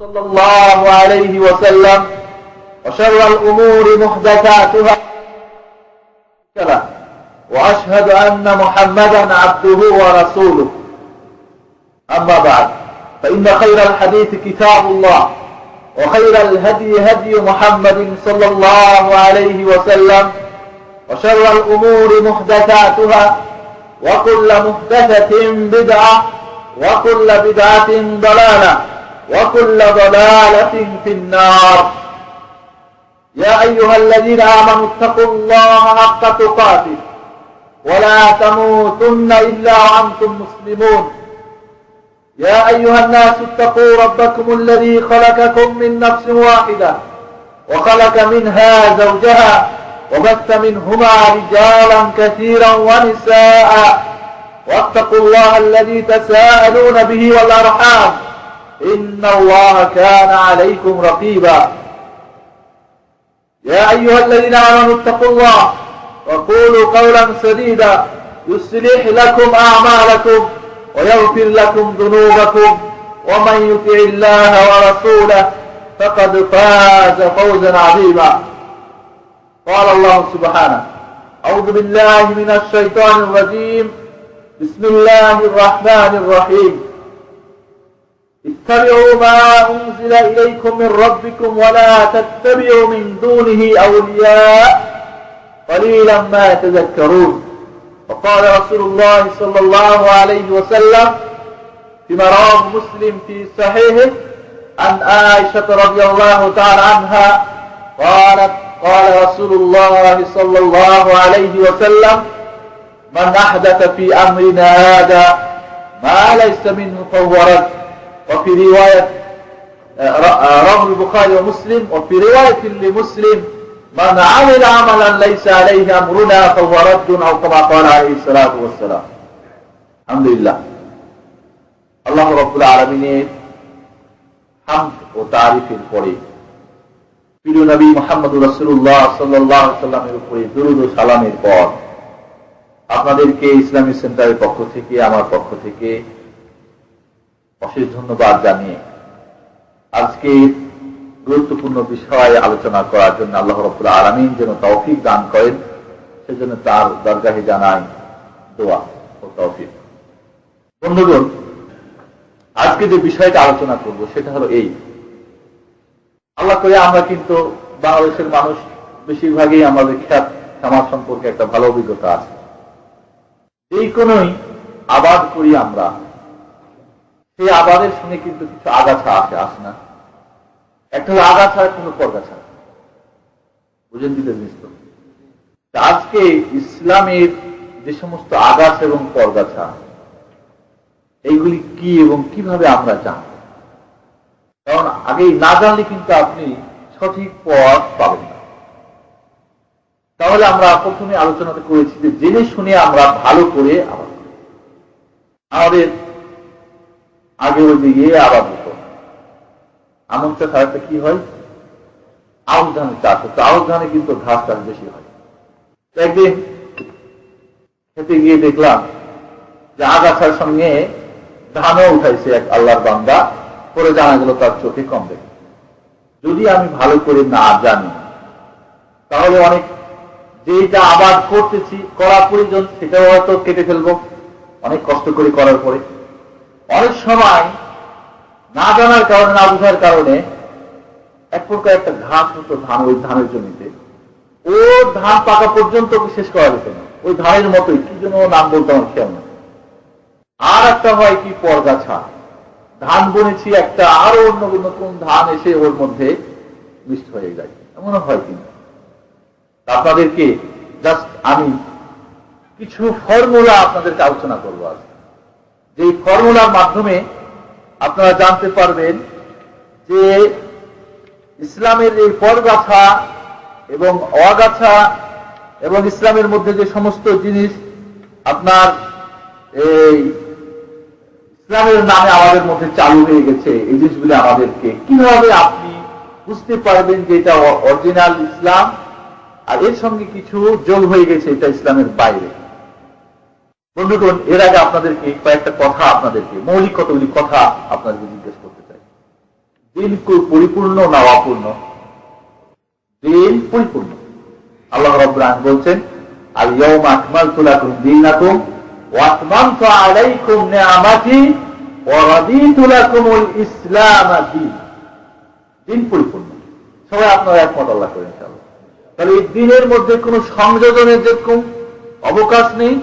صلى الله عليه وسلم وشر الأمور محدثاتها وأشهد أن محمدا عبده ورسوله أما بعد فإن خير الحديث كتاب الله وخير الهدي هدي محمد صلى الله عليه وسلم وشر الأمور محدثاتها وكل محدثة بدعة وكل بدعة ضلالة وكل ضلالة في النار يا أيها الذين آمنوا اتقوا الله حق تقاته ولا تموتن إلا وأنتم مسلمون يا أيها الناس اتقوا ربكم الذي خلقكم من نفس واحدة وخلق منها زوجها وبث منهما رجالا كثيرا ونساء واتقوا الله الذي تساءلون به والأرحام إن الله كان عليكم رقيبا يا أيها الذين آمنوا اتقوا الله وقولوا قولا سديدا يصلح لكم أعمالكم ويغفر لكم ذنوبكم ومن يطع الله ورسوله فقد فاز فوزا عظيما قال الله سبحانه أعوذ بالله من الشيطان الرجيم بسم الله الرحمن الرحيم اتبعوا ما أنزل إليكم من ربكم ولا تتبعوا من دونه أولياء قليلا ما تذكرون وقال رسول الله صلى الله عليه وسلم فيما رواه مسلم في صحيحه عن عائشة رضي الله تعالى عنها قالت قال رسول الله صلى الله عليه وسلم من أحدث في أمرنا هذا ما ليس منه فهو رد وفي رواية رواه البخاري ومسلم وفي رواية لمسلم من عمل عملا ليس عليه أمرنا فهو رد أو كما قال عليه الصلاة والسلام الحمد لله الله رب العالمين حمد وتعريف পরে প্রিয় নবী মুহাম্মদ রাসূলুল্লাহ সাল্লাল্লাহু আলাইহি ওয়াসাল্লামের উপরে দরুদ ও সালামের পর আপনাদেরকে ইসলামী সেন্টারের পক্ষ থেকে আমার পক্ষ থেকে অশেষ ধন্যবাদ জানিয়ে আজকে গুরুত্বপূর্ণ বিষয় আলোচনা করার জন্য আল্লাহ রাব্বুল আলামিন যেন তৌফিক দান করেন সেজন্য তার দরগাহে জানাই দোয়া ও তৌফিক। বন্ধুগণ, আজকে যে বিষয়টা আলোচনা করব সেটা হলো এই, আল্লাহ করে আমরা কিন্তু বাংলাদেশের মানুষ বেশিরভাগই আমাদের খ্যাত সমাজ সম্পর্কে একটা ভালো অভিজ্ঞতা আছে। এই কোনই আবাদ করি আমরা, সেই আবাদের সঙ্গে কিন্তু কিছু আগাছা আসে না। একটা হলো আগাছা, একটা হলো পরগাছা। বুঝেন দিতে জিনিস তো। আজকে ইসলামের যে সমস্ত আগাছা এবং পরগাছা এইগুলি কি এবং কিভাবে আমরা জানব, কারণ আগে না জানলে কিন্তু আপনি সঠিক পথ পাবেন না। তাহলে আমরা প্রথমে আলোচনাতে করেছি যে জেনে শুনে আমরা ভালো করে আবাদ করি। আমাদের আগে ওই দিকে আবাদ হতো, এমন চাষটা কি হয়, আউশ ধানের চাষ হতো। আউশ ধানে কিন্তু ঘাস চাষ বেশি হয়। একদিন খেতে গিয়ে দেখলাম যে আগাছার সঙ্গে ধানও উঠাইছে এক আল্লাহর বান্দা, পরে জানা গেল তার চোখে কম দেখে। যদি আমি ভালো করে না জানি তাহলে অনেক যেটা আবাদ করতেছি করা প্রয়োজন সেটাও হয়তো কেটে ফেলবো অনেক কষ্ট করে করার পরে। অনেক সময় না জানার কারণে, না বুঝার কারণে এক প্রকার একটা ঘাস হতো ধান, ওই ধানের জমিতে ও ধান পাকা পর্যন্ত শেষ করা যেত না। ওই ধানের মতোই কি যেন নাম বলতে আমার খেয়াল না। আর একটা হয় কি পরগাছা, ধান বুনেছি একটা, আরো অন্য নতুন ধান এসে ওর মধ্যে মিক্সড হয়ে যায়, এমনও হয় কিনা। আপনাদেরকে জাস্ট আমি কিছু ফর্মুলা আপনাদেরকে আলোচনা করবো আজ, যে ফর্মুলার মাধ্যমে আপনারা জানতে পারবেন যে ইসলামের এই পরগাছা এবং অগাছা এবং ইসলামের মধ্যে যে সমস্ত জিনিস আপনার এই ইসলামের নামে আমাদের মধ্যে চালু হয়ে গেছে, এই জিনিসগুলি আমাদেরকে কিভাবে আপনি বুঝতে পারবেন যে এটা অরিজিনাল ইসলাম আর এর সঙ্গে কিছু যোগ হয়ে গেছে এটা ইসলামের বাইরে। বন্ধুগণ, এর আগে আপনাদেরকে কয়েকটা কথা, আপনাদেরকে মৌলিক কতগুলি কথা আপনাদেরকে জিজ্ঞেস করতে চাই দিন পরিপূর্ণ না অপূর্ণ? দিন পরিপূর্ণ। আল্লাহ রাব্বুল আলামিন বলছেন, আল ইয়াউমা আকমালতু লাকুম দীনাকুম ওয়া আতমামতু আলাইকুম নি'মাতি ওয়া রাদিতু লাকুমুল ইসলাম দীনা। দিন পরিপূর্ণ। সবাই আপনারা একমত আল্লাহ করেন ইনশাআল্লাহ। তাহলে এই দিনের মধ্যে কোনো সংযোজনের যেরকম অবকাশ নেই,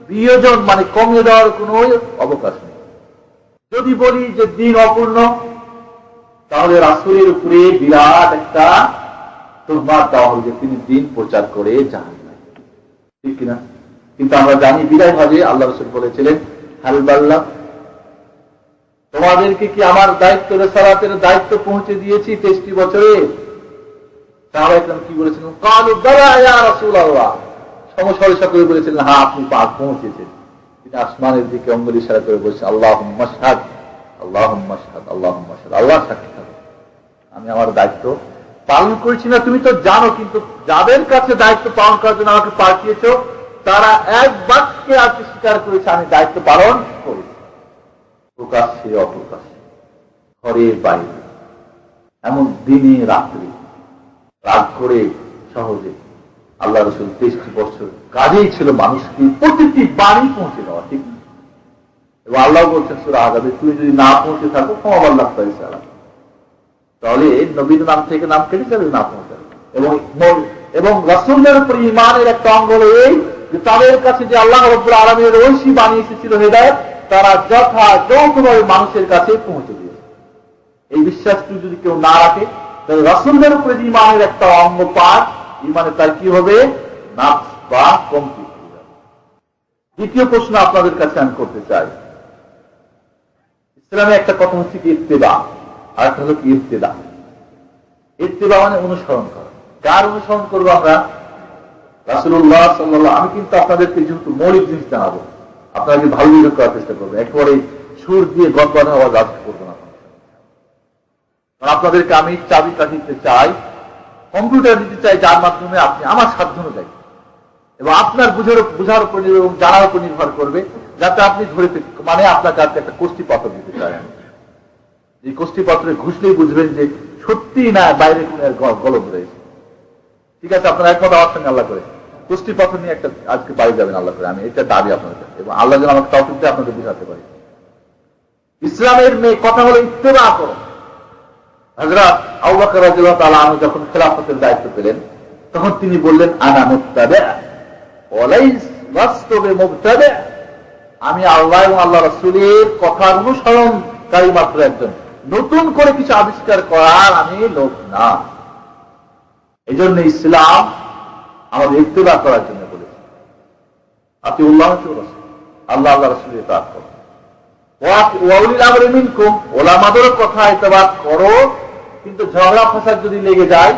বিয়োজন মানে কমিয়ে দেওয়ার কোনো অবকাশ নেই। যদি বলি যে দিন অপূর্ণ, তাহলে রাসূলের উপরে বিরাট একটা তুহমাত দেওয়া হবে যে তিনি দিন প্রচার করে জাহান্নামে, ঠিক কিনা? কিন্তু আমরা জানি বিদায় ভাবে আল্লাহ রাসূল বলেছিলেন, হাল বাল্লাহ, তোমাদেরকে কি আমার দায়িত্ব, রিসালাতের দায়িত্ব পৌঁছে দিয়েছি 23টি বছরে? সাহাবায়ে কেরাম কি বলেছিলেন? ক্বালু বালা ইয়া রাসূলুল্লাহ, সমস্যা করে বলেছিলেন, হ্যাঁ আপনি পাক পৌঁছেছেন। তিনি আসমানের দিকে আঙ্গুল ইশারা করে বলছেন, আল্লাহুম্মা শাহাদ, আল্লাহুম্মা শাহাদ, আল্লাহুম্মা শাহাদ, আল্লাহ সাক্ষী থাকো আমি আমার দায়িত্ব পালন করেছি না। তুমি তো জানো, কিন্তু যাদের কাছে দায়িত্ব পালন করার জন্য আমাকে পাঠিয়েছ, তারা এক বাক্যে আজকে স্বীকার করেছে আমি দায়িত্ব পালন করেছি। প্রকাশ্যে অপ্রকাশ্যে, ঘরে বাইরে, এমন দিনে রাত্রে, রাগ করে সহজে। আল্লাহ রাসূল 23টি বছর কাজেই ছিল মানুষকে প্রতিটি বাণী পৌঁছে দেওয়া, ঠিক না? এবং আল্লাহ বলছেন সূরা আযাবে, তুমি যদি না পৌঁছে থাকো আল্লাহ তাআলা, তাহলে নবীর নাম থেকে নাম কেটে যাবে, না পৌঁছাবে। এবং রাসূলের উপর ঈমানের একটা অঙ্গ হলো এই যে তাদের কাছে যে আল্লাহ রাব্বুল আলামিনের ঐশী বাণী এসেছিল হেদায়েত, তারা যথাযথভাবে মানুষের কাছে পৌঁছে দিয়েছে। এই বিশ্বাসটি যদি কেউ না রাখে, তাহলে রাসূলের উপরে ঈমানের একটা অঙ্গ পাঠ, ঈমানে তার কি হবে? নাফস বা কমতি হয়ে যাবে। দ্বিতীয় প্রশ্ন আপনাদের কাছে আমি করতে চাই, ইসলামে একটা কথা হচ্ছে কি ইত্তেবা, আর একটা হলো কি ইবতিদা। ইত্তেবা মানে অনুসরণ করা। কার অনুসরণ করবো আমরা? রাসূলুল্লাহ সাল্লাল্লাহু। আমি কিন্তু আপনাদেরকে যেহেতু মৌলিক জিনিস জানাবো, আপনারা কি ভালো বিবেক করার চেষ্টা করবেন, একেবারে সুর দিয়ে গদগদ আওয়াজ আজ করবো না। আপনাদেরকে আমি চাবিটা দিতে চাই, কম্পিউটার দিতে চাই, যার মাধ্যমে আপনি আমার সাধ্য অনুযায়ী এবং আপনার বুঝার উপর এবং জানার উপর নির্ভর করবে, যাতে আপনি ধরে মানে আপনার কাছে একটা কোষ্ঠী পাথর দিতে চাই। এই কোষ্ঠী পাথরে ঘুষলেই বুঝবেন যে সত্যি না বাইরে গলদ রয়েছে। ঠিক আছে, আপনারা একমত আমার সঙ্গে আল্লাহ করে কোষ্ঠী পাথর নিয়ে একটা আজকে বাড়ি যাবেন আল্লাহ করে, আমি এটা দাবি আপনাদের, এবং আল্লাহ যেন আমাকে তৌফিক দিয়ে আপনাদের বুঝাতে পারি। ইসলামের মেয়ে কথা হলো ইত্তেবা করো। হযরত আবু বকর রাদিয়াল্লাহু তাআলা আনহু যখন খেলাফতের দায়িত্ব পেলেন, তখন তিনি বললেন, আনা মুত্তাবি ওয়ালাইসা মুবতাদি, আমি আল্লাহ এবং আল্লাহ রাসূলের কথার অনুসরণকারী মাত্র একজন, নতুন করে কিছু আবিষ্কার করার আমি লোক না। এই জন্য ইসলাম আমাদের ইত্তেবা করার জন্য বলেছে, আতিউল্লাহ ওয়া রাসূল, আল্লাহ আল্লাহ রাসূলের ইতাআত করো। ওয়া উলিল আমরি মিনকুম, ওলামাদের কথা ইত্তেবা করো, কিন্তু ঝগড়া ফাসাদ যদি লেগে যায়,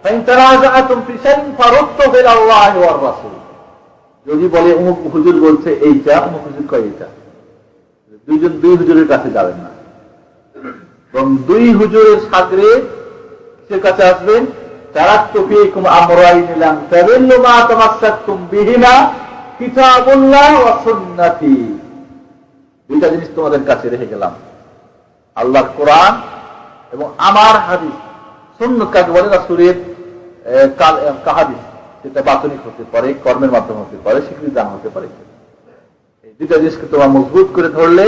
ফাইন তারাজাআতুম ফি শাইইন ফারুদ্দুহু ইলাল্লাহি ওয়ার রাসূল, যদি বলে অমুক হুজুর বলছে এইটা, অমুক হুজুর কয় এইটা, দুই হুজুরের কাছে যাবেন না, এবং দুই হুজুরের সাগরে সে কাছে আসবেন, তারাকতু ফীকুম আমরাইন লাম তাদিল্লু মা তামাসসাকতুম বিহিমা কিতাবুল্লাহ ওয়া সুন্নতি। দুইটা জিনিস তোমাদের কাছে রেখে গেলাম, আল্লাহর কোরআন এবং আমার হাদিস। সুন্নাত কাকে বলে? রাসূলের হাদিস, সেটা বাচনিক হতে পারে, কর্মের মাধ্যমে হতে পারে, স্বীকৃতি দান হতে পারে। এই দুইটা জিনিসকে তোমরা মজবুত করে ধরলে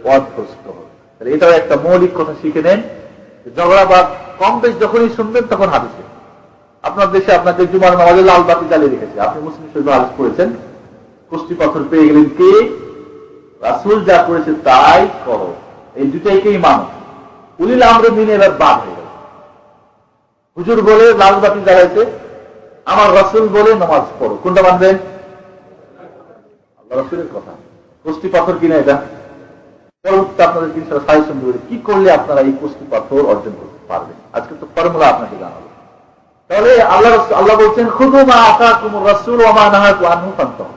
পথভ্রষ্ট হবে। তাহলে এটাও একটা মৌলিক কথা শিখে নেন। ঝগড়া বা কম বেশ যখনই শুনবেন তখন হাদিসে। আপনার দেশে আপনাকে জুমার নামাজে লাল বাতি জ্বালিয়ে রেখেছে, আপনি মুসলিম শরীফে হাদিস পড়েছেন, কোষ্ঠী পাথর পেয়ে গেলেন কে? রাসূল যা করেছে তাই করো, এই দুটাইকেই মানো। উলিল আমরি মিনে এবার বাদ হয়ে গেল। হুজুর বলে লাল বাতি জ্বালাইছে, আমার রাসূল বলে নামাজ পড়ো, কোনটা মানবেন? আল্লাহ রাসূলের কথা। কোষ্ঠী পাথর কিনা এটা? পরবর্তী আপনাদের কিছু সাজেশন দেবে কি করলে আপনারা এই কোষ্ঠী পাথর অর্জন করতে পারবেন। আজকে তো ফর্মুলা আপনাকে জানাবো। তাহলে আল্লাহ বলছেন, খুযু মা আতাকুমুর রাসূল ওয়া মা নাহাকুম আনহু ফান্তাহু।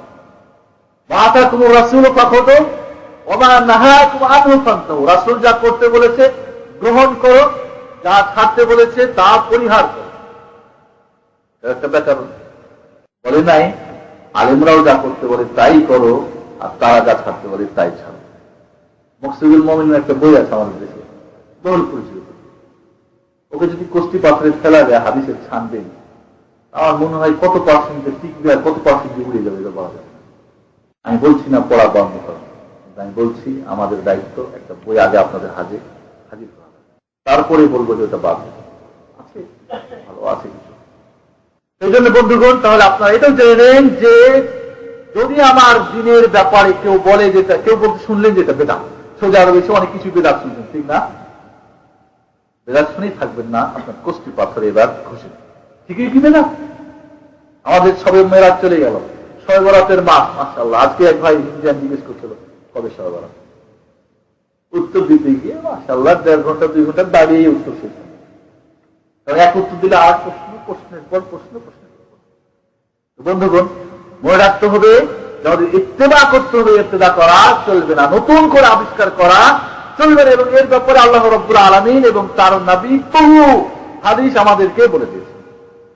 মা আতাকুমুর রাসূল ফাখুযু ওয়া মা নাহাকুম আনহু ফান্তাহু। রাসূল যা করতে বলেছে গ্রহণ করো, যা ছাড়তে বলেছে তা পরিহার করো। একটা ব্যাপার বলে নাই, আলেমরাও যা করতে বলে তাই করো, আর তারা যা ছাড়তে বলে তাই ছাড়ো। মুকসিদুল মুমিনের একটা বই আছে আমাদের দেশে, বহুল পরিচিত। ওকে যদি কষ্টি পাথরে ফেলা যায় হাদিসের ছানবেন, আমার মনে হয় কত পার্সেন্টে টিকবে আর কত পার্সেন্টে উড়ে যাবে এটা বলা যাবে। আমি বলছি না পড়া বন্ধ করা, আমি বলছি আমাদের দায়িত্ব একটা বই আগে আপনাদের হাজির করা, তারপরে বলবো যে ওটা বাদ আছে, ভালো আছে কিছু। সেই জন্য বন্ধুগণ, তাহলে আপনারা এটাও জেনে নেন যে যদি আমার দিনের ব্যাপারে কেউ বলে যেটা, কেউ বলতে শুনলেন যেটা বেদাত, সৌদি আরবে এসে অনেক কিছু বেদাত শুনছেন, ঠিক না? বেদাত শুনেই থাকবেন না, আপনার কষ্টি পাথরে এবার খুশি ঠিকই কি বেদাত। আমাদের সবে মেরাজ চলে গেল, শবে বরাতের মাস, মাশাআল্লাহ। আজকে এক ভাই ইন্ডিয়ান জিজ্ঞেস করছিল কবে শবে বরাত, উত্তর দিতে গিয়ে মাশাআল্লাহ 1.5 ঘন্টা 2 ঘন্টা দাঁড়িয়ে উত্তর শেষ। এক উত্তর দিলে আর প্রশ্ন, প্রশ্নের পর প্রশ্ন, প্রশ্নের পর প্রশ্ন। বন্ধুগণ, মনে রাখতে হবে যাদের ইত্তেবা করতে হবে, ইত্তেবা করা চলবে না, নতুন করে আবিষ্কার করা চলবে না। এবং এর ব্যাপারে আল্লাহ রাব্বুল আলামিন এবং তার নবী বহু হাদিস আমাদেরকে বলে দিয়েছে,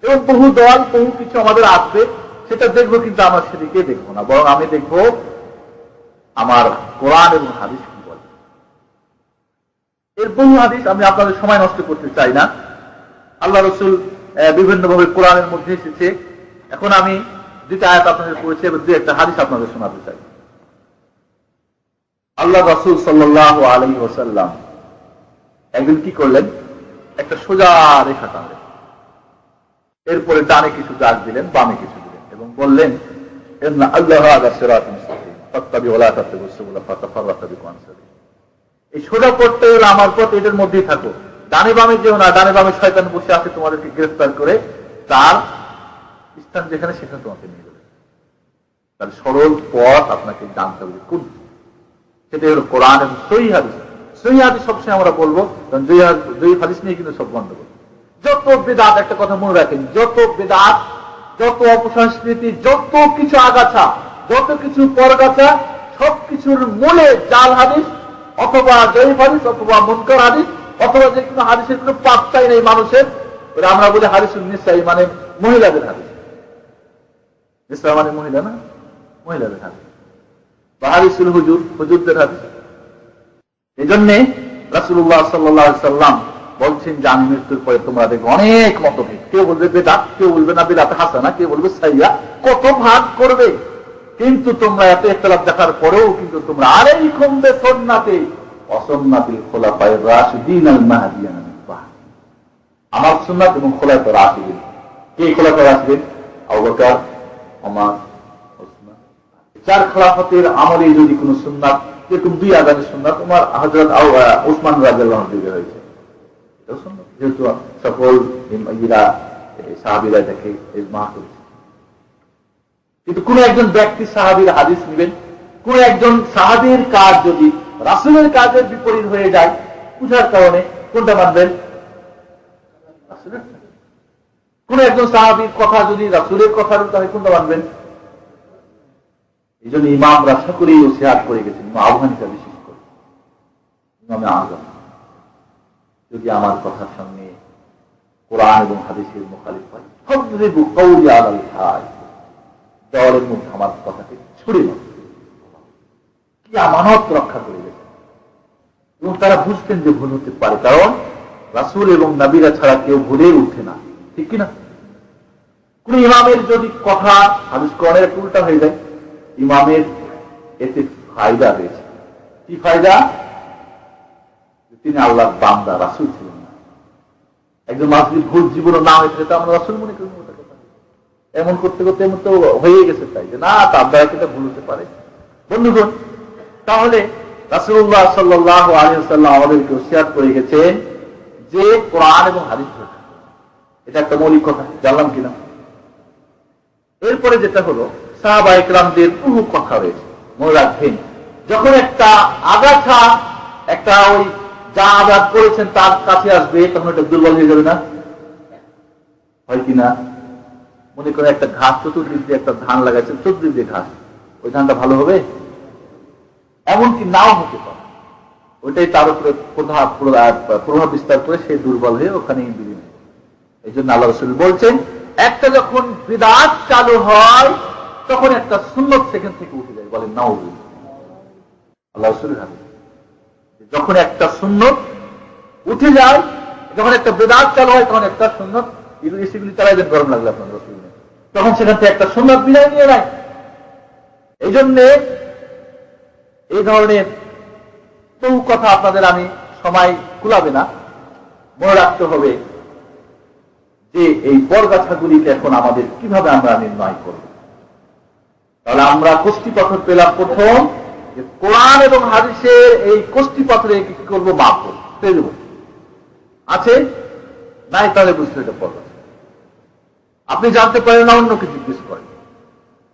এবং বহু দল বহু কিছু আমাদের আসবে, সেটা দেখবো, কিন্তু আমার সেদিকে দেখবো না, বরং আমি দেখবো আমার কোরআন এবং হাদিস কি বলে। এর বহু হাদিস, আমি আপনাদের সময় নষ্ট করতে চাই না। আল্লাহ রসুল বিভিন্নভাবে কোরআনের মধ্যে এসেছে। এখন আমি দুইটা আয়াত আপনাদের পড়েছি, এবং দুই একটা হাদিস আপনাদের শোনাতে চাই। আল্লাহ রাসূল সাল্লাল্লাহু আলাইহি ওয়াসাল্লাম একদিন কি করলেন, একটা সোজা রেখা টানলেন, এরপরে ডানে কিছু দাগ দিলেন, বামে কিছু দিলেন, এবং বললেন ইন্না আল্লাহা আলা সিরাতিন মুস্তাকিম ফাত্তাবিউ ওয়া লা তাত্তাবিউস সুবুলা ফাতাফাররাকা বিকুম আন সাবিলি। এই সোজা পথটা হলো আমার পথ, এটার মধ্যেই থাকো, ডানে বামে যেও না, ডানে বামে শয়তান বসে আছে তোমাদেরকে গ্রেফতার করে তার স্থান যেখানে সেখানে তোমাকে নিয়ে যাবে। তাহলে সরল পথ আপনাকে জানতে হবে কোন, সেটাই হলো কোরআন এবং সহিহ হাদিস। সহিহ হাদিস সবসময় আমরা বলবো, কারণ দুই হাদিস নিয়ে কিন্তু সব গন্ডগোল। যত বেদাত, একটা কথা মনে রাখেন, যত বেদাত, যত অপসংস্কৃতি, যত কিছু আগাছা, যত কিছু পরগাছা, সবকিছুর মূলে জাল হাদিস অথবা জয়ীফ হাদিস অথবা মুনকার হাদিস অথবা যে কোনো হাদিসের কোনো পাত্তাই নেই মানুষের। আমরা বলি হাদিসুন নিসাই, মানে মহিলাদের হাদিস। নিসা মানে মহিলা না, মহিলাদের হাদিস, বা হাদিসুল হুজুর, হুজুরদের হাদিস। এই জন্যে রাসূলুল্লাহ সাল্লাল্লাহু আলাইহি সাল্লাম বলছেন যে আমি মৃত্যুর পরে তোমরা দেখবে অনেক মতভেদ, কেউ বলবে বেদাত, কেউ বলবে না বেদাত হাসানা, কেউ বলবে সাইয়্যা, কত ভাগ করবে। কিন্তু তোমরা এত ইখতিলাফ দেখার পরেও কিন্তু তোমরা আলাইকুম বিসুন্নতি ওয়া সুন্নাতিল খুলাফায়ে রাশিদিন আল মাহদিয়িন মিন বা'দি, আমার সুন্নাত এবং খুলাফায়ে রাশিদিন। কে খুলাফায়ে রাশিদিন? আবু বকর, ওমর, ওসমান। চার খলিফাতের আমলে যদি কোনো সুন্নাত, যেরকম দুই আযানের সুন্নাত ওমর হযরত ওসমান রাদিয়াল্লাহু আনহু যুগে হয়েছে, এটা সুন্নাত, যেহেতু সকল সাহাবীরা এটাকে ইজমা করেছে। কিন্তু কোন একজন ব্যক্তি সাহাবীর হাদিস নেবেন, কোন একজন সাহাবীর কাজ যদি রাসূলের কাজের বিপরীত হয়ে যায়, বুঝার কারণে কোনটা মানবেন? রাসূলের। কোন একজন সাহাবীর কথা যদি রাসূলের কথা তাহলে কোনটা মানবেন? এই জন্য ইমামরা সকলেই ওসিয়াত করে গেছেন, আবু হানিফা বিশেষ করে, ইমামে আযম, যদি আমার কথার সঙ্গে কোরআন এবং হাদিসের মুখালিফ হয়, ফাযরিবু কাওলি আলাল হায়, দেওয়ালের মধ্যে আমার কথাকে ছুড়ে মারো। কি আমানত রক্ষা করে গেছে। এবং তারা বুঝতেন যে ভুল হতে পারে, কারণ রাসূল এবং নবীরা ছাড়া কেউ ভুলে উঠে না, ঠিক কিনা? কোন ইমামের যদি কথা হাদিস কোরআনের উল্টা হয়ে যায়, ইমামের এতে ফায়দা রয়েছে। কি ফায়দা? তিনি আল্লাহর বান্দা, রাসূল ছিলেন না। একজন মানুষ ভুল জীবনও না হয়েছে, তা আমরা রাসূল মনে করি। এমন করতে করতে এমন তো হয়ে গেছে, তাই যে না, তার দ্বারা কিন্তু ভুল হতে পারে। বন্ধুগণ, তাহলে রাসূলুল্লাহ সাল্লাল্লাহু আলাইহি ওয়াসাল্লাম আমাদেরকে ওসিয়াত করে গেছেন যে কোরআন এবং হাদিস ধরে। এটা একটা মৌলিক কথা, জানলাম কিনা? এরপরে যেটা হলো, সাহাবায়ে কেরামদের বহু কথা রয়েছে, মনে রাখবেন। যখন একটা আগাছা, একটা ওই যা আঘাত করেছেন তার কাছে আসবে, তখন এটা দুর্বল হয়ে যাবে না? হয় কিনা? মনে করে একটা ঘাস, চতুর্দিক দিয়ে একটা ধান লাগাচ্ছে, চতুর্দিক দিয়ে ঘাস, ওই ধানটা ভালো হবে? এমনকি নাও হতে পারে। ওইটাই তার উপরে প্রভাব বিস্তার করে সে দুর্বল হয়ে ওখানে বিলীন। এই জন্য আল্লাহ রাসূল বলছেন, একটা যখন বিদআত চালু হয় তখন একটা সুন্নাত সেখান থেকে উঠে যায়, বলেন নাউযুবিল্লাহ। আল্লাহ রাসূলের হাদিস, যখন একটা সুন্নাত উঠে যায় যখন একটা বেদাত চালু হয় তখন একটা সুন্নত এসিগুলি চালাই দেন, গরম লাগলো আপনার রসুল, তখন সেখান থেকে একটা সুন্নত বিদায় নিয়ে নেয়। এই জন্যে এই ধরনের বহু কথা আপনাদের আমি সময় কুলাবে না, মনে রাখতে হবে যে এই পরগাছাগুলিকে এখন আমাদের কিভাবে আমরা নির্ণয় করব। তাহলে আমরা কোষ্ঠী পাথর পেলাম প্রথম, যে কোরআন এবং হাদিসের এই কোষ্ঠী পাথরে কি করবো, মাপ করবো, দেব আছে নাই, তাহলে বুঝতে এটা পরগাছা। আপনি জানতে পারেন না, অন্যকে জিজ্ঞেস করেন,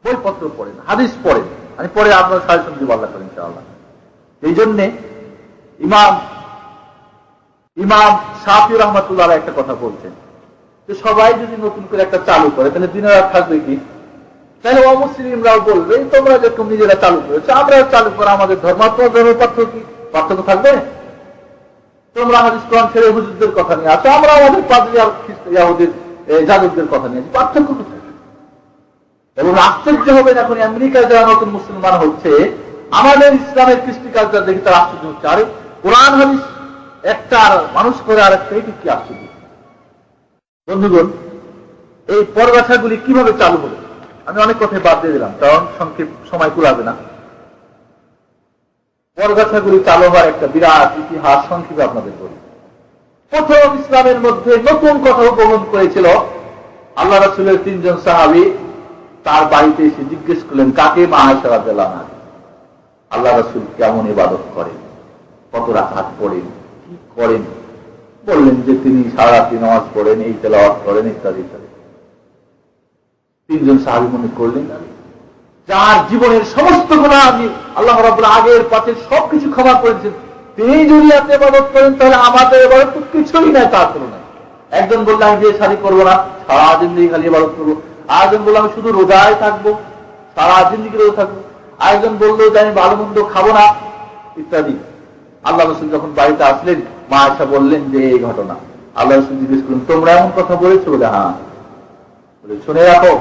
বইপত্র পড়েন, হাদিস পড়েন, আমি পরে আপনার সাজেশন দিব আল্লাহ করেন ইনশাআল্লাহ। এই জন্যে ইমাম শাফি রহমাতুল্লাহ একটা কথা বলছেন যে সবাই যদি নতুন করে একটা চালু করে তাহলে দিনের রাত থাকবে কি? তাহলে অমুসলিমরাও বলবে তোমরা যেরকম নিজেরা চালু করেছো আমরা চালু করা, আমাদের ধর্ম ধর্মের পার্থক্য থাকবে? তোমরা হাদিস কোরআন ছেড়ে হুজুরদের কথা নিয়ে আসো, আমরা আমাদের পাদ্রী আর ইয়াহুদের যাজকদের কথা নিয়ে আসি, পার্থক্য কোথায়? এবং আশ্চর্য হবেন, এখন আমেরিকায় যারা নতুন মুসলমান হচ্ছে, আমাদের ইসলামের কৃষ্টি কালচার দেখে তারা আশ্চর্য হচ্ছে, আরে কোরআন হাদিস একটা আর মানুষ করে আর একটা, এটি কি আশ্চর্য। বন্ধুগণ, এই পরগাছাগুলি কিভাবে চালু হলো, আমি অনেক কথায় বাদ দিয়ে দিলাম কারণ সংক্ষেপ সময় কুলাবে না। পরগাছাগুলি চালু হওয়ার একটা বিরাট ইতিহাস সংক্ষেপে আপনাদের বলি। প্রথম ইসলামের মধ্যে নতুন কথা উপভোগ করেছিল আল্লাহ রাসূলের 3 জন সাহাবী, তার বাড়িতে এসে জিজ্ঞেস করলেন কাকে? মা আয়েশা রাদিয়াল্লাহু আনহা। আল্লাহ রাসূল কেমন ইবাদত করেন, কত রাকাত পড়েন, কি করেন? বললেন যে তিনি সারা রাত্রি নামাজ পড়েন, এই তেলাওয়াত করেন, ইত্যাদি ইত্যাদি। 3 জন সাহাবী মনে করলেন যার জীবনের সমস্ত গুনাহ আমি আল্লাহ রাব্বুল আগের পাশের সবকিছু ক্ষমা করেছেন, তিনি যদি আপনি ইবাদত করেন তাহলে আমাদের ইবাদত তো কিছুই নাই তার তুলনায়। একজন বলল আমি যে শাড়ি করবো না, সারা জিন্দেগি খালি ইবাদত করবো। আরেকজন বলল আমি শুধু রোজায় থাকবো, সারা জিন্দেগি রোজা থাকবো। আরেকজন বললো যে আমি ভালো মন্দ খাবো না, ইত্যাদি। আল্লাহ রাসূল যখন বাড়িতে আসলেন, মা আয়েশা বললেন যে এই ঘটনা। আল্লাহ রাসূল জিজ্ঞেস করলেন তোমরা এমন কথা বলেছো? বলে হ্যাঁ। বলে শুনে রাখো,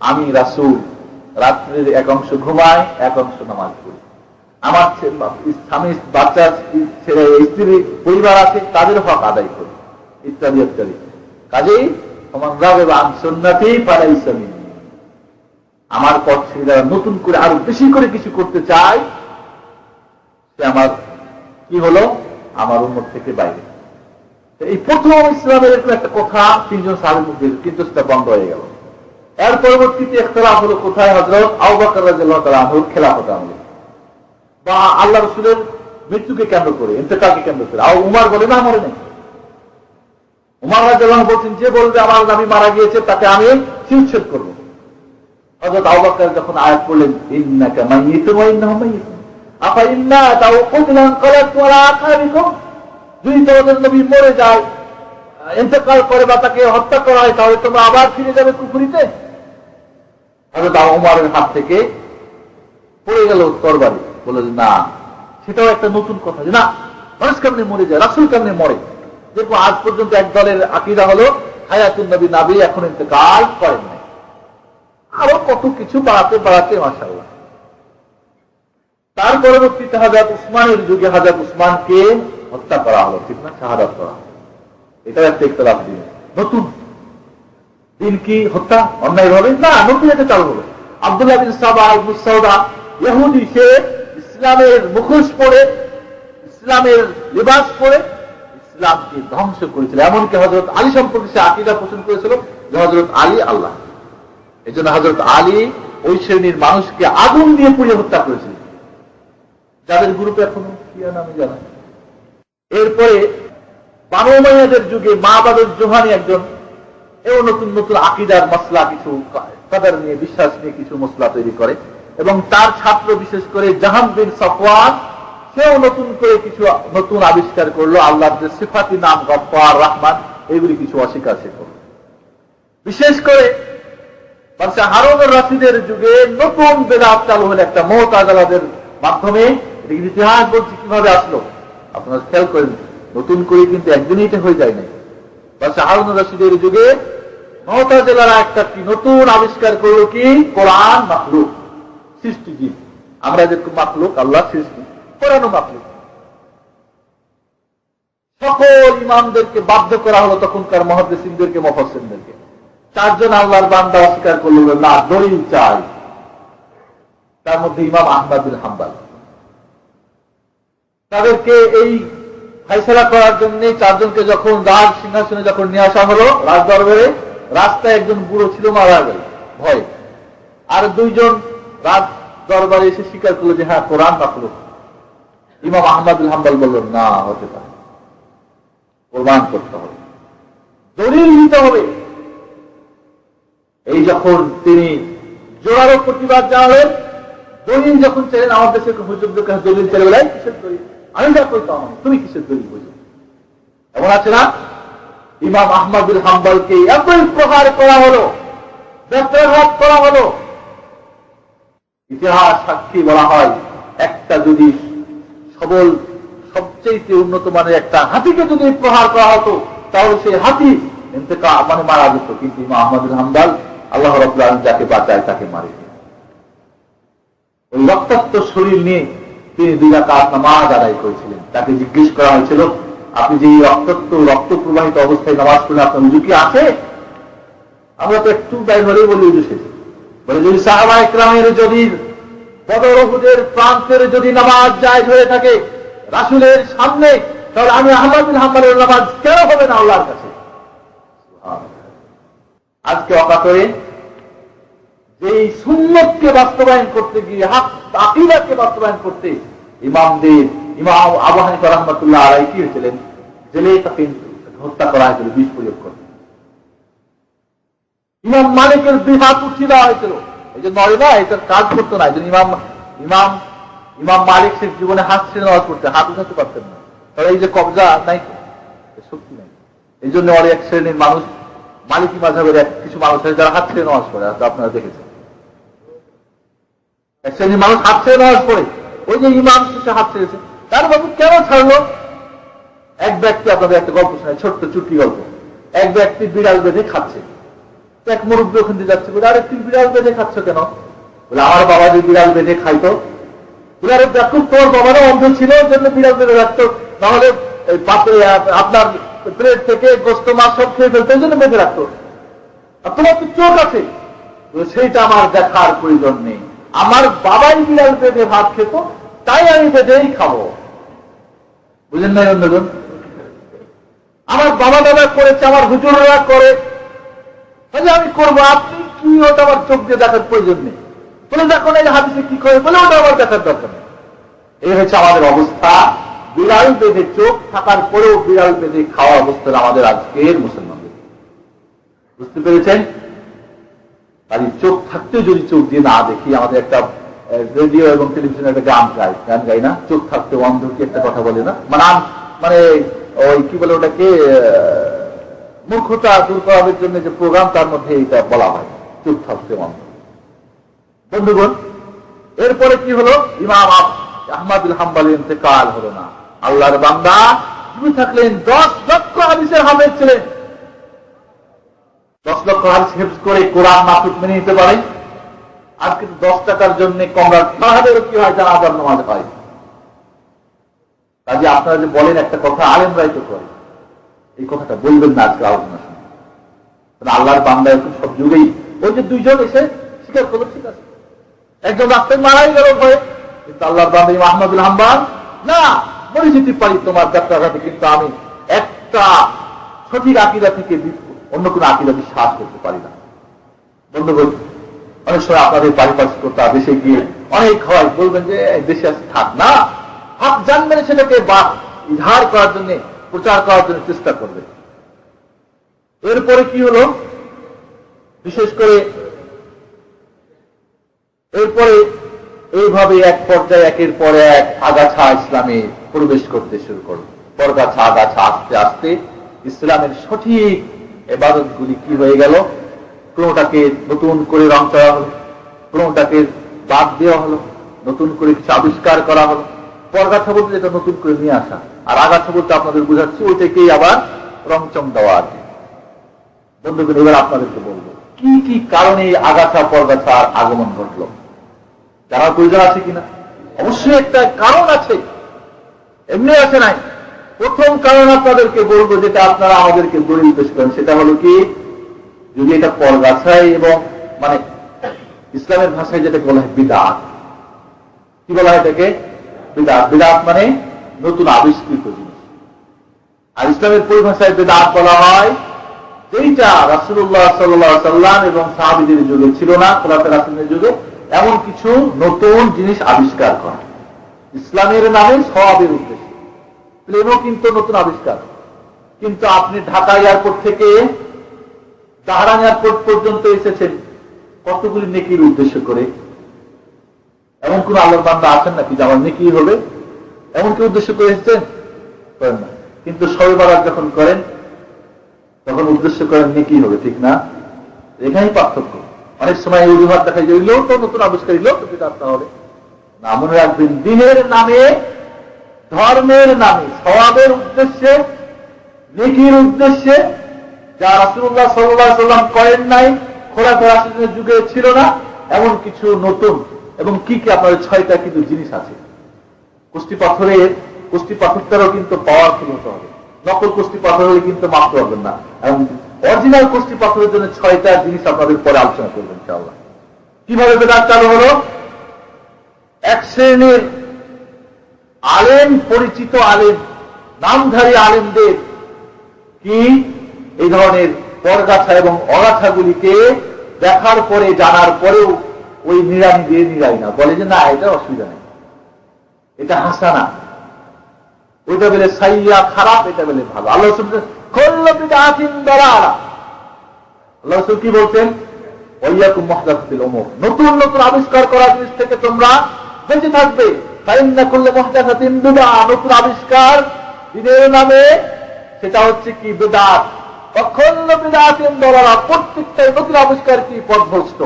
আমি রাসূল রাত্রের এক অংশ ঘুমাই, এক অংশ নামাজ পড়ি। আমার স্বামী, বাচ্চা, ছেলে, স্ত্রী, পরিবার আছে, তাদের হক আদায় করি, ইত্যাদি ইত্যাদি। কাজেই তোমার রাবে বা সুন্নতি ফালাইসা মিন্নি, আমার পথ ছেড়ে যারা নতুন করে আরো বেশি করে কিছু করতে চায় সে আমার কি হলো, আমার উম্মত থেকে বাইরে। এই প্রথম ইসলামের এরকম একটা কথা 3 জন সাহাবীর মধ্যে, কিন্তু সেটা বন্ধ হয়ে গেল। এর পরবর্তীতে ইখতিলাফ হলো কোথায়? হযরত আবু বকর রাদিয়াল্লাহু তাআলা আনহুর খেলাফত আমলে, বা আল্লাহ রাসূলের মৃত্যুকে কেন্দ্র করে, ইন্তেকালকে কেন্দ্র করে। আর উমর বলে না মরে নাই। উমর রাদিয়াল্লাহু আনহু বলছেন যে বলবে আমার নবী মারা গিয়েছে তাকে আমি শিরচ্ছেদ করব। হযরত আবু বকর যখন আয়াত পড়লেন ইন্নাকা মাইয়িতুন ওয়া ইন্নাহুম মাইয়িতুন আফা ইন্না তাও কুতলান ক্বালাত ওয়ালা আকাবিকুম, যদি তোমাদের নবী মরে যায়, ইন্তেকাল করে বা তাকে হত্যা করা হয়, তাহলে তোমরা আবার ফিরে যাবে কুফরিতে। হযরত উমরের হাত থেকে পড়ে গেল তরবারি। বলে না, সেটাও একটা নতুন কথা যে না, মানুষ কেমনে মরে যায়, রাসূল কেমনে মরে। দেখো আজ পর্যন্ত এক দলের আকীদা হলো হায়াতুন নবী, নবী এখন ইন্তেকাল করেন নাই। আরো কত কিছু বাড়াতে বাড়াতে মাশাআল্লাহ। তার পরবর্তীতে হযরত উসমানের যুগে হযরত উসমানকে হত্যা করা হলো, ঠিক না, শাহাদাত করা। এটা একটা ইখতিলাফ দিন। নতুন দিন কি হত্যা অন্যায় ভাবে? না, নতুন একটা চালু হলো। আব্দুল্লাহ বিন সাবা ইবনে সাউদা ইহুদি, সে ইসলামের মুখোশ পরে, ইসলামের লিবাস পরে ইসলামকে ধ্বংস করেছিল। এমনকি হযরত আলী সম্পর্কে সে আকীদা পোষণ করেছিল যে হযরত আলী আল্লাহ। এই জন্য হযরত আলী ওই শ্রেণীর মানুষকে আগুন দিয়ে পুড়িয়ে হত্যা করেছিল, যাদের গ্রুপে এখনো শিয়া নামে জানা। এরপরে বানু উমাইয়াদের যুগে মাবাদুল জোহানি একজন, এও নতুন নতুন আকীদার মসলা, কিছু কদর নিয়ে, বিশ্বাস নিয়ে কিছু মসলা তৈরি করে। এবং তার ছাত্র বিশেষ করে জাহাম বিন সাফওয়ান, সেও নতুন করে কিছু নতুন আবিষ্কার করলো। আল্লাহর যে সিফাতি নাম গফফার, রহমান, এইগুলি কিছু অস্বীকার সে করল। বিশেষ করে হারুনুর রশিদের যুগে নতুন বেদাত চালু হলো একটা মুতাজিলাদের মাধ্যমে। এটা ইতিহাস বলছি কিভাবে আসলো, আপনারা খেয়াল করেন। নতুন করে কিন্তু একদিনই এটা হয়ে যায় নাই। হারুনুর রশিদের যুগে মুতাজিলারা একটা কি নতুন আবিষ্কার করলো, কি কোরআন মাখলুক, সৃষ্টিজীব। আমরা যেরকম মাখলুক, আল্লাহ সৃষ্টি, কোরআনও মাখলুক। সকল ইমামদেরকে বাধ্য করা হলো তখনকার মুহাদ্দিসিনদেরকে, মুফাসসিরদেরকে। 4 জন আল্লাহর বান্দা অস্বীকার করল, না দলিল চাই। তার মধ্যে ইমাম আহমদ বিন হাম্বল। তাদেরকে এই ফাইসালা করার জন্য 4 জনকে যখন রাজ সিংহাসনে যখন নিয়ে আসা হলো রাজ দরবারে, রাস্তায় একজন বুড়ো ছিল, মারা গেল ভয়ে। আর 2 জন রাজ দরবারে এসে স্বীকার করলো যে হ্যাঁ কোরআন মাখলুক। ইমাম আহমদ বিন হাম্বল বলল না, হতে পারে, প্রমাণ করতে হবে, দলিল নিতে হবে। এই যখন তিনি জোরালো প্রতিবাদ জানালেন, দলিল যখন চাইলেন, আমার দেশে হুজুরদের কাছে দলিল চাইলে বলে কিসের দলিল, আমি যা করতাম তুমি কিসের দলিল বুঝো। এমন আছে না? ইমাম আহমদ বিন হাম্বলকে এতই প্রহার করা হলো, ব্যত্যাঘাত করা হলো। ইতিহাস সাক্ষী বলা হয়, একটা যদি সবল সবচেয়ে উন্নত মানের একটা হাতিকে যদি প্রহার করা হতো তাহলে সেই হাতি মারা যেত। কিন্তু ইমাম আহমদ বিন হাম্বল আল্লাহ রাব্বুল আলামিন যাকে বাঁচায় তাকে মারে। ওই রক্তাক্ত শরীর নিয়ে তিনি 2 রাকাত নামাজ আদায় করেছিলেন। তাকে জিজ্ঞেস করা হয়েছিল, আপনি যে রক্ত প্রবাহিত অবস্থায় নামাজ পড়লেন, আপনার উযু কি আছে? আমরা তো একটু বাইর হলেই বলি উযু শেষ। বলে যদি সাহাবায়ে কেরামের যদি বদর উহুদের প্রান্তের যদি নামাজ জায়েজ হয়ে থাকে রাসূলের সামনে, তাহলে আমি আহমদ বিন হাম্বলের নামাজ কেন হবে না আল্লাহর কাছে? আজকে অকাতরে এই সুন্নতকে বাস্তবায়ন করতে গিয়ে, আকীদাকে বাস্তবায়ন করতে ইমাম আবু হানিফা রাহমাতুল্লাহ আলাইহি কি হয়েছিলেন, জেলে তাকে হত্যা করা হয়েছিল বিষ প্রয়োগ করে। ইমাম মালিকের 2 হাত উঠিয়ে দেওয়া হয়েছিল। এই যে নয় না, এটার কাজ করতো না। ইমাম মালিক সে জীবনে হাত ছেড়ে নামাজ পড়তে, হাত উঠাতে পারতেন না। তবে এই যে কবজা নাই, শক্তি নাই। এই জন্য আর এক শ্রেণীর মানুষ, মালিকি মাযহাবের কিছু মানুষ আছে যারা হাত ছেড়ে নামাজ পড়ে, আপনারা দেখেছেন। এক শ্রেণীর মানুষ হাত ছেড়ে নামাজ পড়ে, ওই যে ইমাম সে হাত ছেড়েছে, তার বাবু কেন ছাড়লো? এক ব্যক্তি, আপনাদের একটা গল্প শোনায়, ছোট্ট চুটকি গল্প। এক ব্যক্তি বিড়াল বেঁধে খাচ্ছে। এক মুরব্বী ওখান দিয়ে যাচ্ছে, বলে আরে তুই বিড়াল বেঁধে খাচ্ছ কেন? বলে আমার বাবা যে বিড়াল বেঁধে খাইতো। বলে আরে দেখো তোর বাবারও অন্ধ ছিল, ওর জন্য বিড়াল বেঁধে রাখতো, নাহলে পাত্রে আপনার প্লেট থেকে গোস্ত মাছ সব খেয়ে ফেলতো, ওই জন্য বেঁধে রাখতো। আর তোমার তো চোখ আছে, সেইটা আমার দেখার প্রয়োজন নেই। আমার বাবাই বিড়াল বেঁধে ভাত খেত, তাই আমি বেঁধেই খাবো। বুঝলেন না বন্ধুগণ? আমার বাবা দাদা করেছে, আমার হুজুররা করে, তাহলে আমি করবো। আপনি কি, ওটা আমার চোখ দিয়ে দেখার প্রয়োজন নেই। বলে দেখো না এই হাদিসে কি করে, বলে ওটা আমার দেখার দরকার নেই। এই হচ্ছে আমাদের অবস্থা। বিড়াল বেঁধে চোখ থাকার পরেও বিড়াল বেঁধে খাওয়া অবস্থা আমাদের আজকের মুসলমানদের। বুঝতে পেরেছেন? আর চোখ থাকতে যদি চোখ দিয়ে না দেখি, আমাদের একটা রেডিও এবং টেলিভিশনে একটা গান গাই না, চোখ থাকতে অন্ধ, কি একটা কথা বলে না, মানে ওই কি বলে ওটাকে, মূর্খতা দূর করার জন্য যে প্রোগ্রাম, তার মধ্যে এটা বলা হয়, চোখ থাকতে অন্ধ। বন্ধুগণ, এরপরে কি হলো? ইমাম আহমদ বিন হাম্বলের ইন্তেকাল হলো না। আল্লাহর বান্দা তিনি থাকলেন, 10 লক্ষ হাদিসের হাফেজ ছিলেন। 10 লক্ষ হাদিস হেফজ করে কোরআন মাসুক মেনে নিতে পারে। আজকে 10 টাকার জন্য কমরাট সাহাবেরও কি হয়, জানাজার নামাজ হয়। কাজে আপনারা যে বলেন একটা কথা, আলেমরাই তো করে, এই কথাটা বলবেন না আজকে আলোচনা শুনে। আল্লাহর বান্দা এখন সব যুগেই, ওই যে 2 জন এসে স্বীকার করলো, ঠিক আছে, একজন রাস্তায় মারাই গেল ভয়ে, কিন্তু আল্লাহর বান্দা ইমাম আহমদ বিন হাম্বল না, মরে যেতে পারি তোমার যাত্রাঘাটে, কিন্তু আমি একটা সঠিক আকীদা থেকে অন্য কোন আকীদা বিশ্বাস করতে পারি না। বন্ধুগণ, অনেক সময় আপনাদের পারিপার্শ্বিকতা, দেশে গিয়ে অনেক হয়, বলবেন যে দেশে আছে, থাক না, হক জানবেন, সেটাকে ইজহার করার জন্য, প্রচার করার জন্য চেষ্টা করবে। এরপরে কি হলো? বিশেষ করে এরপরে এইভাবে এক পর্যায়ে একের পর এক আগাছা ইসলামে প্রবেশ করতে শুরু করল। পরগাছা আগাছা আস্তে আস্তে ইসলামের সঠিক ইবাদতগুলি কি হয়ে গেল? কোনটাকে নতুন করে রং করা হলো, কোনটাকে বাদ দেওয়া হলো, নতুন করে কিছু আবিষ্কার করা হলো। পরগাছা বলতে যেটা নতুন করে নিয়ে আসা, আর আগাছা বলতে আপনাদের বুঝাচ্ছি ওইটাকেই আবার রংচং দেওয়া আছে। বন্ধুগণ, এবার আপনাদেরকে বলবো কি কি কারণে আগাছা পরগাছার আগমন ঘটলো, জানার প্রয়োজন আছে কিনা? অবশ্যই একটা কারণ আছে, এমনি আছে নাই। প্রথম কারণ আপনাদেরকে বলবো, যেটা আপনারা আমাদেরকে দলিল পেশ করেন, সেটা হলো কি, যদি এটা পরগাছায় এবং মানে ইসলামের ভাষায় যেটাকে বলা হয় বিদআত। কি বলা হয় এটাকে? বিদআত। বিদআত মানে নতুন আবিষ্কৃত জিনিস। আর ইসলামের পরিভাষায় বিদআত বলা হয় যেইটা রাসূলুল্লাহ সাল্লাল্লাহু আলাইহি সাল্লাম এবং সাহাবীদের যুগে ছিল না, খোলাফায়ে রাশিদিনের যুগে, এমন কিছু নতুন জিনিস আবিষ্কার করা ইসলামের নামে সওয়াবের উদ্দেশ্যে। প্লেনও কিন্তু নতুন আবিষ্কার। কিন্তু আপনি ঢাকা এয়ারপোর্ট থেকে তেহরান এয়ারপোর্ট পর্যন্ত এসেছেন কতগুলি নেকির উদ্দেশ্য করে। এমন কোন আল্লাহর বান্দা আছেন নাকি যে আমার নেকি হবে, এমন কি উদ্দেশ্য করে এসেছেন? করেন না। কিন্তু শবে বরাত যখন করেন তখন উদ্দেশ্য করেন নেকি হবে, ঠিক না? এখানেই পার্থক্য। অনেক সময় অজুহাত দেখা যায়, লোক তো নতুন আবিষ্কার, লোক তো বিদআত হবে না। মনে রাখবেন, দ্বীনের নামে, ধর্মের নামে, সওয়াবের উদ্দেশ্যে, নেকির উদ্দেশ্যে, যা রাসূলুল্লাহ সাল্লাল্লাহু আলাইহি সাল্লাম করেন নাই, খোলাফায়ে রাশিদিনের যুগে ছিল না, এমন কিছু নতুন। এবং কি কি? আপনার 6টা কিন্তু জিনিস আছে। কুস্তি পাথরটারও কিন্তু পাওয়ারফুল হতে হবে। নকল কুস্তি পাথর হলে কিন্তু মাপতে পারবেন না। এবং অরিজিনাল কুস্তি পাথরের জন্য 6টা জিনিস আপনাদের পরে আলোচনা করবেন ইনশাআল্লাহ। কিভাবে বিদআত চালু হলো? এক শ্রেণীর আলেম, পরিচিত আলেম, নামধারী আলেমদের কি এই ধরনের পরগাছা এবং অগাছাগুলিকে দেখার পরে, জানার পরেও ওই নিড়ানি দিয়ে নিড়াই না, বলে যে না, এটা অসুবিধা নেই, এটা হাসানা, ওইটা বলে সাইয়া খারাপ, এটা বলে ভালো। আল্লাহ কুল্লু বিদআতিন দালালা। আল্লাহ কি বলছেন? ওয়াইয়াকুম মুহদাসাতিল উমুর, নতুন নতুন আবিষ্কার করা জিনিস থেকে তোমরা বেঁচে থাকবে। ফাইন্না কুল্লু মুহদাসাতিন বিদআ, নতুন আবিষ্কার দ্বীনের নামে, সেটা হচ্ছে কি? বিদআত। ওয়া কুল্লু বিদআতিন দালালা, প্রত্যেকটাই নতুন আবিষ্কার কি? পথভ্রষ্ট।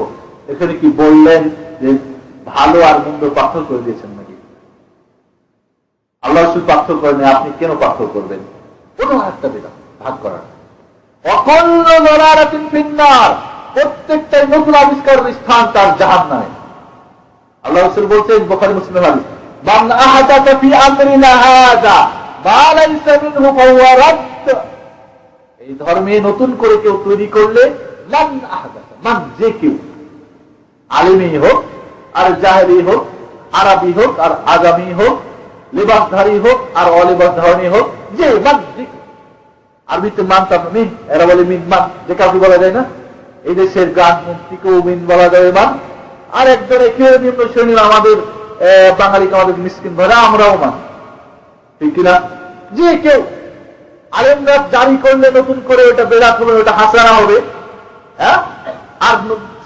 এখানে কি বললেন যে ভালো আর মন্দ পার্থক্য করে দিয়েছেন নাকি? আল্লাহ রাসূল পার্থক্য করেন, আপনি কেন পার্থক্য করবেন? কোনো একটা বিদআত ভাগ করার। অকুল্লু যালালাতিন ফিন্নার, প্রত্যেকটাই নতুন আবিষ্কারের স্থান তার জাহান্নামে। আল্লাহ রাসূল বলছেন, বুখারী মুসলিমের হাদিস, মান আহাদাতা ফি আমরিনা হাযা মা লাইসা মিনহু ফাহুয়া রাদ্দ। এই ধর্মে নতুন করে কেউ তৈরি করলে, মান আহাদাতা, মান যে কেউ, আলিমই হোক আর জাহেলি হোক, আরবি হোক আর আগামী হোক, লেবাসধারী হোক আর অলেবাসধারী হোক, যে মান, আরবিতে মান তার মিন, এরা বলে মিন মান, যে কাউকে বলা যায় না। এই দেশের গান মন্ত্রীকেও মিন বলা যায় মান। আর একজন একেবারে নিম্ন শ্রেণীর আমাদের বাঙালিকে আমাদের মিসকিন ধরে, আমরাও মান, ঠিক কিনা? যে কেউ আলেমরা জারি করলে নতুন করে ওটা বেদাত হবে, ওটা হাসানা হবে, হ্যাঁ, আর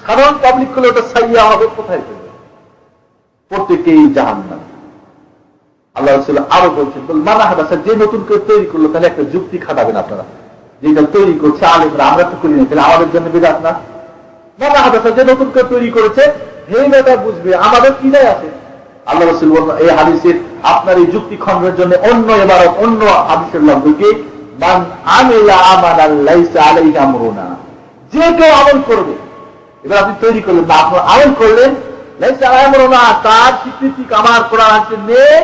সাধারণ পাবলিক করলে ওটা সাইয়া হবে। কোথায় যাবে? প্রত্যেকেই জাহান্নামে। আল্লাহ রাসূল আরো বলছেন, মানা হাদাসা, যে নতুন করে তৈরি করলো, তাহলে একটা যুক্তি খাটাবেন আপনারা, যেটা তৈরি করছে আলেমরা, আমরা তো করি না, তাহলে আমাদের জন্য বিদআত না? মানা হাদাসা, যে নতুন করে তৈরি করেছে, হেটা বুঝবে, আমাদের কি যায় আছে? আল্লাহ রাসূল বলেন এই হাদিসের, আপনার এই যুক্তি খণ্ডের জন্য অন্য ইবারত, অন্য হাদিসের লফজ কি? মান আমিলা আমালান লাইসা আলাইহি আমরুনা, যে কেউ আমল করবে। এবার আপনি তৈরি করলেন না, আপনি আমল করলেন, লাইসা আলাইহি আমরুনা, তার স্বীকৃতি আমার কোরআন হাদিসে নেই,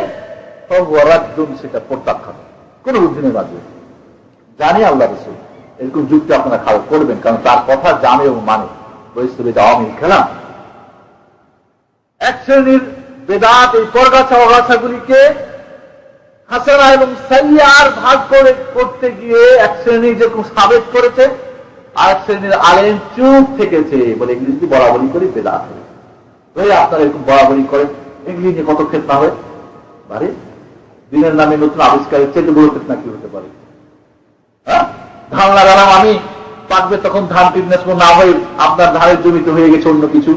সেটা প্রত্যাখ্যান, কোন বুদ্ধি নেই বাজবে। জানি আল্লাহ রাসূল এরকম যুক্তি আপনারা খারাপ করবেন, কারণ তার কথা জানে এবং মানে। আওয়ামী খেলা এক শ্রেণীর বেদাত, এই পরগাছা অগাছাগুলিকে হাসানা এবং সাইয়্যার ভাগ করে করতে গিয়ে এক শ্রেণী যেরকম সাবেত করেছে, আর এক শ্রেণীর আলেম চুপ থেকেছে, বলে এগুলি যদি বরাবরি করি বেদাত হবে। আপনারা এরকম বরাবরি করেন, এগুলি নিয়ে কত ফিতনা হয়। বারে দিনের নামে নতুন আবিষ্কারের চেয়ে বড় ফিতনা কি হতে পারে? হ্যাঁ, ধান লাগালাম আমি, পাকবে তখন ধান কীটনাশক না হয়ে আপনার ধানের জমিতে হয়ে গেছে অন্য কিছু,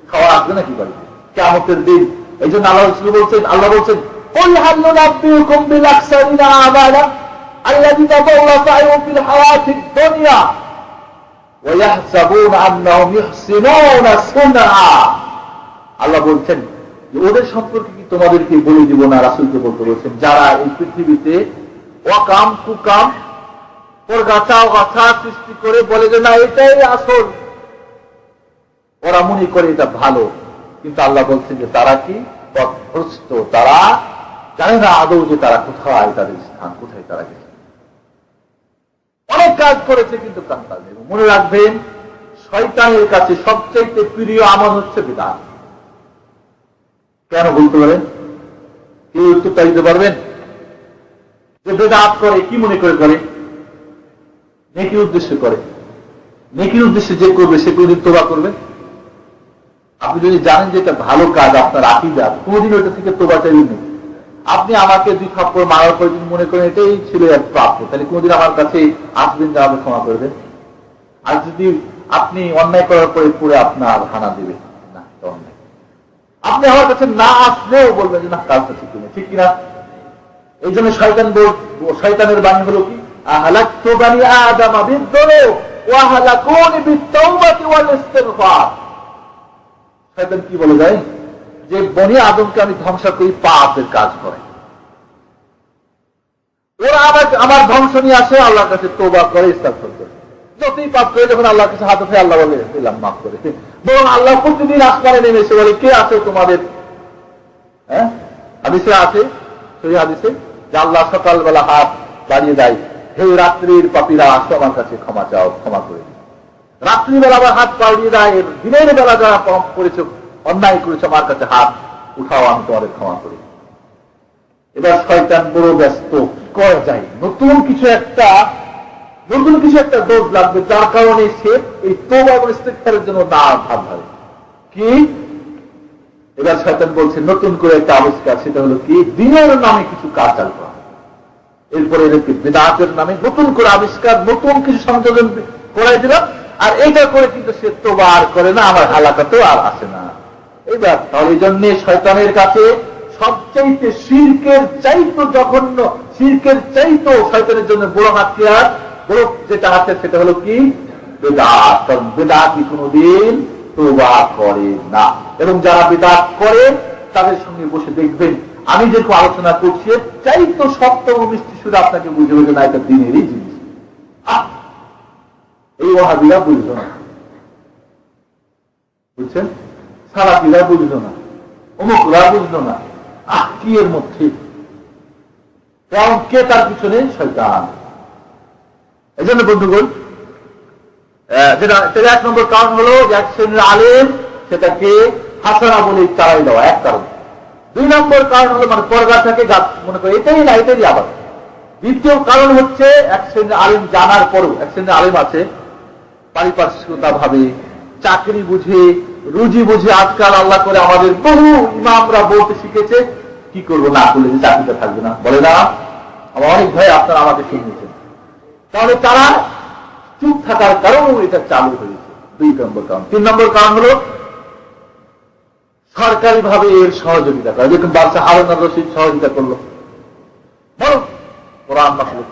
খাওয়া আসবে নাকি বাড়িতে? কিয়ামতের দিন। এই জন্য আল্লাহ বলছেন, আল্লাহ বলছেন, কুল হাল নুনাব্বিউকুম বিল আকসারিনা আমালা আল্লাযীনা দাল্লা সা'য়ুহুম ফিল হায়াতিদ দুনিয়া ওয়া ইয়াহসাবুনা আন্নাহুম ইহসিনুনা সুনআ। আল্লাহ বলছেন যে ওদের সম্পর্কে কি তোমাদেরকে বলে দিব না? রাসূলকে বলতে বলছেন, যারা এই পৃথিবীতে অকাম কুকাম পরগাছা অগাছা সৃষ্টি করে বলে যে না এটাই আসল, ওরা মনে করে এটা ভালো। কিন্তু আল্লাহ বলছেন যে তারা কি পথভ্রষ্ট, তারা জানে না আদৌ যে তারা কোথায়, তাদের স্থান কোথায় তারা গেছে। অনেক কাজ করেছে কিন্তু কান্তাল নেই। মনে রাখবেন, শয়তানের কাছে সবচেয়ে প্রিয় আমল হচ্ছে বিদআত। কেন বলতে পারেন? কেউ উত্তরটা দিতে পারবেন? যে বিদআত করে কি মনে করে করে? নেকির উদ্দেশ্যে করে। নেকির উদ্দেশ্যে যে করবে সে কোনদিন তোবা করবে? আপনি যদি জানেন যে এটা ভালো কাজ, আপনার আকীদা, কোনদিন ওইটা থেকে তোবা চাইবেন না। আপনি আমাকে 2 থাপ্পড় মারার পরে যদি মনে করেন এটাই ছিল এক প্রাপ্য, তাহলে কোনদিন আমার কাছে আসবেন যে আমাকে ক্ষমা করবেন? আর যদি আপনি অন্যায় করার পরে পুরো আপনার হানা দিবে না, অন্যায়, আপনি আমার কাছে না আসলেও বলবেন যে না, কাজটা ঠিক কিনা, ঠিক কিনা? এই জন্য শয়তানের বাণী হলো কি, আহলাকতু বানি আদম বিদ-দুনূব ওয়া আহলাকুনি বিত-তাওবাতি ওয়াল ইস্তিগফার। শয়তান কি বলে যায়? যে বনি আদমকে আমি ধ্বংস করি পাপের কাজ করে, ওরা আমার ধ্বংস নিয়ে আসে, আল্লাহর কাছে তওবা করে, ইস্তিগফার করে। যতই পাপ করে যখন আল্লাহর কাছে হাত উঠে, আল্লাহ বলে দিলাম মাফ করে। বরং আল্লাহ প্রতিদিন আসমানে নেমে এসে বলে, কে আছে তোমাদের? হ্যাঁ, হাদিসে আছে, সেই হাদিসে যে আল্লাহ সকালবেলা হাত বাড়িয়ে দেয়, হে রাত্রির পাপীরা, আসো আমার কাছে ক্ষমা চাও, ক্ষমা করে দিই। রাত্রিবেলা আবার হাত বাড়িয়ে দেয়, দিনের বেলা যারা পাপ করেছো, অন্যায় করেছো, আমার কাছে হাত উঠাও, আমি তোমাদের ক্ষমা করি। এবার শয়তান বড় ব্যস্ত, কি করা যায়? নতুন কিছু একটা দোষ লাগবে, যার কারণে সে এই তওবা এবং ইস্তিগফারের জন্য না ভাব ধরে। কি? এবার শয়তান বলছে নতুন করে একটা আবিষ্কার, সেটা হলো কি, দিনের নামে কিছু কাজ চালু করা। এরপরে এদেরকে বিদআতের নামে নতুন করে আবিষ্কার, নতুন কিছু সংযোজন করাই দিলাম, আর এটা করে কিন্তু সে তওবা আর করে না, আমার হালাকাতেও আর আসে না। এইবার তাহলে এই জন্য শয়তানের কাছে সবচাইতে শিরকের চাইতো জঘন্য, শিরকের চাইতো শয়তানের জন্য বড় হাতিয়ার, বড় যেটা হাতিয়ার, সেটা হলো কি, বিদআত। কারণ বিদআতই কোনদিন তওবা করে না। এবং যারা বিদআত করে তাদের সঙ্গে বসে দেখবেন, আমি যেরকম আলোচনা করছি চাইতো সত্য ও মিষ্টি সুরে আপনাকে বুঝে বুঝে না, এটা দিনেরই জিনিস। এই ওয়াহাবিরা বুঝলো না, বুঝছেন? সালাফিরা বুঝলো না, অমুকরা বুঝলো না। কি এর মধ্যে? কারণ কে তার পিছনে? শয়তান। এই জন্য বন্ধুগণ, যেটা 1 নম্বর কারণ হলো যে এক শ্রেণীর আলেম সেটাকে হাসানা বলে চালাই দেওয়া, এক কারণ। 2 নম্বর কারণ হলো মানে পরগা থেকে গাছ মনে করে এটাই না, এটাই আবার। দ্বিতীয় কারণ হচ্ছে এক শ্রেণীর আলেম জানার পরও, এক শ্রেণীর আলেম আছে পারিপার্শ্বিকতা ভাবে, চাকরি বুঝে, রুজি বুঝে, আজকাল আল্লাহ করে আমাদের বহু ইমামরা বলতে শিখেছে, কি করবো না করলে যে চাকরিটা থাকবে না, বলে না। আমার অনেক ভাই আপনারা আমাকে শুনিয়েছেন। তাহলে তারা চুপ থাকার কারণেও এটা চালু হয়েছে। 2 নম্বর কারণ। 3 নম্বর কারণ হল সরকারি ভাবে এর সহযোগিতা করা, যেরকম বাদশাহ হারুন আর রশিদ সহযোগিতা করলো। বলো কোরআন মাসলুক।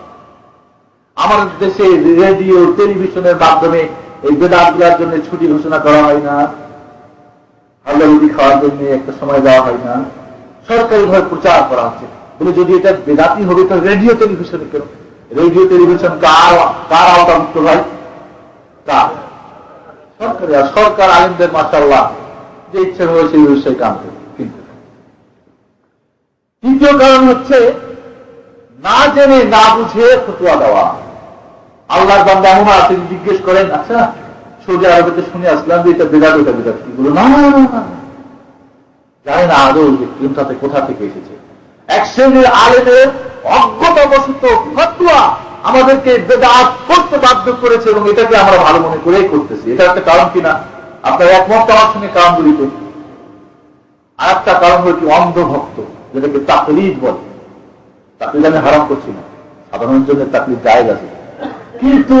আমাদের দেশে রেডিও টেলিভিশনের মাধ্যমে এই বেদাতগুলোর জন্য ছুটি ঘোষণা করা হয় না, হাল্লারুটি খাওয়ার জন্য একটা সময় দেওয়া হয় না, সরকারি ভাবে প্রচার করা হচ্ছে। বলে যদি এটা বেদাতি হবে তো রেডিও টেলিভিশনে কেন? রেডিও টেলিভিশন কার আওতাভুক্ত হয়? কার? সরকারি। আর সরকার আলেমদের মাশাআল্লাহ যে ইচ্ছে হবে সেই বিষয়ে কাম করে কিনতে। তৃতীয় কারণ হচ্ছে না জেনে না বুঝে ফতোয়া দেওয়া। আল্লাহর বান্দা এমন আছে, জিজ্ঞেস করেন, আচ্ছা সৌদি আরবে শুনে আসলাম যে এটা বেদাত, ওটা বেদাত, কি বলো? না জানে না আদৌ গ্রন্থটাতে কোথা থেকে এসেছে। এক শ্রেণীর আলেমের অজ্ঞতাবশত ফতোয়া আমাদেরকে বেদাত করতে বাধ্য করেছে, এবং এটাকে আমরা ভালো মনে করেই করতেছি। এটা একটা কারণ কিনা আপনার একমত আমার সঙ্গে কারণ বলিতে। আর একটা কারণ হল কি, অন্ধভক্ত, যেটাকে তাকলিদ বলে। তাকলিদ আমি হারাম করছি না, সাধারণ জন্য তাকলিদ জায়েজ আছে। কিন্তু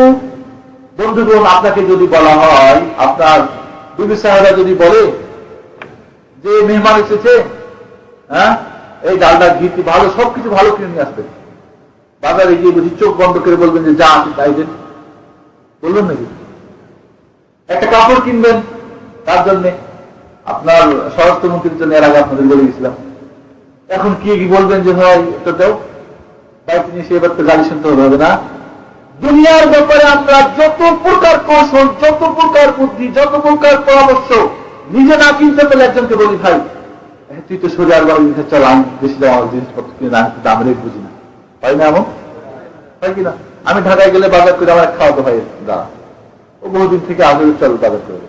বন্ধুগণ, আপনাকে যদি বলা হয়, আপনার বিবি সাহেবরা যদি বলে যে মেহমান এসেছে, হ্যাঁ এই ডালটা ঘি ভালো, সবকিছু ভালো কিনে নিয়ে আসবেন, বাজারে গিয়ে বুঝি চোখ বন্ধ করে বলবেন যে যা আছে তাই দেন, বলবেন নাকি? একটা কাপড় কিনবেন তার জন্য, আপনার স্বরাষ্ট্রমন্ত্রীর জন্য এর আগে আপনাদের বলে গেছিলাম, এখন কি বলবেন যে ভাই এটা দাও, বাইক নিয়ে সে এবার তো গাড়ি শুনতে হবে না। দুনিয়ার ব্যাপারে আমরা যত প্রকার কৌশল, যত প্রকার বুদ্ধি, যত প্রকার পরামর্শ নিজে না কিনতে পেলে একজনকে বলি, ভাই তুই তো সোজা চল, আমি বেশি আমার জিনিসপত্র কিনে আমি তো দাম রেট বুঝি না, হয় না এমন? হয় কিনা? আমি ঢাকায় গেলে বাজার করে আমার খাওয়াতে হয় দাঁড়া, ও বহুদিন থেকে আগে চল বাজার করে,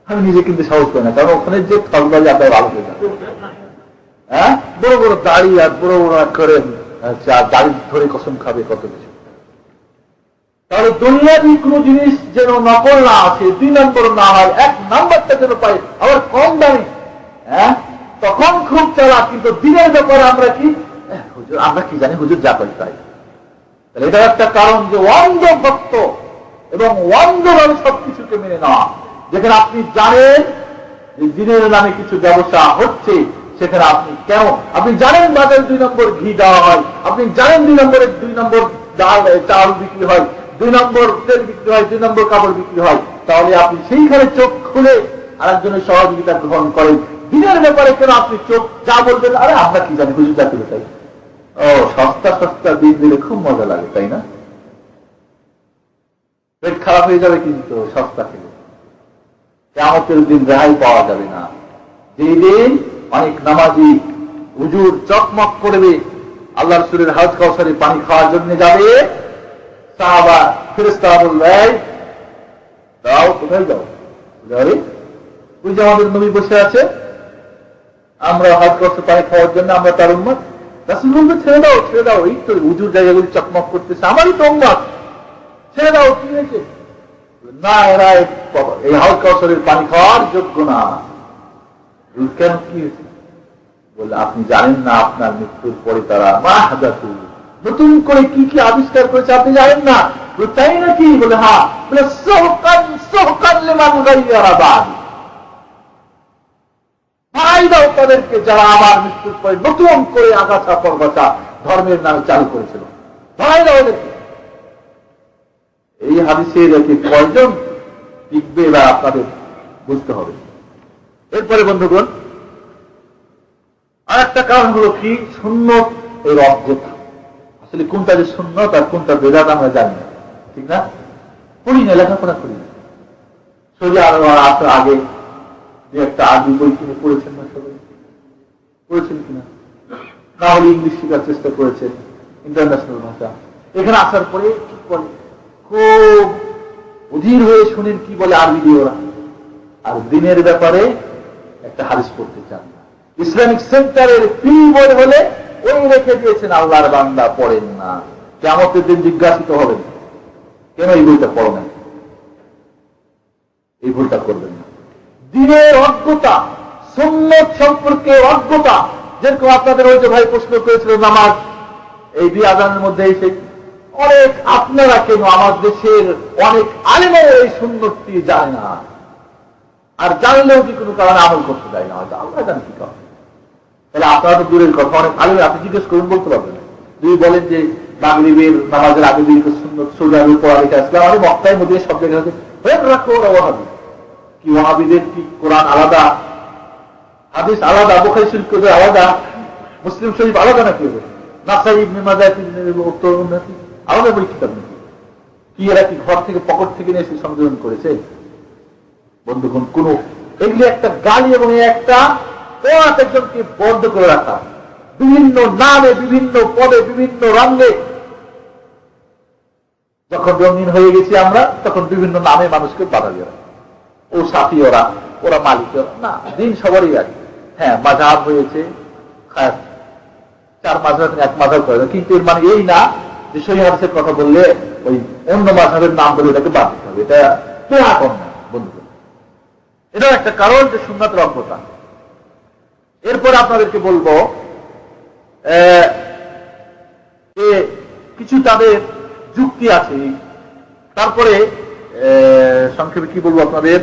আমি নিজে কিন্তু সাহস করি না, কারণ ওখানে যে ঠকবাজি আপনার ভালো করে হ্যাঁ, বড় বড় দাড়ি আর বড় বড় করেন, দাড়ি ধরে কসম খাবে কত কিছু। তাহলে দুনিয়াবি কোন জিনিস যেন নকল না আসে, 2 নম্বর না হয়, 1 নাম্বারটা যেন পাই আবার কম দামে, হ্যাঁ, তখন খুব চালাক। কিন্তু দিনের ব্যাপারে আমরা কি হুজুর, আমরা কি জানি হুজুর যা পাই তাই। তাহলে এটা একটা কারণ যে অন্ধ ভক্ত এবং অন্ধভাবে সবকিছুকে মেনে নেওয়া। যেখানে আপনি জানেন যে দিনের নামে কিছু ব্যবসা হচ্ছে, সেখানে আপনি কেন, আপনি জানেন বাজারে 2 নম্বর ঘি দেওয়া হয়, আপনি জানেন 2 নম্বর চাল বিক্রি হয়, 2 নম্বর তেল বিক্রি হয়, 2 নম্বর কাপড় বিক্রি হয়, তাহলে আপনি সেইখানে চোখ খুলে আরেকজনের সহযোগিতা গ্রহণ করেন। দিনের ব্যাপারে কেন আপনি চোখ যা বলবেন, আরে আমরা কি জানি হুজুর যা করে তাই, ও সস্তা সস্তা দিন দিলে খুব মজা লাগে, তাই না? পেট খারাপ হয়ে যাবে কিন্তু সস্তা খেলে, কিয়ামতের দিন রেহাই পাওয়া যাবে না। যেই দিন অনেক নামাজি হুজুর চকমক করবে, আল্লাহ রাসূলের হাউজ কাউসারে পানি খাওয়ার জন্য যাবে, সাহাবা ফেরেশতারা বলবে দাও, কোথায় যাও? আরে ওই যে আমাদের নবী বসে আছে, আমরা হাউজ কাউসারে পানি খাওয়ার জন্য, আমরা তার উম্মত। রাসূল বলবে ছেড়ে দাও, ছেড়ে দাও, এই তো হুজুর জায়গাগুলি চকমক করতেছে, আমারই তো উম্মত, ছেড়ে দাও, কি হয়েছে? না, এরা এই হাউজ কাউসারের পানি খাওয়ার যোগ্য না। কেন, কি হয়েছে? বলে আপনি জানেন না আপনার মৃত্যুর পরে তারা মাহাদাতু নতুন করে কি কি আবিষ্কার করেছে আপনি জানেন না? তাই নাকি? বলে হ্যাঁ। বলে সোহকান সোহকান লিমান গায়রা বাদ, ভাই দাও তাদেরকে যারা আমার মৃত্যুর পরে নতুন করে আগাছা পর্বতা ধর্মের নামে চালু করেছিল, ভাই দাও ওদেরকে। এই হাদিসে রেখে কয়জন টিকবে এবার আপনাদের বুঝতে হবে। এরপরে বন্ধুগণ, আর একটা কারণ হলো কি, সুন্নত এর অজ্ঞতা। আসলে কোনটা যে সুন্নত আর কোনটা বেদাত আমরা জানি না, ঠিক না? পড়ি না, লেখাপড়া করি না। সৌদি আরব আসার আগে যে একটা আরবি বই কিনে পড়েছেন না সবাই? পড়েছেন কিনা? না হলে ইংলিশ শেখার চেষ্টা করেছেন, ইন্টারন্যাশনাল ভাষা। এখানে আসার পরে কি বলে, খুব অধীর হয়ে শুনেন কি বলে আরবি দিয়ে ওরা, আর দিনের ব্যাপারে একটা হাদিস পড়তে চান না। ইসলামিক সেন্টারের ফি বই হলে ওই রেখে দিয়েছেন, আল্লাহর বান্দা পড়েন না, কিয়ামতের দিন জিজ্ঞাসিত হবেন কেন এই বইটা পড়ো না। এই ভুলটা করবেন না। দিনের অজ্ঞতা, সুন্নত সম্পর্কে অজ্ঞতা, যেরকম আপনাদের ওই যে ভাই প্রশ্ন করেছিল নামাজ, এই 2 আযানের মধ্যে এসে অনেক, আপনারা কেন, আমার দেশের অনেক আলেমও এই সুন্নতটি জানে না, আর জানলেও কি কোনো কারণে আমল করতে দেয় না, হয়তো আমরা জানি কি কারণ। তাহলে আপনারা তো দূরের কথা, অনেক আলেম আপনি জিজ্ঞেস করুন, বলতে পারবেন না। যদি বলেন যে মাগরিবের নামাজের আগে 2 সুন্নত সৌদি আরবে পড়া রেখে আসলাম, আমি মক্কায় মদিনায় সব জায়গায় রাখো, ওরা ওয়াহাবি। কি ওয়াহাবিদের কি কোরআন আলাদা, হাদিস আলাদা, বুখারী শরীফ আলাদা, মুসলিম শরীফ আলাদা নাকি? নাসাই ইবনে মাজাহ আলাদা বই কিতাব নাকি? কি এরা কি ঘর থেকে পকেট থেকে নিয়ে এসে সংযোজন করেছে? বন্ধুগণ, কোন এগুলি একটা গালি এবং একটা একজনকে বন্ধ করে রাখা, বিভিন্ন নামে, বিভিন্ন পদে, বিভিন্ন রঙে। যখন রঙিন হয়ে গেছি আমরা, তখন বিভিন্ন নামে মানুষকে বাধা দিয়ে রাখা। ও সাথী, ওরা মালিক, না, দিন সবারই আছে। হ্যাঁ, মাযহাব হয়েছে, 4 মাযহাব 1 মাযহাব করে, কিন্তু এর মানে এই না যে সহিহ হাদিসের কথা বললে ওই অন্য মাযহাবের নাম বলে এটাকে বাদ দিতে হবে। এটা বেআকম না বন্ধুগণ। এটাও একটা কারণ যে সুন্নাতের অজ্ঞতা। এরপর আপনাদেরকে বলবো কিছু তাদের যুক্তি আছে। তারপরে সংক্ষেপে কি বলবো আপনাদের,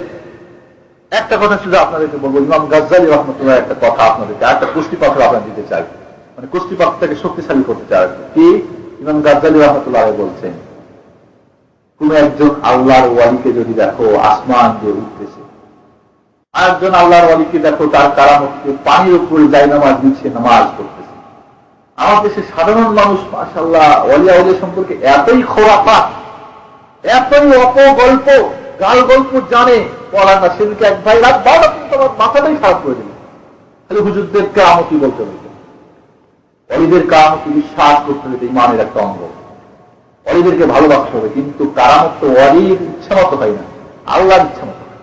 একটা কথা শুধু আপনাদেরকে বলবো, ইমাম গাজ্জালী রাহমাতুল্লাহ একটা কথা আপনাদেরকে, একটা কুষ্টিপাথর আপনার দিতে চাই, মানে কুষ্টিপাথরটাকে শক্তিশালী করতে চাই। কি ইমাম গাজ্জালী রাহমাতুল্লাহ বলছেন, কোন একজন আল্লাহর ওয়ালিকে যদি দেখো আসমান দিয়ে উঠতেছে, আরেকজন আল্লাহর ওয়ালিকে দেখো তার কারামতকে পানির উপরে জায়নামাজ দিচ্ছে, নামাজ করতেছে। আমার দেশে সাধারণ মানুষ মাশাআল্লাহ ওয়ালিয়া ওয়ালি সম্পর্কে এতই খোরাফাত, এতই অপগল্প, গাল গল্প জানে, পড়া না। সেদিকে এক ভাই রাত 12টা কিন্তু আমার মাথাটাই খারাপ করে দিল। খালি হুজুরদের কেরামতি বলতে হইত। অলিদের কেরামতি বিশ্বাস করতে হইতে ইমানের একটা অঙ্গ। অলিদেরকে ভালোবাসতে হবে, কিন্তু কারামত তো অলির ইচ্ছা মতো হয় না, আল্লাহর ইচ্ছা মতো হয়।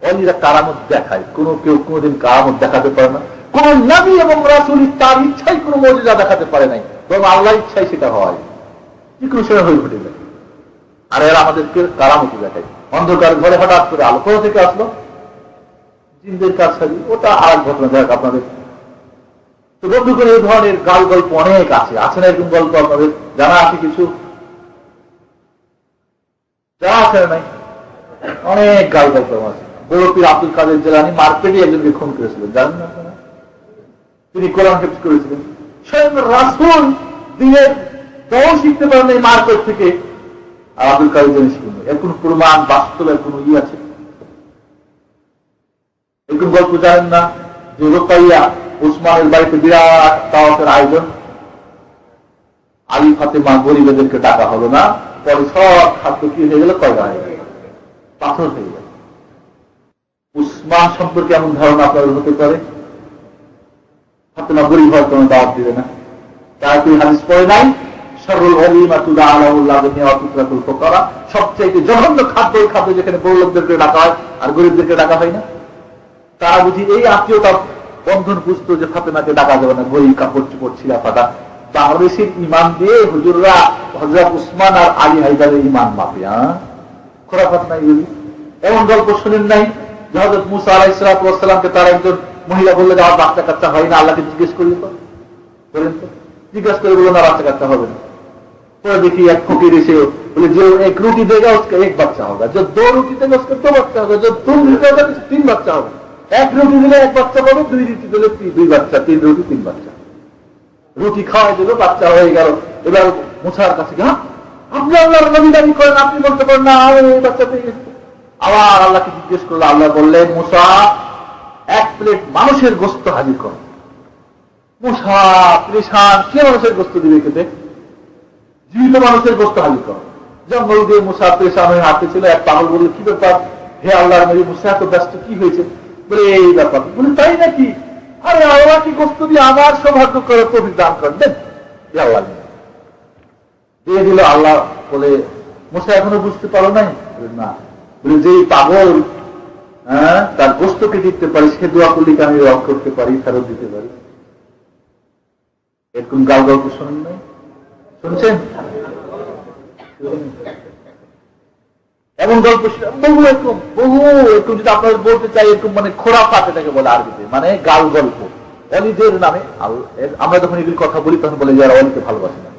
অলিরা কারামত দেখায়, কেউ কোনোদিন কারামত দেখাতে পারে না। কোন নবী এবং রাসূল তার ইচ্ছাই কোনো মুজিজা দেখাতে পারে নাই, বরং আল্লাহর ইচ্ছাই সেটা হয়, যে কোনো সময় হয়ে ঘটে যায়। আর এরা আমাদেরকে কারামতি দেখায়। অন্ধকার ঘরে হঠাৎ করে আলো কোথা থেকে আসলো, জিনদের কাজ সাজি, ওটা আর এক ঘটনা। দেখ আপনাদের তো বন্ধু করে এই ধরনের গাল গল্প অনেক আছে না? এরকম গল্প আপনাদের জানা আছে কিছু? জানা আছে নাই? অনেক গাল গল্প আছে। বড় পীর আব্দুল কাদের জিলানী মারপেটে একজনকে খুন করেছিলেন, জানেন না আপনারা? তিনি কোরআন হিফজ করেছিলেন। স্বয়ং রাসূল দিনের দল শিখতে পারেন এই মারপেট থেকে, আর আব্দুল কাদের জিলানী শিখুন। এর কোন প্রমাণ বাস্তবের কোন আছে? এরকম গল্প জানেন না যে রোকাইয়া উসমানের বাড়িতে বিরাট তাওয়াফের আয়োজন, আলী ফাতেমা গরিবদেরকে ডাকা হলো না, পরে সব খাদ্য কি হয়ে গেল, কয়লা হয়ে গেল, পাথর হয়ে গেল। উসমান সম্পর্কে এমন ধারণা আপনাদের হতে পারে? ফাতেমা গরিব হওয়ার কোনো দাওয়াত দিবে না। তারা তুই হাদিস পড়ে নাই, সরল অলিমাতুল্লাহ আলাউল্লাহ তুতরাতুল ফুকারা, সবচাইতে জঘন্য খাদ্য ওই খাদ্য যেখানে বড় লোকদেরকে ডাকা হয় আর গরিবদেরকে ডাকা হয় না। তারা বুঝি এই আত্মীয়তার বন্ধন বুঝতো যে ফাতেমাকে ডাকা যাবে না, গরিব কাপড় চোপড় ছিলা ফাটা। বাংলাদেশের ইমান দিয়ে হুজুররা হযরত উসমান আর আলী হায়দারের ইমান মাপে। খোরাফাত নাই বলি? এমন গল্প শুনেন নাই যে হযরত মুসা আলাইহিস সালামকে তার একজন মহিলা বললে যে আমার বাচ্চা কাচ্চা হয় না, আল্লাহকে জিজ্ঞেস করি তো, বলেন তো, জিজ্ঞাসা করে বললো না বাচ্চা কাচ্চা হবে না। পরে দেখি এক ফকির এসে বলে যে এক রুটি দেगा उसका एक बच्चा होगा, जो 2 রুটি देगा उसका 2 बच्चा होगा, जो 3 রুটি देगा उसका 3 बच्चा होगा। এক রুটি দিলে এক বাচ্চা পাবে, 2 রুটি দিলে 2 বাচ্চা, 3 রুটি 3 বাচ্চা। রুটি খাওয়াই দিল, বাচ্চা হয়ে গেল। এবার মুসার কাছে গিয়ে আপনি আল্লাহর নবী দাবি করেন, আপনি বলতে পারেন না আমি এই বাচ্চা পেয়ে গেছি। আবার আল্লাহকে জিজ্ঞেস করলো, আল্লাহ বললেন মুসা 1 প্লেট মানুষের গোশত হাজির করো। মুসা পরেশান, কে মানুষের গোশত দিবে খেতে? জীবিত মানুষের গোশত হাজির করো। জঙ্গল দিয়ে মুসা পরেশান হয়ে হাঁটতেছিল। এক পাগল বলল, কি ব্যাপার হে আল্লাহর নবী, মুসা এত ব্যস্ত, কি হয়েছে? বলে এই ব্যাপার। বলে তাই নাকি? আরে আল্লাহ কি গোশত দিয়ে আমার সৌভাগ্য করে তৌফিক দান করেন, দেন। আল্লাহ দিয়ে দিল। আল্লাহ বলে মুসা এখনো বুঝতে পারো নাই? না। বলে যে পাগল তার গোশতকে দিতে পারি, সে দোয়া করলে আমি রক করতে পারি, ফেরত দিতে পারি। এরকম গাল গল্প শোনেন নাই? শুনছেন? এমন গল্প বহু এরকম যদি আপনাদের বলতে চাই, এরকম মানে খোরাফাত এটাকে বলে আরবিতে, মানে গাল গল্প অলিদের নামে। আমরা যখন এগুলি কথা বলি তখন বলে যারা অলিকে ভালোবাসে না।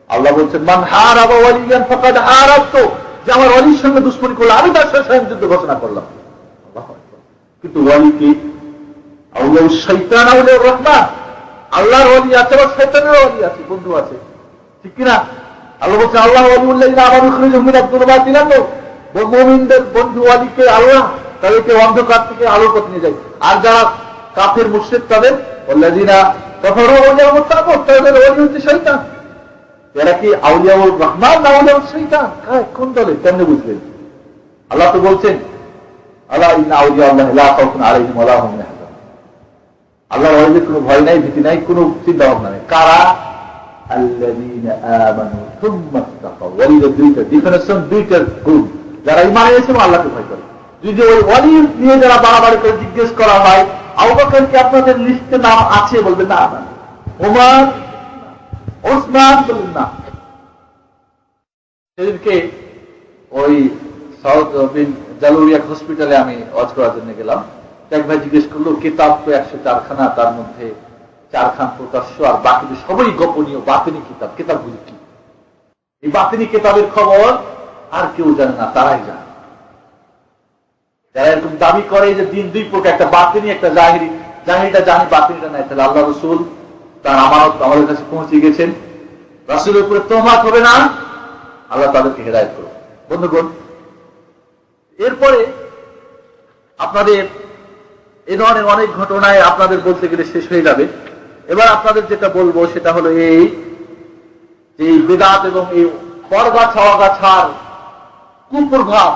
আল্লাহ বলছেন মান হারাবা ওয়ালিয়ান ফাকাদ হারাবতু, যে আমার অলির সঙ্গে দুশমনি করলো আমি তার সাথে স্বয়ং যুদ্ধ ঘোষণা করলাম। কিন্তু ওয়ালি কি? আউলিয়া শয়তান আউলিয়া রহমান। আল্লাহর ওয়ালি আছে, আবার শয়তানের ওয়ালি আছে, বন্ধু আছে, ঠিক কিনা? আল্লাহ বলছেন আল্লাহ ওয়ালিউল্লাযিনা আমানু ইখরিজুহুম মিনাদ যুলুমাতি ইলান নূর। মুমিনদের বন্ধু ওয়ালিকে আল্লাহ, তাদেরকে অন্ধকার থেকে আলোর পথে নিয়ে যায়। আর যারা কাফের মুশরিক তাদের ওয়াল্লাযিনা কাফারু ওয়ালিয়াহুম তাগুত, তাদের ওয়ালি হচ্ছে শয়তান। এরা কি আউলিয়াউর রহমান না আউলিয়াউর শয়তান? কোন দলে? কেমনে বুঝলেন? আল্লাহ তো বলছেন আল্লাহ ইন্না আউলিয়াল্লাহি লা খাউফুন আলাইহিম ওয়া লা হুম ইয়াহজানুন। আল্লাহর ওয়ালিদের কোনো ভয় নাই, ভীতি নাই, কোনো চিন্তা ভাবনা নেই। কারা? আল্লাযীনা আমানু সুম্মা ইত্তাকাউ। ওয়ালিদের দুইটা ডিফিনিশন, দুইটা গুণ। যারা ঈমান এনেছে এবং আল্লাহকে ভয় করে। যদি ওই ওয়ালি নিয়ে যারা বাড়াবাড়ি করে জিজ্ঞেস করা হয় আবু বকর কি আপনাদের লিস্টে নাম আছে? বলবে না। ওমর, ওসমান, বলবেন না। সেদিনকে ওই সাউথ জালুরিয়া হসপিটালে আমি ওয়াজ করার জন্য গেলাম। এক ভাই জিজ্ঞেস করলো কিতাব তো 104 খানা, তার মধ্যে 4 খান প্রকাশ্য আর বাকি সবই গোপনীয় বাতিনি কিতাব। কিতাবগুলি কি? এই বাতিনি কিতাবের খবর আর কেউ জানে না, তারাই জানে। যারা এরকম দাবি করে যে দিন 2 প্রকার, একটা বাতিনি একটা জাহিরি। জাহিরিটা জানি, বাতিনিটা নাই। তাহলে আল্লাহ রাসূল তার আমানত আমাদের কাছে পৌঁছে গেছেন, রাসূলের উপরে তোহমাত হবে না, আল্লাহ তাদেরকে হেদায়েত করবে। বন্ধুগণ, এরপরে আপনাদের এই ধরনের অনেক ঘটনায় আপনাদের বলতে গেলে শেষ হয়ে যাবে। এবার আপনাদের যেটা বলবো সেটা হলো এই বিদআত এবং এই পরগাছা অগাছার কুপ্রভাব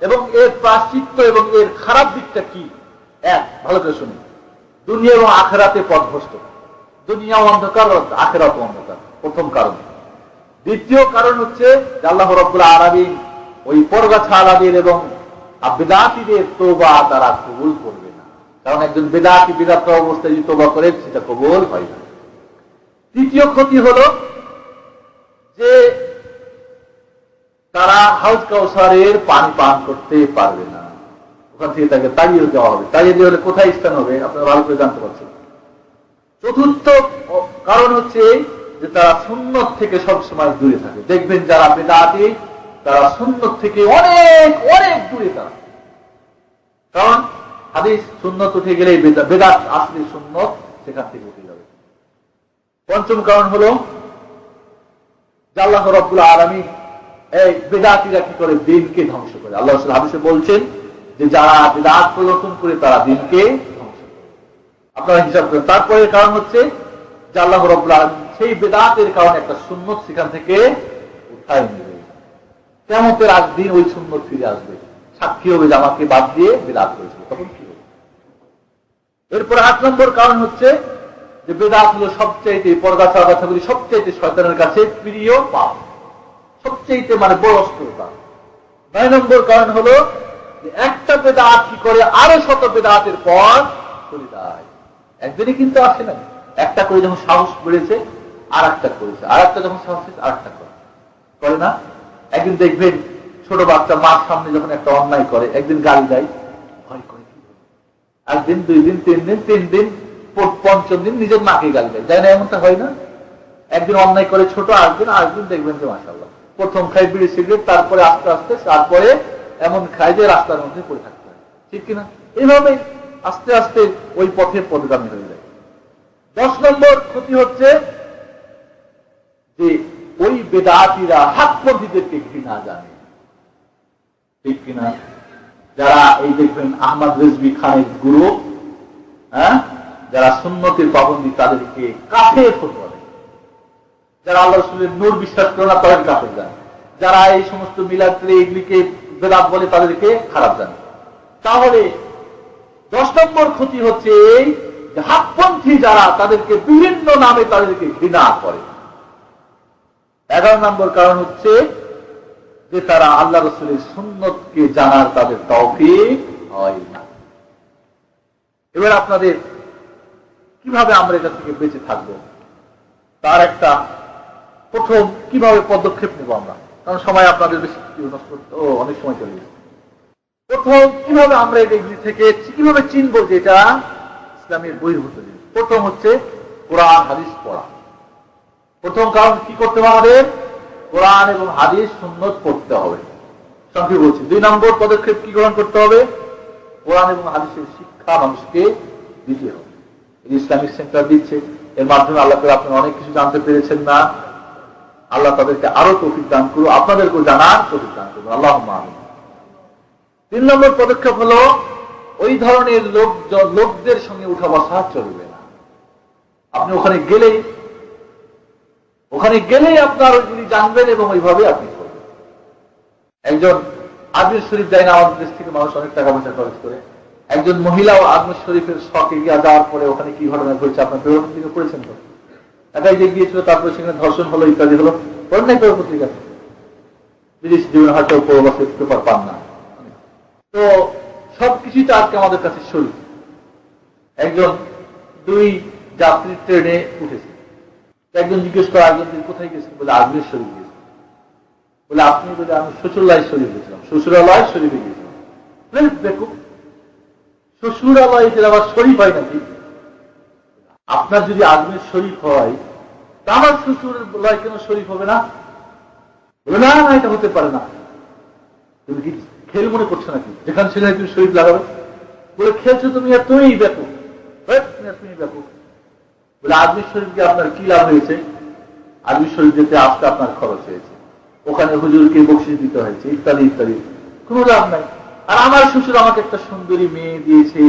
এবং এর প্রায়শ্চিত্ত এবং এর খারাপ দিকটা কি। ভালো করে শুনুন। দুনিয়া এবং আখেরাতে পথভ্রষ্ট। দুনিয়া অন্ধকার, আখেরাত অন্ধকার, প্রথম কারণ। দ্বিতীয় কারণ হচ্ছে আল্লাহ রাব্বুল আলামিন ওই পরগাছালাদের এবং বিদআতীদের তওবা তারা কবুল করবে না। কারণ একজন বিদআতী বিদআত অবস্থায় যদি তওবা করে সেটা কবুল হয় না। তৃতীয় ক্ষতি হলো যে তারা হাউজ কাউসারের পানি পান করতে পারবে না। ওখান থেকে তাকে তাড়িয়ে দেওয়া হবে। তাড়িয়ে দেওয়া হলে কোথায় স্থান হবে আপনারা ভালো করে জানতে পারছেন। চতুর্থ কারণ হচ্ছে যে তারা সুন্নত থেকে সবসময় দূরে থাকে। দেখবেন যারা বিদআতী তারা সুন্নত থেকে অনেক অনেক দূরে তারা। কারণ হাদিস সুন্নত উঠে গেলে বিদআত আসলে সুন্নত সেখান থেকে উঠে যাবে। পঞ্চম কারণ হলো যে আল্লাহ রাব্বুল আলামিন এই বিদআতীরা কি করে দ্বীনকে ধ্বংস করে। আল্লাহ রাসূল হাদিসে বলছেন যে যারা বিদআত প্রবর্তন করে তারা দ্বীনকে ধ্বংস করে। আপনারা হিসাব করেন। তারপরে কারণ হচ্ছে যে আল্লাহ রাব্বুল আলামিন সেই বিদআতের কারণে একটা সুন্নত সেখান থেকে উঠায় নেবে। কিয়ামতের আগ দিন ওই সুন্নত ফিরে আসবে, সাক্ষী হবে যে আমাকে বাদ দিয়ে বিদআত করেছিল, তখন কি হবে। এরপর 8 নম্বর কারণ হচ্ছে যে বিদআত হলো সবচাইতে পর্দা ছাড়া কথাগুলি সবচাইতে শয়তানের কাছে প্রিয় পাপ, সবচাইতে মানে বড় অস্ত্রতা। 9 নম্বর কারণ হলো যে একটা বিদআত কি করে আরো শত বিদআতের পর চলে যায়। একদিনই কিন্তু আসে না, একটা করে যখন সাহস বেড়েছে আর একটা করেছে, আর একটা যখন সাহস হয়েছে আর একটা করে না। একদিন দেখবেন ছোট বাচ্চা মার সামনে যখন একটা অন্যায় করে, একদিন গালি দেয়, ভয় করে কি একদিন 2 দিন 3 দিন 3 দিন পঞ্চম দিন নিজের মাকে গালি দেয়, যায় না? এমনটা হয় না? একদিন অন্যায় করে ছোট, আরেকদিন দেখবেন যে মাশাআল্লাহ প্রথম খায় বিড়ি সিগারেট, তারপরে আস্তে আস্তে তারপরে এমন খায় যে রাস্তার মধ্যে পড়ে থাকতে হয়, ঠিক কিনা? এইভাবে আস্তে আস্তে ওই পথে পদগামী হয়ে যায়। 10 নম্বর ক্ষতি হচ্ছে যে ওই বেদাতীরা হকপন্থীদেরকে ঘৃণা জানে, ঠিক কিনা? যারা এই দেখবেন আহমদ রিজভী খানের গুরু, হ্যাঁ, যারা সুন্নতের পাবন্দী তাদেরকে কাফের ফতোয়া দেয়। যারা আল্লাহ রাসূলের নূর বিশ্বাস করে না তাদের কাফের জানে। যারা এই সমস্ত মিলাদ এগুলিকে বেদাত বলে তাদেরকে খারাপ জানে। তাহলে 10 নম্বর ক্ষতি হচ্ছে এই যে হকপন্থী যারা তাদেরকে বিভিন্ন নামে তাদেরকে ঘৃণা করে। 11 নম্বর কারণ হচ্ছে যে তারা আল্লাহ রাসূলের সুন্নতকে জানার তাদের তৌফিক হয় না। এবার আপনাদের কিভাবে আমরা এটা থেকে বেঁচে থাকবো তার একটা প্রথম কিভাবে পদক্ষেপ নেব আমরা, কারণ সময় আপনাদের বেশি নষ্ট করতে অনেক সময় চলে গেছে। প্রথম কিভাবে আমরা এগুলি থেকে কিভাবে চিনবো যে এটা ইসলামের বহির্ভূত জিনিস? প্রথম হচ্ছে কোরআন হাদিস পড়া। প্রথম কারণ কি করতে হবে? আমাদের কোরআন এবং হাদিস সুন্নত পড়তে হবে। সংক্ষেপে বলছি। 2 নম্বর পদক্ষেপ কি গ্রহণ করতে হবে? কোরআন এবং হাদিসের শিক্ষা মানুষকে দিতে হবে। ইসলামিক সেন্টার দিচ্ছে, এর মাধ্যমে আল্লাহ তাআলা আপনারা অনেক কিছু জানতে পেরেছেন না, আল্লাহ তাদেরকে আরো তৌফিক দান করুন, আপনাদেরকে জানার তৌফিক দান করুন, আল্লাহুম্মা আমিন। 3 নম্বর পদক্ষেপ হলো ওই ধরনের লোকদের সঙ্গে উঠা বসা চলবে না। আপনি ওখানে গেলেই আপনার ওইগুলি জানবেন এবং ওইভাবে আপনি করবেন। একজন আজমির শরীফ যায় না, আমাদের দেশ থেকে মানুষ অনেক টাকা পয়সা খরচ করে। একজন মহিলাও আজমির শরীফের শখে গিয়ে যাওয়ার পরে ওখানে কি ঘটনা ঘটেছে আপনার পেপার থেকে পড়েছেন তো? একাই যে গিয়েছিল, তারপরে সেখানে ধর্ষণ হলো ইত্যাদি হলো, পড়েন নাই পেপার পত্রিকা? বিদেশি জীবনে হয়তো পরবর্তী পেপার পান না। তো সবকিছুই তো আজকে আমাদের কাছে শরীফ। একজন 2 যাত্রী ট্রেনে উঠেছে, একজন জিজ্ঞেস করে একজন কোথায় গেছেন? বলে আজমির শরীফ গেছে। বলে আপনি? বলে আমি শ্বশুরালয় শরীফ গেছিলাম। শ্বশুরালয় শরীফে গেছিলাম। দেখুন, শ্বশুরালয় যে আবার শরীফ হয় নাকি? আপনার যদি আজমির শরীফ হয় তা আমার শ্বশুরালয় কেন শরীফ হবে না? বলে না না, এটা হতে পারে না। তুমি কি খেল মনে করছো নাকি? যেখানে সেখানে তুমি শরীফ লাগাবে? বলে খেলছো তুমি, আর তুমি ব্যাপক, তুমি ব্যাপক। বলে আজমির শরীফ গিয়ে আপনার কি লাভ হয়েছে? আজমির শরীফ যেতে আসতে আপনার খরচ হয়েছে, ওখানে হুজুরকে বকশিশ দিতে হয়েছে, ইত্যাদি ইত্যাদি, কোনো লাভ নাই। আর আমার শ্বশুর আমাকে একটা সুন্দরী মেয়ে দিয়েছে,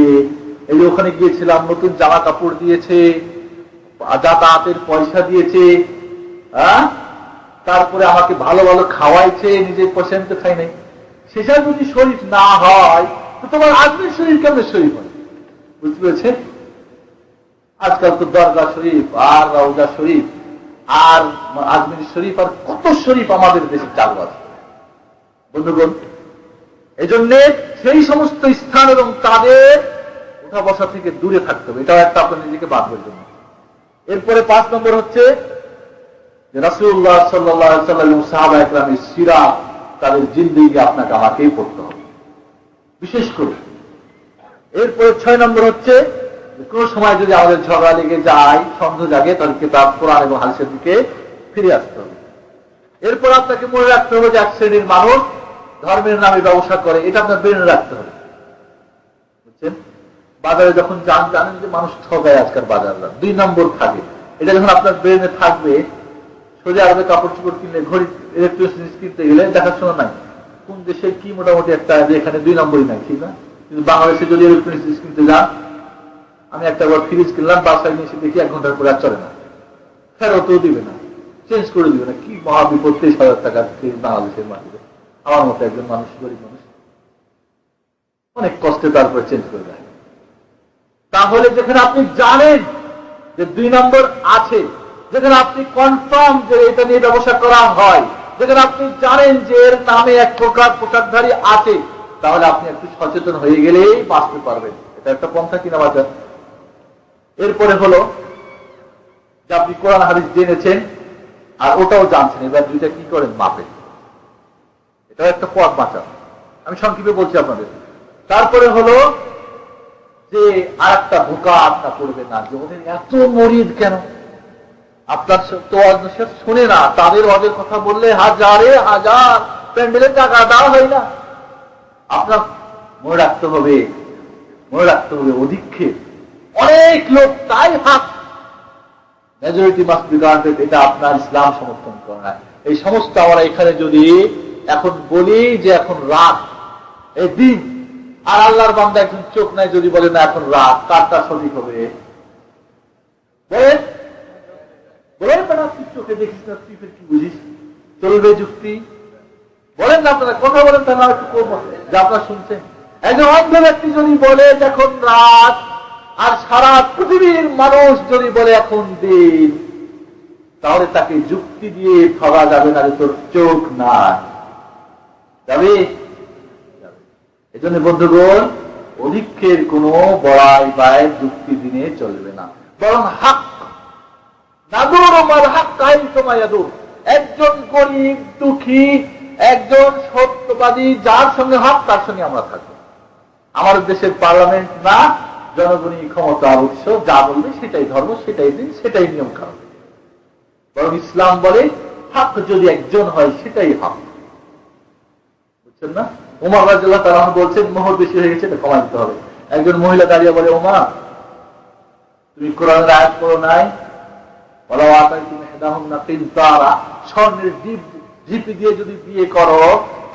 এই যে ওখানে গিয়েছিলাম, নতুন জামা কাপড় দিয়েছে, যাতায়াতের পয়সা দিয়েছে, হ্যাঁ, তারপরে আমাকে ভালো ভালো খাওয়াইছে, নিজের পয়সা নিতে খাই নাই। সেটা যদি শরীফ না হয় তো তোমার আজমির শরীফ কেমন শরীফ হয়? বুঝতে পেরেছে? আজকাল তো দরগা শরীফ আর রওজা শরীফ আর আজমির শরীফ আর কত শরীফ আমাদের দেশে চালু আছে বন্ধুগণ। এই জন্য সেই সমস্ত স্থান এবং তাদের উঠা বসা থেকে দূরে থাকতে হবে, এটাও একটা আপনার নিজেকে বাঁধবার জন্য। এরপরে 5 নম্বর হচ্ছে যে রাসূলুল্লাহ সাল্লাল্লাহু আলাইহি ওয়াসাল্লাম এবং সাহাবা ইকরামের সিরাত, তাদের জিন্দেগি আপনাকে আমাকেই পড়তে হবে বিশেষ করে। এরপরে 6 নম্বর হচ্ছে কোন সময় যদি আমাদের ঝগড়া লেগে যায়, সন্দেহ জাগে, তাহলে কিতাব কোরআন এবং হাদিসের দিকে ফিরে আসতে হবে। এরপর আপনাকে মনে রাখতে হবে যে এক শ্রেণীর মানুষ ধর্মের নামে ব্যবসা করে, এটা আপনার ব্রেনে রাখতে হবে, বুঝছেন? বাজারে যখন যান, জানেন যে মানুষ ঠকায় আজকাল বাজাররা, 2 নম্বর থাকে। এটা যখন আপনার ব্রেনে থাকবে, সৌদি আরবে কাপড় চোপড় কিনলে, ঘড়ি, ইলেকট্রনিক্স জিনিস কিনতে গেলে দেখাশোনা নাই কোন দেশে কি মোটামুটি একটা, এখানে 2 নম্বরই নাই, ঠিক না? কিন্তু বাংলাদেশে যদি ইলেকট্রনিক্স জিনিস কিনতে যান, আমি একটা বার ফ্রিজ কিনলাম, বাসায় নিয়ে এসে দেখি 1 ঘন্টার পরে আর চলে না, ফেরতও দিবে না, চেঞ্জ করে দিবে না। কি মহাবিপদ! 23,000 টাকা বাংলাদেশের মাটিতে। আমার মতো একজন মানুষ, গরিব মানুষ, অনেক কষ্টে তারপরে চেঞ্জ করে দেয়। তাহলে যেখানে আপনি জানেন যে 2 নম্বর আছে, যেখানে আপনি কনফার্ম যে এটা নিয়ে ব্যবসা করা হয়, যেখানে আপনি জানেন যে এর নামে এক প্রকার পোশাকধারী আছে, তাহলে আপনি একটু সচেতন হয়ে গেলেই বাঁচতে পারবেন। এটা একটা পন্থা কিনা বাজার। এরপরে হলো যে আপনি কোরআন হাদিস জেনেছেন আর ওটাও জানছেন, এবার দুইটা কি করেন? মাপেন। এটাও একটা পথ বাঁচা, আমি সংক্ষেপে বলছি আপনাদের। তারপরে হলো যে আর একটা ধোকা আপনার পড়বে না, যে ওদের এত মরিদ কেন? আপনার তো শুনে না, তাদের ওদের কথা বললে হাজারে হাজার প্যান্ডেলের টাকা দেওয়া হয় না। আপনার মনে রাখতে হবে, অধিক্ষেপ অনেক লোক, তাই হাত মেজরিটি মাস্ট বি গ্রান্টেড, এটা আপনার ইসলাম সমর্থন করে না। এই সমস্ত আমরা এখানে যদি এখন বলি যে এখন রাত, এই দিন, আর আল্লাহর বান্দা একজন চোখ নাই যদি বলে না এখন রাত, কারটা সঠিক হবে? বলেন বলেন না, তুই চোখে দেখিস না, তুই কি বুঝিস? চলবে যুক্তি? বলেন না আপনারা, কথা বলেন, তাহলে একটু করবো যে আপনারা শুনছেন। একজন অন্ধ ব্যক্তি যদি বলে এখন রাত, আর সারা পৃথিবীর মানুষ যদি বলে এখন দিন, তাহলে তাকে যুক্তি দিয়ে ঠকা যাবে না যে তোর চোখ নাই, যাবে? এই জন্য বন্ধুগণ, অধিক্ষের কোন বড়াই বায়ের যুক্তি দিনে চলবে না, বরং হাক নাদুর আমার হাক কাহিন তোমায়াদুর। একজন গরিব দুঃখী, একজন সত্যবাদী, যার সঙ্গে হক তার সঙ্গে আমরা থাকবো। আমাদের দেশের পার্লামেন্ট না, জনগণই ক্ষমতার উৎস, যা বলবে সেটাই ধর্ম, সেটাই দিন, সেটাই নিয়ম কানুন। বরং ইসলাম বলে হক যদি একজন হয় সেটাই হক, বুঝছেন না? ওমর রাদিয়াল্লাহু তাআলা বলছেন মোহর বেশি হয়ে গেছে, এটা কমাই দিতে হবে। একজন মহিলা দাঁড়িয়ে বলে, ওমর তুমি কোরআনের আয়াত পড়ো নাই? বলা আতাইতুম ইহদাহুন্না কিনতারা, স্বর্ণের জিপি দিয়ে যদি বিয়ে করো,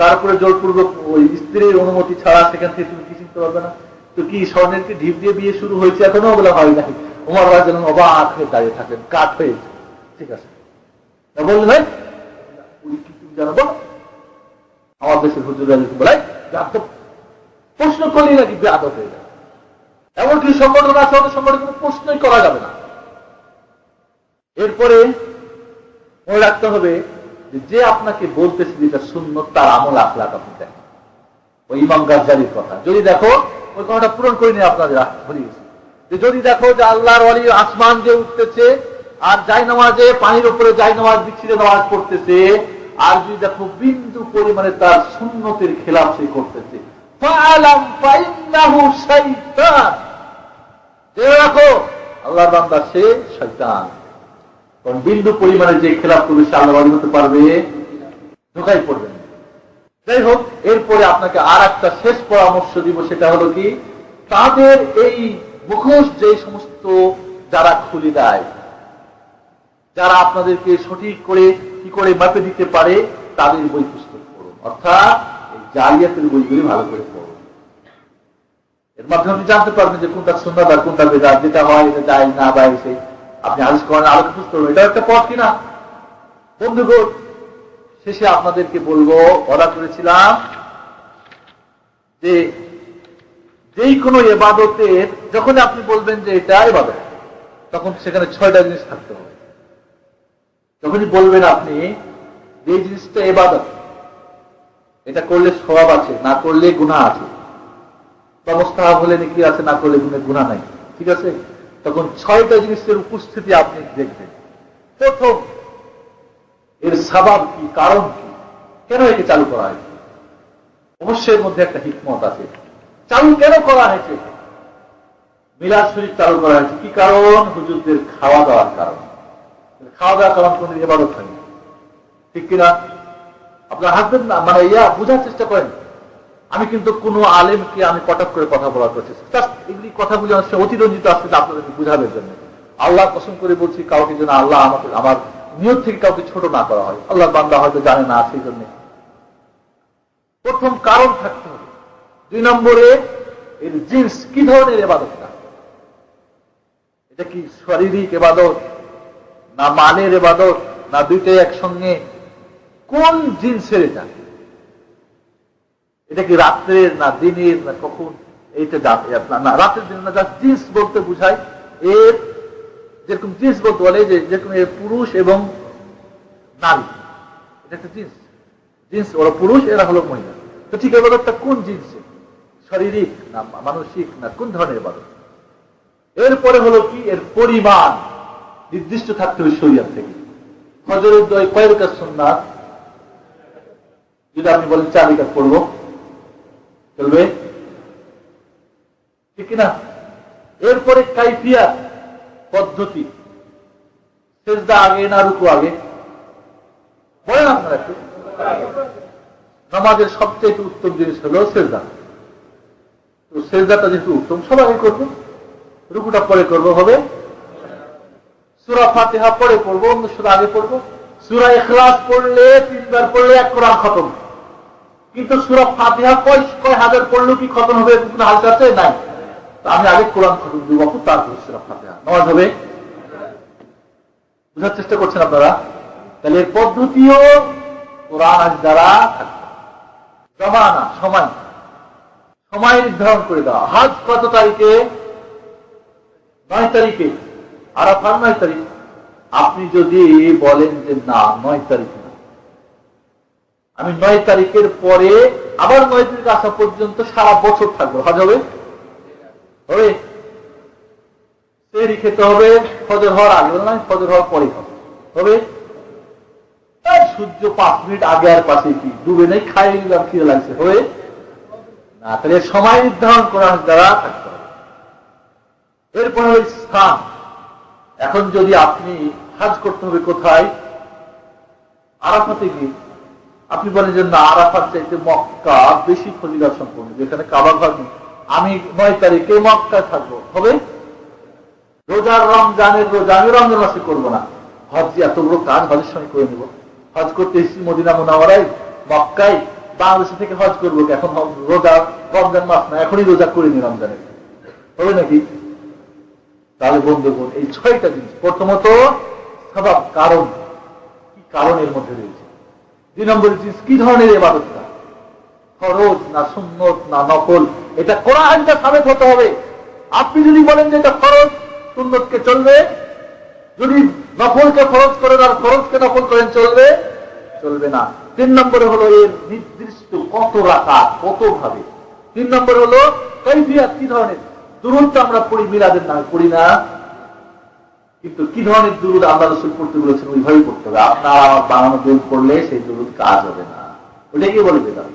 তারপরে জোরপূর্বক ওই স্ত্রীর অনুমতি ছাড়া সেখান থেকে তুমি কি চিনতে পারবে না? তো কি স্বর্ণের কি ঢিপ দিয়ে বিয়ে শুরু হয়েছে? এখনো ওগুলো হয় নাই। ওমর রাদিয়াল্লাহু অবাক হয়ে দাঁড়িয়ে থাকেন, কাঠ হয়েছে। ঠিক আছে, বললেন ভাই তুমি জানো, বলো। আমার দেশের হুজুররা বলে প্রশ্ন করলেই নাকি বেয়াদব হয়ে যায়। এমনকি সংগঠন আছে, ওদের সংগঠন কোনো প্রশ্নই করা যাবে না। এরপরে মনে রাখতে হবে যে আপনাকে বলতেছে যেটা সুন্নত, তার আমল আখলাক আপনি দেখেন। ওই ইমাম গাজ্জালির কথা যদি দেখো, ওই কথাটা পূরণ করে নিয়ে আপনাদের ভুলে গেছি, যে যদি দেখো যে আল্লাহর ওয়ালি আসমান দিয়ে উঠতেছে আর জাই নামাজে পানির উপরে জাই নামাজ বিছিয়ে নামাজ পড়তেছে, আর যদি দেখো বিন্দু পরিমাণে তার সুন্নতের খেলাফ সে করতেছে, ফাআলাম ফাইন্নাহু শাইতান, জেনে রাখো আল্লাহর বান্দা সে শয়তান। কারণ বিন্দু পরিমাণে যে খেলাফ করবে সে আল্লাহওয়ালি হতে পারবে, ধোঁকায় পড়বে না। যাই হোক, এরপরে আপনাকে আর একটা শেষ পরামর্শ দিব, সেটা হলো কি, তাদের এই মুখোশ যে সমস্ত যারা খুলে দেয়, যারা আপনাদেরকে সঠিক করে কি করে মাপে দিতে পারে, তাদের বই পুস্তক পড়ুন, অর্থাৎ এই জালিয়াতের বইগুলি ভালো করে পড়ুন। এর মাধ্যমে আপনি জানতে পারবেন যে কোনটা সুন্নাত আর কোনটা বেদাত, যেটা হয় এটা যায় না বাইরে আপনি হাদিস কোরআন আলোকে বুঝতে পারবেন, এটা একটা পথ কিনা। বন্ধুগণ, শেষে আপনাদেরকে বলবো, ওয়াদা করেছিলাম যে যেই কোনো ইবাদতের যখন আপনি বলবেন যে এটা ইবাদত, তখন সেখানে 6টা জিনিস থাকতে হবে। যখনই বলবেন আপনি যে এই জিনিসটা ইবাদত, এটা করলে সওয়াব আছে, না করলে গুনাহ আছে, বা মুস্তাহাব হলে নেকি আছে, না করলে গুনাহ নাই, ঠিক আছে, তখন 6টা জিনিসের উপস্থিতি আপনি দেখবেন। প্রথম, এর সাবাব কি, কারণ কি, কেন একে চালু করা হয়েছে। অবশ্যই এর মধ্যে একটা হিকমত আছে। চালু কেন করা হয়েছে? মিলাদ শরীফ চালু করা হয়েছে কি কারণ? হুজুরদের খাওয়া দাওয়ার কারণ। খাওয়া দাওয়ার কারণ কোন ইবাদত হয়নি, ঠিক কিনা? আপনার হাসবেন না, মানে বোঝার চেষ্টা করেন। আমি কিন্তু কোন আলেমকে আমি কটাক্ষ করে কথা বলার চেষ্টা, এগুলি কথাগুলি অনেক অতিরঞ্জিত আসলে আপনাদেরকে বুঝাবের জন্য। আল্লাহ কসম করে বলছি, কাউকে যেন আল্লাহ আমাকে আমার নিয়ত থেকে কাউকে ছোট না করা হয়। আল্লাহ বান্দা হয়তো জানে না, সেই জন্য প্রথম কারণ থাকতে হবে। 2 নম্বরে, এর জিন্স কি ধরনের ইবাদতটা। এটা কি শারীরিক ইবাদত, না মানের ইবাদত, না দুইটাই একসঙ্গে? কোন জিন্সের এটা? এটা কি রাত্রের, না দিনের, না কখন? এইটা না রাতের দিন না, যা জিন্স বলতে বুঝায়, এর যেরকম জিন্স বলতে বলে যে যেরকম এর পুরুষ এবং নারী, এটা একটা জিন্স। জিন্স ওরা পুরুষ, এরা হলো মহিলা। তো ঠিক ইবাদতটা কোন জিন্সে? শারীরিক না মানসিক, না কোন ধরনের ইবাদত? এরপরে হলো কি, এর পরিমাণ নির্দিষ্ট থাকতে হবে শরীয়ত থেকে। ফজরের কয় রাকাত সুন্নাত? যদি আপনি বলেন 4 রাকাত পড়বো, চলবে? ঠিক কিনা? এরপরে কাইফিয়াত, পদ্ধতি, সেজদা আগে না রুকু আগে? বলেন আপনারা একটু। নামাজের সবচেয়ে উত্তম জিনিস হলো সেজদা। তো সেজদাটা যেহেতু উত্তম, সবাই করবো। রুকুটা পরে করবো, হবে? সূরা ফাতিহা পরে পড়বো, অন্য সূরা আগে পড়বো। সূরা ইখলাস পড়লে 3 বার পড়লে 1 কোরআন খতম। কিন্তু সূরা ফাতিহা কয় হাজার পড়লেও কি খতম হবে? কোনো হালকা আছে? নাই। আমি আগে কোরআন খতম দিব, তারপর সূরা ফাতিহা, নামাজ হবে। বুঝার চেষ্টা করছেন আপনারা? তাহলে এর পদ্ধতিও কোরআন আজ দ্বারা থাকবে। জমানা, সময় নির্ধারণ করে দেওয়া। হজ কত তারিখে? 9 তারিখে। আরাফার 9 তারিখ। আপনি যদি বলেন যে না 9 তারিখ না, আমি 9 তারিখের পরে আবার 9 তারিখ আসা পর্যন্ত সারা বছর থাকবো, হজ হবে? হবে? সেহরি খেতে হবে ফজর হওয়ার আগে, নয় ফজর হওয়ার পরে হবে? সূর্য 5 মিনিট আগে আর পাশে কি ডুবে নেই, খাই নিলাম, খিদে লাগছে, হবে না? তাহলে সময় নির্ধারণ করার দ্বারা থাকতে হবে। এরপরে হল স্থান। এখন যদি আপনি হজ করতে হবে কোথায়? আরাফাতে গিয়ে। আপনি বলেন যে না, আরাফাত চাইতে মক্কা বেশি ফজিলত সম্পন্ন, যেখানে কাবা ঘর নেই। আমি 9 তারিখে মক্কায় থাকবো, হবে? রোজার রমজানের রোজা আমি রমজান মাসে করবো না। হজ এত বড় কাজ, হজের সময় করে নেব। হজ করতে এসেছি মদিনা মুনাওয়ারায়, মক্কায়, বাংলাদেশ থেকে হজ করবো, এখন রোজা রমজান মাস না, এখনই রোজা করে নি রমজানের, হবে নাকি? তাহলে বন্ধুগণ, এই 6টা জিনিস। প্রথমত সবাব, কারণ কি, কারণের মধ্যে রয়েছে। 2 নম্বর জিনিস, কি ধরনের ইবাদতটা, ফরজ না সুন্নত না নফল, এটা কোরআনটা সাবেত হতে হবে। আপনি যদি বলেন যে এটা ফরজ, সুন্নতকে চলবে। যদি নফলকে ফরজ করেন আর ফরজকে নফল করেন, চলবে না। 3 নম্বরে হলো এর নির্দিষ্ট কত রাকাত, কত ভাবে। 3 নম্বরে হলো কাইফিয়াত, কি ধরনের দুরূদ আমরা পড়ি, মিলাদের নামে পড়ি না, কিন্তু কি ধরনের দুরূদ আল্লাহ রাসূল পড়তে বলেছেন ওইভাবে পড়তে হবে। আপনার আমার বানানো দুরূদ পড়লে সেই দুরূদ কাজ হবে না, ওটাকে বলে বেদাত।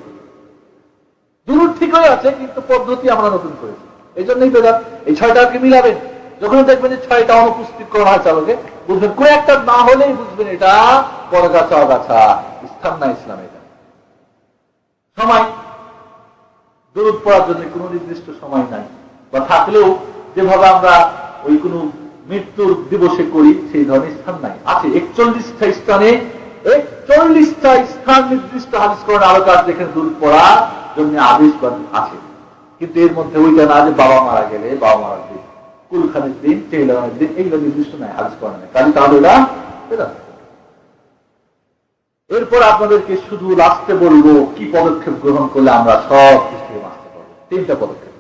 দুরূদ ঠিক হয়ে আছে, কিন্তু পদ্ধতি আমরা নতুন করেছি, এই জন্যই বেদাত। এই 6টাকে মিলাবেন। যখন দেখবেন যে 6টা অনুপস্থিত করা হয়, চালকে বুঝবেন, কোন একটা না হলেই বুঝবেন এটা বড়গাছা অগাছা, স্থান না ইসলাম। এটা সময়, দুরূদ পড়ার জন্য কোন নির্দিষ্ট সময় নাই, বা থাকলেও যেভাবে আমরা ওই কোন মৃত্যুর দিবসে করি সেই ধরনের স্থান নাই। আছে 41টা স্থানে, 41টা স্থান নির্দিষ্ট হাদিস করেন আলোকার, যেখানে দুরূদ পড়ার জন্য আদেশ আছে। কিন্তু এর মধ্যে ওইটা না যে বাবা মারা গেলে, বাবা মারার দিন, কুলখানের দিন, চেহলানের দিন, এইগুলো নির্দিষ্ট নাই, হাদিস করা নাই। কারণ তাহলে এটা। এরপর আপনাদেরকে শুধু লাস্টে বলবো কি পদক্ষেপ গ্রহণ করলে আমরা সব কিছু থেকে বাঁচতে পারবো। 3টা পদক্ষেপ।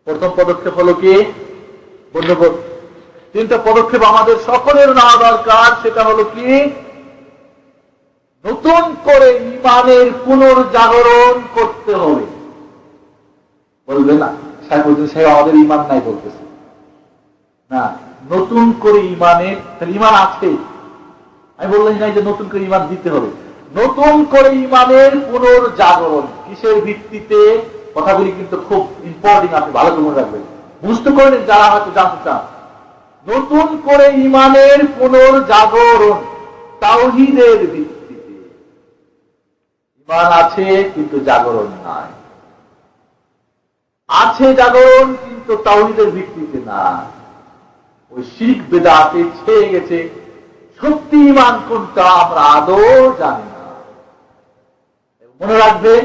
প্রথম পদক্ষেপ হলো কি বন্ধুগণ, তিনটা পদক্ষেপ আমাদের সকলের নেওয়া দরকার। সেটা হলো কি, নতুন করে ইমানের পুনর্জাগরণ করতে হবে। বলবে না সাহেব আমাদের ইমান নাই বলতেছে না, নতুন করে ইমানের, তাহলে ইমান আছে, আমি বললাম নাই যে নতুন করে ইমান দিতে হবে। নতুন করে ইমানের পুনর্জাগরণ কিসের ভিত্তিতে, কথাগুলি কিন্তু খুব ইম্পর্টেন্ট, আপনি ভালো করে মনে রাখবেন, বুঝতে করেন যারা হয়তো জানতে চান। নতুন করে ইমানের পুনর্জাগরণ তাওহীদের ভিত্তিতে। ইমান আছে কিন্তু জাগরণ নাই, আছে জাগরণ কিন্তু তাওহীদের ভিত্তিতে না, ওই শিরক বিদআতে ছেয়ে গেছে। সত্যি ইমান কোনটা আমরা আদৌ জানি না। মনে রাখবেন,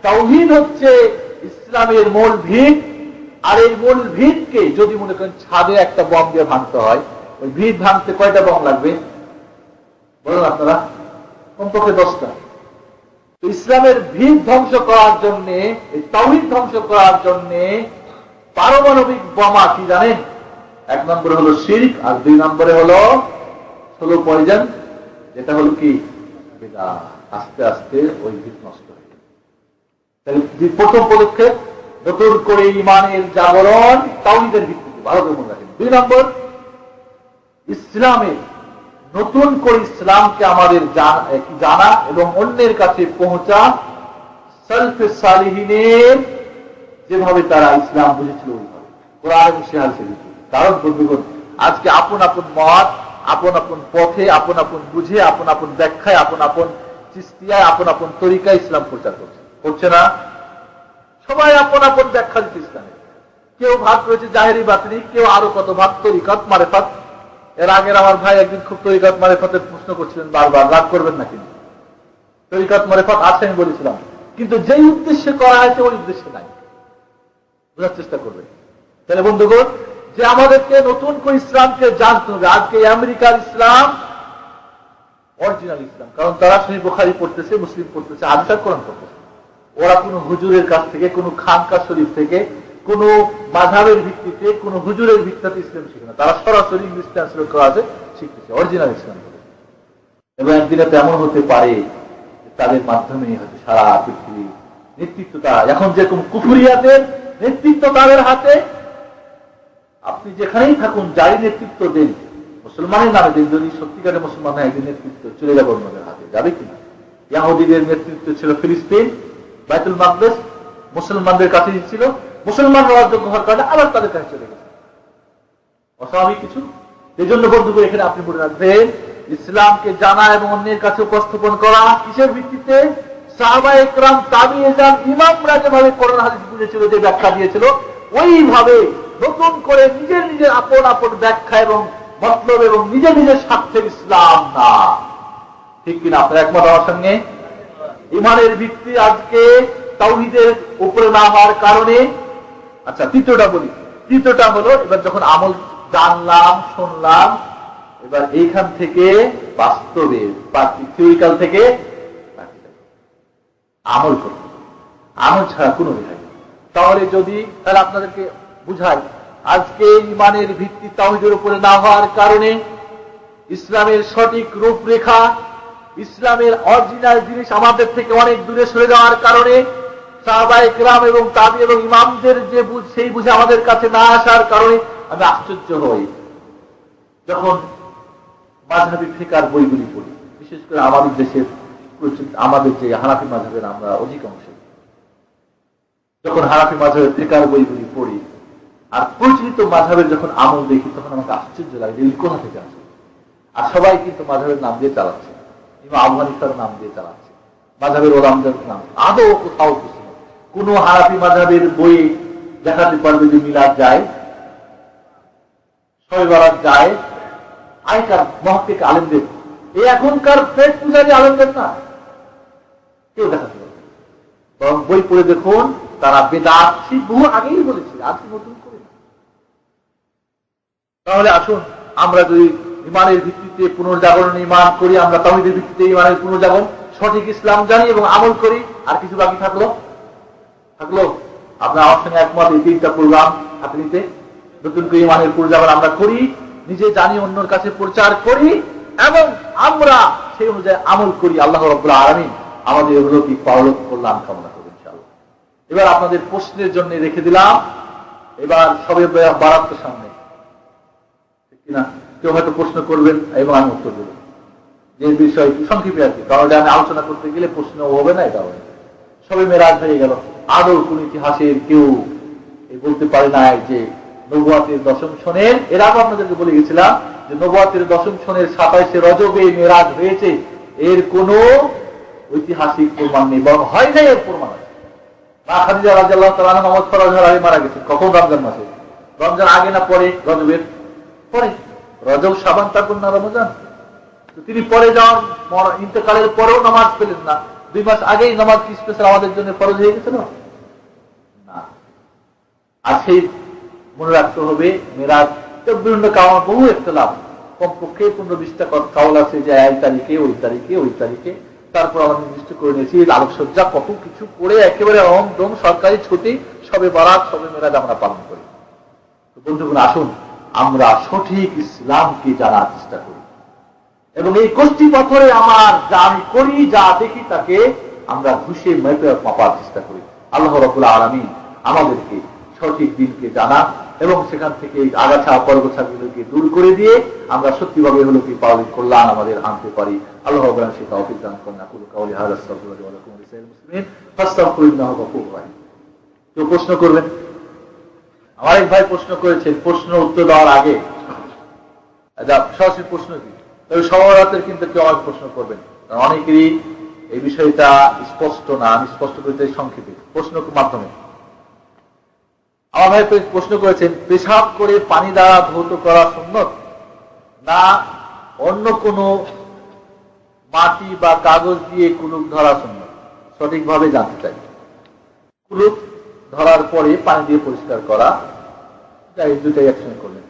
তাওহীদ হচ্ছে ইসলামের মূল ভিত। আর এই মূল ভিতকে যদি মনে করেন ছাদে একটা বম দিয়ে ভাঙতে হয়, ওই ভিত ভাঙতে কয়টা বম লাগবে বলুন আপনারা? কমপক্ষে 10টা। ইসলামের ভিত ধ্বংস করার জন্য, এই তাওহীদ ধ্বংস করার জন্য পারমাণবিক বোমা কি জানেন? 1 নম্বরে হলো শিরক, আর 2 নম্বরে হলো স্লো পয়জন, যেটা হলো কি বিদআত। আস্তে আস্তে ওই ভিত নষ্ট হয়ে যাবে। তাহলে প্রথম পদক্ষেপ নতুন করে ইমানের জাগরণ তাওহীদের ভিত্তিতে, ভালো করে মনে রাখেন। 2 নম্বর, ইসলামের নতুন করে ইসলামকে আমাদের জানা এবং অন্যের কাছে পৌঁছা, সালফে সালিহিনের যেভাবে তারা ইসলাম বুঝেছিল ওইভাবে, কোরআন এবং হাদিসের ভিত্তিতে। কারণ বন্ধুগণ, আজকে আপন আপন মত, আপন আপন পথে, আপন আপন বুঝে, আপন আপন ব্যাখ্যায়, আপন আপন চিস্তিয়ায়, আপন আপন তরিকায় ইসলাম প্রচার করছে না? সবাই আপন আপন ব্যাখ্যা দিচ্ছে ইসলামে। কেউ ভাগ রয়েছে জাহেরি বাতিনি, কেউ আরো কত ভাগ, তরিকত মারেফাত। এর আগের আমার ভাই একদিন খুব তরিকত মারেফাতের প্রশ্ন করছিলেন, বারবার, রাগ করবেন না কিন্তু। তরিকত মারেফাত আছে আমি বলেছিলাম, কিন্তু যেই উদ্দেশ্যে করা হয়েছে ওই উদ্দেশ্যে নাই, বোঝার চেষ্টা করবেন। তাহলে বন্ধুগণ, যে আমাদেরকে নতুন করে ইসলামকে জানতে হবে। আজকে আমেরিকার ইসলাম অরিজিনাল ইসলাম, কারণ তারা সহিহ বুখারী পড়তেছে, মুসলিম পড়তেছে, হাদিস আর কোরআন পড়তেছে। ওরা কোন হুজুরের কাছ থেকে, কোন খানকা শরীফ থেকে, কোন মাযহাবের ভিত্তিতে, কোন হুজুরের ভিত্তিতে ইসলাম শিখে না। তারা সরাসরি ইংলিশ ট্রান্সলেট করা আছে শিখতেছে, অরিজিনাল ইসলাম। এবং একদিনে তেমন হতে পারে তাদের মাধ্যমে হয়তো সারা পৃথিবীর নেতৃত্ব, তারা এখন যেরকম কুফরিয়াতের নেতৃত্ব তাদের হাতে, আপনি যেখানেই থাকুন, যারই নেতৃত্ব দেন, মুসলমানের নামে দেন, যদি সত্যিকারের মুসলমান হয়, একদিন নেতৃত্ব চলে যাবে অন্যদের হাতে, যাবে কিনা? ইহুদিদের নেতৃত্ব ছিল ফিলিস্তিন, বাইতুল মাকদেস মুসলমানদের কাছে ছিল, মুসলমানরা অযোগ্য হওয়ার কারণে আবার তাদের কাছে চলে গেছে। অস্বাভাবিক কিছু? এই জন্য বন্ধুগণ, এখানে আপনি মনে রাখবেন, ইসলামকে জানা এবং অন্যের কাছে উপস্থাপন করা কিসের ভিত্তিতে? সাহাবায়ে কেরাম, তাবিঈন, ইমামরা যেভাবে কোরআন হাদিস বুঝেছিল, যে ব্যাখ্যা দিয়েছিল, ওইভাবে নতুন করে নিজের নিজের আপন আপন ব্যাখ্যা এবং মতলব এবং নিজের নিজের স্বার্থের ইসলাম না। ঠিক কিনা? আপনার একমত আমার সঙ্গে? ইমানের ভিত্তি আজকে তাওহীদের উপরে না হওয়ার কারণে। আচ্ছা, তৃতীয়টা বলি। তৃতীয়টা হলো, এবার যখন আমল জানলাম, শুনলাম, এবার এইখান থেকে বাস্তবে, থিওরিক্যাল থেকে আমল করতে, আমল ছাড়া কোনো রেহাই নেই। তাহলে তাহলে আপনাদেরকে বুঝাই, আজকে ইমানের ভিত্তি তাওহীদের উপরে না হওয়ার কারণে, ইসলামের সঠিক রূপরেখা, ইসলামের অরিজিনাল জিনিস আমাদের থেকে অনেক দূরে সরে যাওয়ার কারণে, সাহাবায়ে কেরাম এবং তাবি এবং ইমামদের যে বুঝ, সেই বুঝে আমাদের কাছে না আসার কারণে আমি আশ্চর্য হই যখন মাযহাবী ফিকহের বইগুলি পড়ি। বিশেষ করে আমাদের দেশের, আমাদের যে হানাফি মাযহাবের আমরা অধিকাংশ, যখন হানাফি মাযহাবের ফিকহের বইগুলি পড়ি আর প্রচলিত মাযহাবের যখন আমল দেখি, তখন আমাকে আশ্চর্য লাগে যে কোথা থেকে আসে। আর সবাই কিন্তু মাযহাবের নাম দিয়ে চালাচ্ছে, ইমাম আবু হানিফার নাম দিয়ে চালাচ্ছে, মাযহাবের ওলামাদের নাম। আদৌ কোথাও কিছু নেই। কোন হানাফি মাযহাবের বই দেখাতে পারবে যে মিলাদ যায়, শবে বরাত যায়, আগেকার মুহাক্কিক আলেমদের, এই এখনকার ফেক পূজারী আলেমদের না, কেউ দেখাতে পারবে। বরং বই পড়ে দেখুন, তারা বেদাত বহু আগেই বলেছে, আজকে নতুন করে না। তাহলে আসুন, আমরা যদি ইমানের ভিত্তিতে পুনর্জাগরণ ইমান করি, আমরা তাওহীদের ভিত্তিতে ইমানের পুনর্জাগরণ, সঠিক ইসলাম জানি এবং আমল করি, আর কিছু বাকি থাকলো আপনার আমার সঙ্গে একমত? এই 3টা প্রোগ্রাম হাতে নিতে, নতুন করে ইমানের পুনর্জাগরণ আমরা করি, নিজে জানি অন্যর কাছে প্রচার করি এবং আমরা সেই অনুযায়ী আমল করি। আল্লাহ রাব্বুল আলামিন আমাদের এগুলোকে পারলৌকিক কল্যাণ কামনা করি ইনশাআল্লাহ। এবার আপনাদের প্রশ্নের জন্য রেখে দিলাম, এবার সবে বারাত সামনে, ঠিক কিনা? কেউ হয়তো প্রশ্ন করবেন এবং আমি উত্তর দেব, যে বিষয় সংক্ষেপে আর কি, কারণ আমি আলোচনা করতে গেলে প্রশ্ন হবে না, এটা হবে। সবে মেরাজ হয়ে গেল, আদৌ কোন ইতিহাসের কেউ বলতে পারে না যে নবুয়াতের দশম সনের, এর আগে আপনাদেরকে বলে গেছিলাম যে নবুয়াতের দশম সনের 27শে রজবে মেরাজ হয়েছে, এর কোন ঐতিহাসিক প্রমাণ নেই, বরং হয় নাই এর প্রমাণ আছে। মা খাদিজা রাদিয়াল্লাহু তাআলা আনহা নামাজ ফরজ হওয়ার আগে মারা গেছেন। কখন? রমজান মাসে। রমজান আগে না পরে? রজবের পরে। রজব, শাবান, তারপর না রমজান। তো তিনি পরে যাওয়ার ইন্তেকালের পরেও নামাজ পেলেন না, 2 মাস আগেই নামাজ কি স্পেশাল আমাদের জন্য ফরজ হয়ে গেছিল না? আর সেই মনে রাখতে হবে মেরাজ বিভিন্ন কারণ, বহু ইখতিলাফ, কমপক্ষে 15-20টা কাউল আছে যে এই তারিখে, ওই তারিখে, ওই তারিখে। তারপর আমরা নির্দিষ্ট করে নিয়েছি আলোকসজ্জা কত কিছু করে একেবারে অমদম সরকারি ছুটি, সবে বারাত, সবে মেরাজ আমরা পালন করি। তো বন্ধুগণ, আসুন আমরা সঠিক ইসলামকে জানার চেষ্টা করি এবং এই কষ্টি পাথরে আমার যা আমি করি, যা দেখি, তাকে আমরা ঘুষে মেপে মাপার চেষ্টা করি। আল্লাহ রাব্বুল আলামিন আমাদেরকে সঠিক দিনকে জানা এবং সেখান থেকে আগাছা পরগছাগুলোকে দূর করে দিয়ে আমরা সত্যিভাবে হলো কি পালন কল্যাণ আমাদের আনতে পারি। আল্লাহ রাব্বুল সে তৌফিক দান করুন। আকুলু কাওলি হাযা আস্তাগফিরুল্লাহ ওয়া লাকুম ওয়া লিসাইরিল মুসলিমিন ফাস্তাগফিরুহু গফুরুর রাহিম। কেউ প্রশ্ন করবেন? আমার এক ভাই প্রশ্ন করেছেন, প্রশ্ন উত্তর দেওয়ার আগে সরাসরি প্রশ্ন কি, তবে সমাজের কিন্তু কেউ আমাকে প্রশ্ন করবেন, অনেকেরই এই বিষয়টা স্পষ্ট না। আমি স্পষ্ট করতে সংক্ষেপে প্রশ্নের মাধ্যমে। আমার ভাই প্রশ্ন করেছেন, পেশাব করে পানি দ্বারা ধৌত করা সুন্নত না অন্য কোনো মাটি বা কাগজ দিয়ে কুলুপ ধরা সুন্নত? সঠিকভাবে জানতে চাই। কুলুপ ধরার পরে পানি দিয়ে পরিষ্কার করা, যাই দুটাই একসঙ্গে করলেন।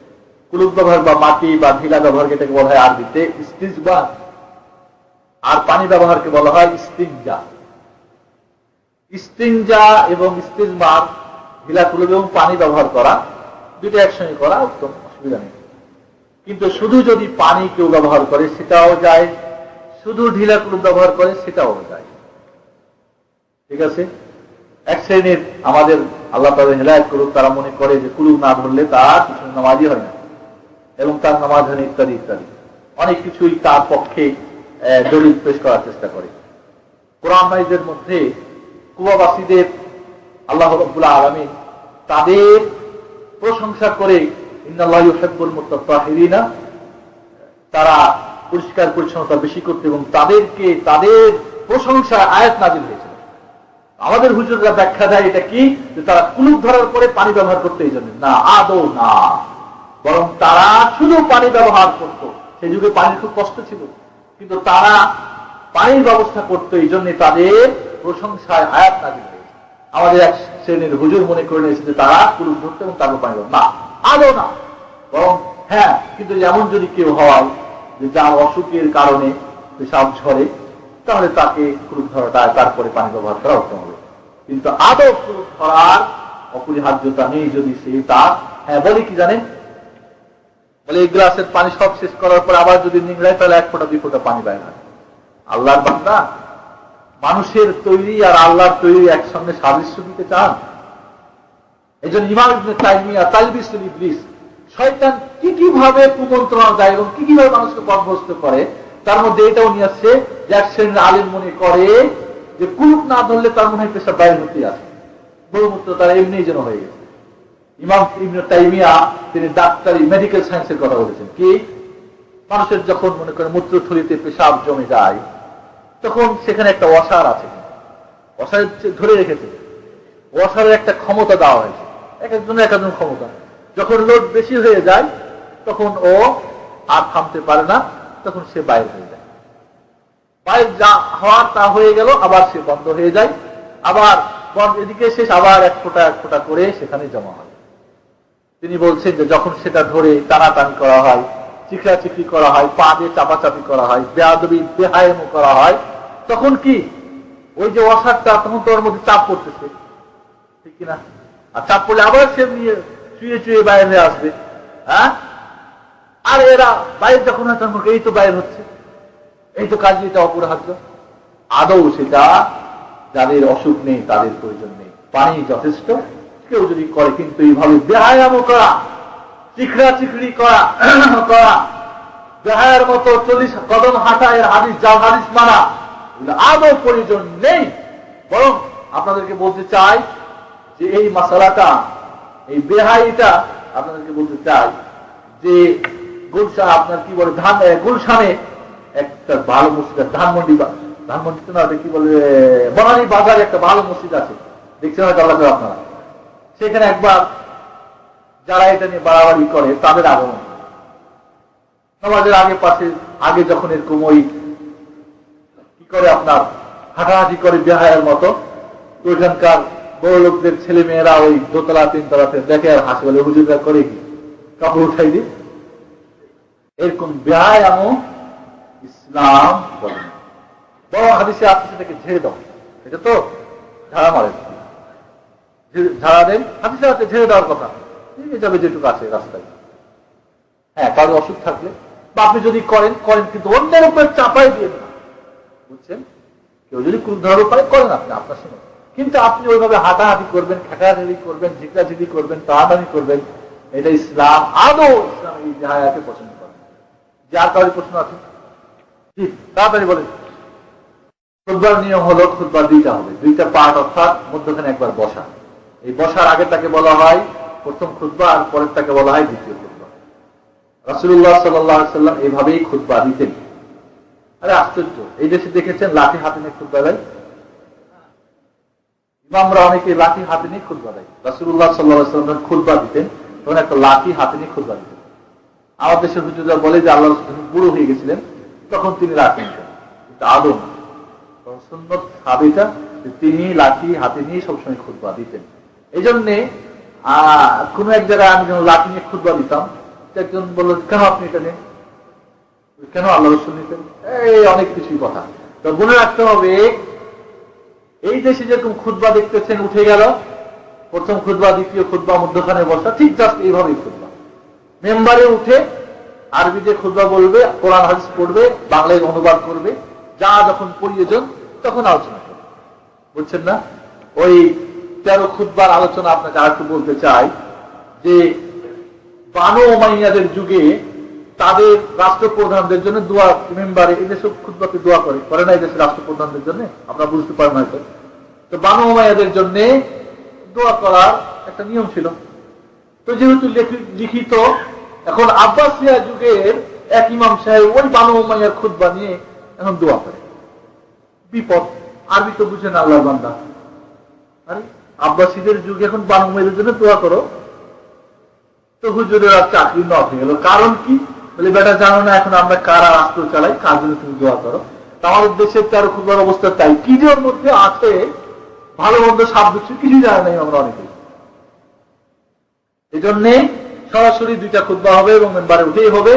কুলুপ ব্যবহার বা মাটি বা ঢিলা ব্যবহারকে এটাকে বলা হয় আরবিতে ইস্তিজবা, আর পানি ব্যবহারকে বলা হয় ইস্তিনজা। ইস্তিনজা এবং ইস্তিজমার, ঢিলা কুলুপ এবং পানি ব্যবহার করা, দুটো একসঙ্গে করা উত্তম, অসুবিধা নেই। কিন্তু শুধু যদি পানি কেউ ব্যবহার করে সেটাও যায়, শুধু ঢিলা কুলুপ ব্যবহার করে সেটাও যায়, ঠিক আছে? এক শ্রেণীর আমাদের আল্লাহ তাআলা হেদায়েত করুক, তারা মনে করে যে কুলুপ না ধরলে তার কিছু নামাজই হয় না এবং তার নামাজ হয় না ইত্যাদি ইত্যাদি, অনেক কিছুই তার পক্ষে দলিল পেশ করার চেষ্টা করে। কোরআন মাজিদের মধ্যে কুবাবাসীদের আল্লাহ রাব্বুল আলামিন তাদের প্রশংসা করে ইন্নাল্লাহু ইউহিব্বুল মুতাত্তাহিরিনা, তারা পরিষ্কার পরিচ্ছন্নতা বেশি করতে এবং তাদেরকে তাদের প্রশংসা আয়াত নাযিল হয়েছে। আমাদের হুজুররা ব্যাখ্যা দেয় এটা কি, যে তারা কুলুপ ধরার পরে পানি ব্যবহার করতে এই জন্য না, আদৌ না, বরং তারা শুধু পানি ব্যবহার করত। সেই যুগে পানির খুব কষ্ট ছিল, কিন্তু তারা পানির ব্যবস্থা করতো, এই জন্য তাদের প্রশংসায় আয়াত নাযিল হয়েছে। আমাদের এক শ্রেণীর হুজুর মনে করে নিয়েছে যে তারা কুলুপ ধরতে এবং তারপর পানি না, আদৌ না, বরং হ্যাঁ, কিন্তু এমন যদি কেউ হয় যে যার অসুখের কারণে পেশাব ঝরে, তাহলে তাকে কুলুপ ধরাটা তারপরে পানি ব্যবহার করা উত্তম হবে। কিন্তু আদৌ কুলুপ ধরার অপরিহার্যতা নেই যদি সে তার, হ্যাঁ বলে কি জানেন, বলে এই গ্লাসের পানি সব শেষ করার পর আবার যদি নিংড়ায় তাহলে 1 ফোঁটা 2 ফোঁটা পানি পায় না। আল্লাহর বান্দা, মানুষের তৈরি আর আল্লাহর তৈরি একসঙ্গে সাদৃশ্য দিতে চান? এই জন্য ইমাম ইবনে তাইমিয়া তালবিসুল ইবলিস, শয়তান কি কিভাবে কুমন্ত্রণা দেয় এবং কি কিভাবে মানুষকে পথভ্রষ্ট করে, তার মধ্যে এটাও নিয়ে আসছে যে এক শ্রেণীর আলেম মনে করে যে কুলুপ না ধরলে তার মনে হয় পেশাব বাইরে হতে আসে, বহুমূত্র তারা এমনি যেন হয়ে গেছে। ইমাম ইবনে তাইমিয়া তিনি ডাক্তারি মেডিকেল সায়েন্সের কথা বলেছেন কি, মানুষের যখন মনে করে মূত্রথলিতে পেশাব জমে যায় তখন সেখানে একটা ওয়াসার আছে, ওয়াসার ধরে রেখেছে, ওয়াসারের একটা ক্ষমতা দেওয়া হয়েছে, এক একজনের এক একজন ক্ষমতা। যখন লোড বেশি হয়ে যায় তখন ও আর থামতে পারে না, তখন সে বাইরে হয়ে যায়, বাইরে যা হওয়ার তা হয়ে গেল, আবার সে বন্ধ হয়ে যায়, আবার এদিকে শেষ, আবার 1 ফোঁটা 1 ফোঁটা করে সেখানে জমা হয়। তিনি বলছেন যে যখন সেটা ধরে টানাটানি করা হয়, চিকড়াচিকড়ি করা হয়, পা দিয়ে চাপাচাপি করা হয়, বেয়াদবি বেহায়ামো করা হয়, তখন কি ওই যে ওয়াসারটা তখন তোর মধ্যে চাপ পড়তেছে, ঠিক কিনা? আর চাপ পড়লে আবার সে নিয়ে চুয়ে চুয়ে বাইরে আসবে। হ্যাঁ, আর এরা বাইরে যখন হয় তখন এই তো বাইরে হচ্ছে, এই তো কাজ, এটা অপরাহ্য। আদৌ সেটা যাদের অসুখ নেই তাদের প্রয়োজন নেই, পানি যথেষ্ট। কেউ যদি করে, কিন্তু এইভাবে ব্যায়াম করা, চিখড়া চিখড়ি করা করা, বেহায়ের মতো 40 কদম হাঁটা, এর হাদিস যা হাদিস মানা, আদৌ প্রয়োজন নেই। বরং আপনাদেরকে বলতে চাই যে এই মশালাটা, এই বেহাইটা আপনাদেরকে বলতে চাই যে গুলশান, আপনার কি বলে, গুলশানে একটা ভালো মসজিদ আছে, ধানমন্ডি না, কি বলে, বনানী বাজারে একটা ভালো মসজিদ আছে, দেখছেন হয়তো আল্লাহ আপনারা। সেখানে একবার যারা এটা নিয়ে বাড়াবাড়ি করে তাদের আগমন, নামাজের আগে পাশে আগে যখন এরকম ওই কি করে আপনার হাঁটাহাঁটি করে বেহায়ের মতো, ওইখানকার বড় লোকদের ছেলে মেয়েরা ওই দোতলা তিনতলাতে দেখে আর হাসি বলে, হুজুররা করে কি কাপড় উঠাই দি। এরকম বেহায়াম ইসলাম বলে। বড় হাদিসে আপনি সেটাকে ঝেড়ে দাও, এটা তো ঝাড়া মারে, ঝাড়া দেন, হাদিসে হাতে ঝেড়ে দেওয়ার কথা, নিয়ে যাবে যেটুকু আছে রাস্তায়। হ্যাঁ, কারো অসুখ থাকলে বা আপনি যদি করেন করেন, কিন্তু অন্যের উপরে চাপাই দিয়ে না, বুঝছেন? কেউ যদি ক্রুদ্ধ উপায় করেন আপনি আপনার সঙ্গে, কিন্তু আপনি ওইভাবে হাঁটাহাঁটি করবেন, খেটাহাটি করবেন, ঝিকড়াঝিকি করবেন, টানাটানি করবেন, এটা ইসলাম আদৌ ইসলাম এই জাহায়াকে পছন্দ করেন। যার কারো প্রশ্ন আছে জি তাড়াতাড়ি বলেন। খুতবার নিয়ম হলো খুতবা দুইটা হবে, দুইটা পার্ট, অর্থাৎ মধ্যখানে একবার বসা। এই বসার আগেরটাকে বলা হয় প্রথম খুতবা, আর পরেরটাকে বলা হয় দ্বিতীয় খুতবা। রাসূলুল্লাহ সাল্লাল্লাহু আলাইহি ওয়াসাল্লাম এইভাবেই খুতবা দিতেন। আরে আশ্চর্য, এই দেশে দেখেছেন লাঠি হাতে নিয়ে খুতবা দেয়, ইমামরা অনেকে লাঠি হাতে নিয়ে খুতবা দেয়। রাসূলুল্লাহ সাল্লাল্লাহু আলাইহি ওয়াসাল্লাম খুতবা দিতেন তখন একটা লাঠি হাতে নিয়ে খুতবা দিতেন। আমাদের দেশের হুজুররা বলে যে আল্লাহ রাসূল বুড়ো হয়ে গেছিলেন তখন তিনি লাঠি নিতেন, কিন্তু আদৌ না, সুন্নাত সাবিতা তিনি লাঠি হাতে নিয়ে সবসময় খুতবা দিতেন। এই জন্যে কোন এক জায়গায় আমি যখন লাঠি নিয়ে খুতবা দিতাম, একজন বলল, কেন আপনি এটা নেন, কেন আল্লাহ রাসূল নিতেন, এই অনেক কিছুই কথা। তো মনে রাখতে হবে, এই দেশে যেরকম খুতবা দেখতেছেন উঠে গেল, প্রথম খুতবা, দ্বিতীয় খুতবা, মধ্যখানে বসা, ঠিক জাস্ট এইভাবেই খুতবা। মেম্বারে উঠে আরবিতে খুতবা বলবে, কোরআন হাদিস পড়বে, বাংলায় অনুবাদ করবে, যা যখন প্রয়োজন তখন আলোচনা করবে, বুঝছেন না? ওই 13 খুতবার আলোচনা আপনাকে আর একটু বলতে চাই যে বানু উমাইয়াদের যুগে তাদের রাষ্ট্রপ্রধানদের জন্য দোয়া, মেম্বারে এই দেশে খুতবাতে দোয়া করে না, এই দেশের রাষ্ট্রপ্রধানদের জন্য, আপনারা বুঝতে পারেন হয়তো। তো বানু উমাইয়াদের জন্য দোয়া করার একটা নিয়ম ছিল। তো যেহেতু লিখিত, এখন আব্বাসিয়া যুগের এক ইমাম সাহেব ওই বানু উমাইয়ার খুতবা নিয়ে এখন দোয়া করে। বিপদ, আরবি তো বুঝেন আল্লাহর বান্দা, আরে আব্বাসীদের যুগে এখন বানু উমাইয়াদের জন্য দোয়া করো, তো হুজুরের আর চাকরি নট হয়ে গেল। কারণ কি বলে, বেটা জানো না এখন আমরা কারা রাষ্ট্র চালাই, কার জন্য তুমি দোয়া করো? আমাদের দেশের 13 খুতবার অবস্থা তাই, কি যে ওর মধ্যে আছে ভালো মন্দ সাধ্য কিছু জানে নাই আমরা অনেকে। এই জন্যে সরাসরি 2টা খুতবা হবে এবং মেম্বারে উঠেই হবে,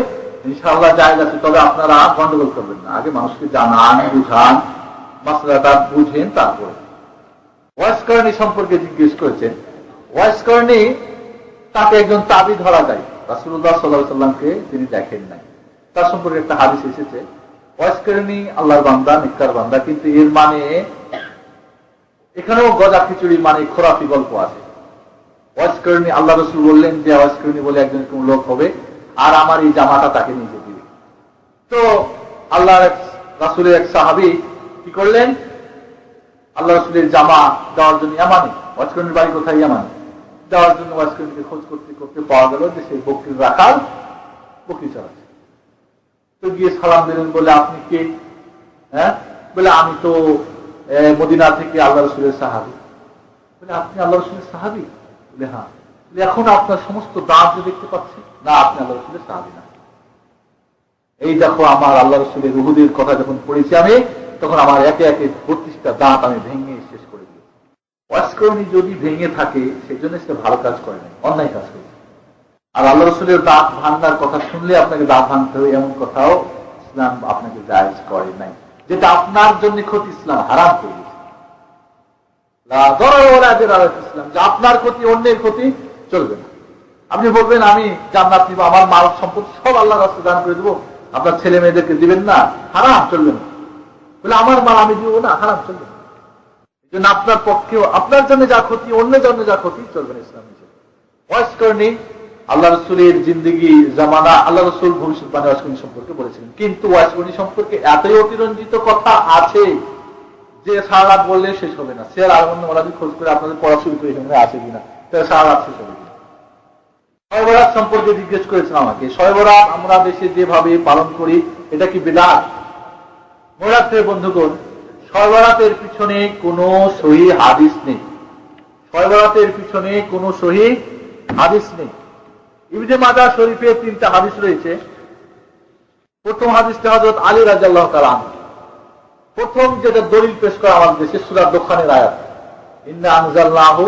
ইনশাআল্লাহ জায়েজ আছে। তবে আপনারা গন্ডগোল করবেন না, আগে মানুষকে জানান, বুঝান, মাসলাটা বুঝেন, তারপরে। ওয়াইস করণী সম্পর্কে জিজ্ঞেস করেছেন। ওয়াইস করণী, তাকে একজন তাবি ধরা যায়, রাসূলুল্লাহ সাল্লাল্লাহু আলাইহি ওয়াসাল্লামকে তিনি দেখেন নাই, তার সম্পর্কে একটা হাদিস এসেছে। ওয়াইস করণী আল্লাহর বান্দা, নেককার বান্দা, কিন্তু এর মানে এখানেও গজা খিচুড়ি মানে খোরাফি গল্প আছে। ওয়াইস করণী, আল্লাহ রাসূল বললেন যে ওয়াইস করণী বলে একজন এরকম লোক হবে, আর আমার এই জামাটা তাকে নিয়ে দিবে। তো আল্লাহর রাসূলের এক সাহাবী কি করলেন, আল্লাহ রাসূলের জামা দেওয়ার জন্য ইয়ামানে, ওয়াইস করণীর বাড়ি কোথায়, ইয়ামানে, দেওয়ার জন্য ওয়াইস করণীকে খোঁজ করতে করতে পাওয়া গেল যে সেই বকরির রাখাল বকরি চড়াচ্ছে। তো গিয়ে সালাম দিলেন, বলে আপনি কে? হ্যাঁ, বলে আমি তো মদিনা থেকে আল্লাহ রাসূলের সাহাবী। বলে আপনি আল্লাহ রাসূলের সাহাবী? বলে হ্যাঁ। এখন আপনার সমস্ত দাঁত যে দেখতে পাচ্ছি, না আপনি আল্লাহ রাসূলের সাহাবী না। এই দেখো আমার আল্লাহ রাসূলের উহুদের কথা যখন পড়েছি আমি, তখন আমার একে একে 32টা দাঁত আমি ভেঙে শেষ করে দিয়েছি। ওয়াইস করণী যদি ভেঙে থাকে সেজন্য সে ভালো কাজ করে নাই, অন্যায় কাজ করে। আর আল্লাহ রাসূলের দাঁত ভাঙার কথা শুনলে আপনাকে দাঁত ভাঙতে হবে এমন কথাও ইসলাম আপনাকে জায়েজ করে নাই। যেটা আপনার জন্য ক্ষতি ইসলাম হারাম করে দিয়েছে। লা দারার ওয়ালা দিরার ইসলাম, যে আপনার ক্ষতি অন্যের ক্ষতি চলবে না। আপনি বলবেন আমি জান্নাত নিব, আমার মাল সম্পদ সব আল্লাহর রাস্তায় দান করে দেবো, আপনার ছেলে মেয়েদেরকে দিবেন না, হারাম, চলবে না। বলে আমার মাল আমি দিব না, হারাম, চলবে না। এই জন্য আপনার পক্ষেও আপনার জন্য যা ক্ষতি, অন্য জন্য যা ক্ষতি, চলবে না ইসলাম হিসেবে। ওয়াজ করেনি আল্লাহ রসুলের জিন্দগি জামানা, আল্লাহ রসুল ভবিষ্যৎবাণী ওয়াজকরণী সম্পর্কে বলেছিলেন, কিন্তু ওয়াজকরণী সম্পর্কে এতই অতিরঞ্জিত কথা আছে যে সারা রাত বললে শেষ হবে না। সিয়ার আলমন্দ মালাদি খোঁজ করে আপনাদের পড়া শুরু করে এখানে আছে কিনা, তাহলে সারা রাত শেষ হবে কিনা। শবে বরাত সম্পর্কে জিজ্ঞেস করেছেন আমাকে। শবে বরাত আমরা দেশে যেভাবে পালন করি, এটা কি বিদআত? মনে রাখতে বন্ধুগণ, শবে বরাতের পিছনে কোনো সহিহ হাদিস নেই। শবে বরাতের পিছনে কোনো সহিহ হাদিস নেই। ইবনে মাজাহ শরীফে 3টা হাদিস রয়েছে। প্রথম হাদিসটা হযরত আলী রাদিয়াল্লাহু তাআলা আনহু। প্রথম যেটা দলিল পেশ করা আমাদের দেশে সূরা দোখানের আয়াত, ইন্না আনজালনাহু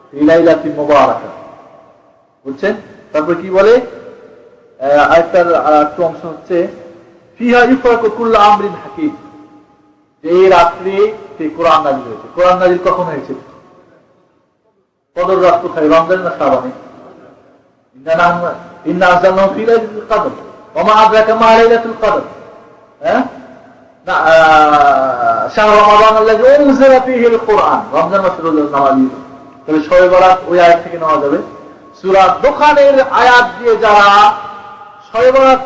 ফি লাইলাতিন মুবারাকাহ, বুঝছেন? তারপর কি বলে আয়াতটার একটু অংশ হচ্ছে ফিহা ইউফরাকু কুল্লু আমরিন হাকিম, যে এই রাত্রে কোরআন নাযিল হয়েছে। কোরআন নাযিল কখন হয়েছে? কদর রাত কোথায়, রমজান না শাবানে? ইন্না আনজালনাহু ফি লাইলাতিল কদর ওয়া মা আদরাকা মা লাইলাতুল কদর, হ্যাঁ না শাহর রমাদান আল্লাযী উনজিলা ফীহিল কুরআন, রমজান মাসে রোজা নামাজ। তাহলে শবে বরাত ওই আয়াত থেকে নেওয়া যাবে। সূরা দোখানের আয়াত দিয়ে যারা শবে বরাত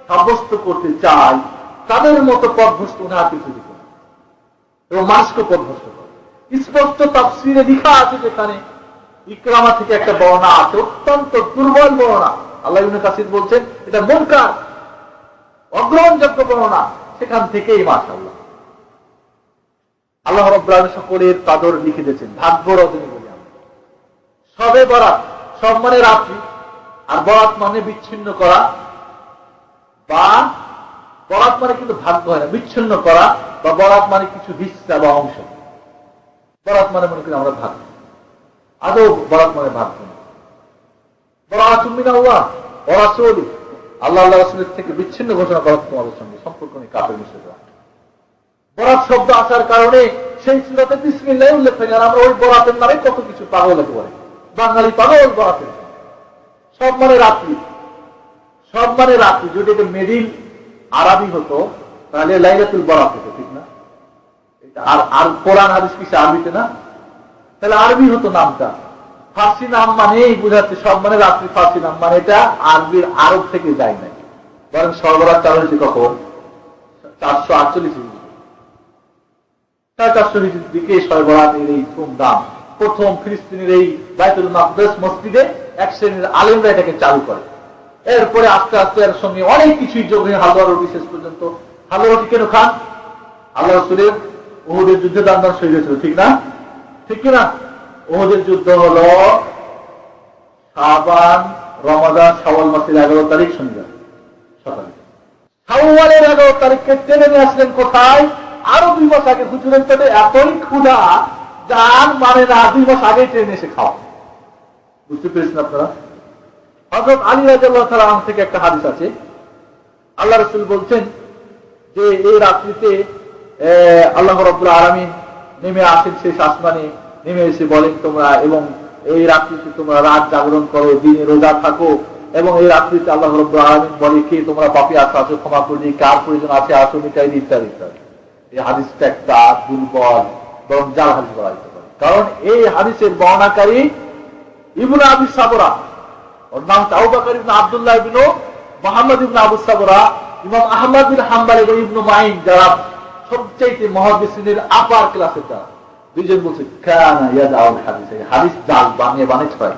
সাব্যস্ত করতে চায়, তাদের মতো পথভ্রষ্ট উনার কিছু দিত এবং মানুষকে পথভ্রষ্ট করে। স্পষ্ট তাফসীরে লেখা আছে, যেখানে ইকরামা থেকে একটা বর্ণনা আছে, অত্যন্ত দুর্বল বর্ণনা। আল্লাহ ইবনে কাসির বলছেন এটা মুনকার, অগ্রহণযোগ্য বর্ণনা। সেখান থেকেই মাশাআল্লাহ আল্লাহ রাব্বুল আলামিন সকলের কদর লিখে দিয়েছেন। ভাগ্য রজনী বলি আমরা। শবে বরাত সব মানে রাত্রি, আর বরাত মানে বিচ্ছিন্ন করা, বা বরাত মানে কিন্তু ভাগ্য হয় না, বিচ্ছিন্ন করা, বা বরাত মানে কিছু হিস্সা বা অংশ। বরাত মানে মনে করি আমরা ভাগ্য, আদৌ বরাত মানে ভাগ্য না। বরাতুম মিনাল্লাহ ওয়া রাসূলিহি, আল্লাহ আল্লাহ রাসূলের থেকে বিচ্ছিন্ন ঘোষণা করা তোমাদের সঙ্গে সম্পর্ক নেই, কাফের মুশরিকরা। বরাত শব্দ আসার কারণে সেই সূরাতে বিসমিল্লাহ উল্লেখ হয়। আর আমরা ওই বরাতের নামে কত কিছু পাগল লাগে বলে, বাঙালি পাগল বরাতের। সব মানে রাত্রি, সব মানে রাত্রি। যদি এটা মেডিল আরবি হতো তাহলে লাইলাতুল বরাত হতো, ঠিক না? আর কোরআন হাদিস কি আরবিতে না? তাহলে আরবি হতো নামটা। ফার্সি নাম মানেই বুঝাচ্ছে সব মানে রাত্রি, ফার্সি নাম মানে এটা আরবির আরব থেকে যায় নাই, বরং সর্বরাত চালু হয়েছে কখন? 448 450 দিকে সর্বরাতের এই ধুমধাম প্রথম ফিলিস্তিনের এই বাইতুল মাকদাস মসজিদে এক শ্রেণীর আলেমরা এটাকে চালু করে। এরপরে আস্তে আস্তে এর সঙ্গে অনেক কিছুই যোগ হয়ে হালুয়া রুটি শেষ পর্যন্ত। হালুয়া রুটি কেন খান? আল্লাহ রাসূলের উহুদের যুদ্ধে দান শহীদ হয়েছিল, ঠিক না? ঠিক কিনা? উহুদের যুদ্ধ হলো শাবান, রমাদান, শাওয়াল মাসের 11 তারিখ শনিবার সকালে। শাওয়ালের 11 তারিখকে টেনে নিয়ে আসলেন কোথায়? আরো 2 মাস আগে। হুজুরের পেটে এতই ক্ষুধা, যার মানে না 2 মাস আগে ট্রেনে এসে খাওয়া। বুঝতে পেরেছেন আপনারা? হযরত আলী রাদিয়াল্লাহু তাআলা আনহু থেকে একটা হাদিস আছে। আল্লাহ রাসূল বলছেন যে এই রাত্রিতে আল্লাহ রাব্বুল আলামিন নেমে আসেন শেষ আসমানে, নেমে এসে বলেন তোমরা, এবং এই রাত্রিতে তোমরা রাত জাগরণ করো, দিনে রোজা থাকো, এবং এই রাত্রিতে আল্লাহ রাব্বুল আলামিন বলে কে তোমরা পাপী আছো, আসো ক্ষমা করে দিই, কার প্রয়োজন আছে আসো মিটাই দিই, ইত্যাদি ইত্যাদি। এই হাদিসটা একটা দুর্বল, বরং জাল হাদিস বলা যেতে পারে। কারণ এই হাদিসের বর্ণনাকারী ইবনে আবি সাবরা, ওর নাম আবু বকর ইবনে আব্দুল্লাহ ইবনে মুহাম্মদ ইবনে আবু সাবরা, ইমাম আহমদ বিন হাম্বল এবং ইবনে মাইন, যারা সবচেয়ে মুহাদ্দিসিনের আপার ক্লাসে, তারা দুইজন বলছে কানা ইয়াদাউল হাদিস, এই হাদিস জাল বানিয়ে বানিয়ে ছড়ায়।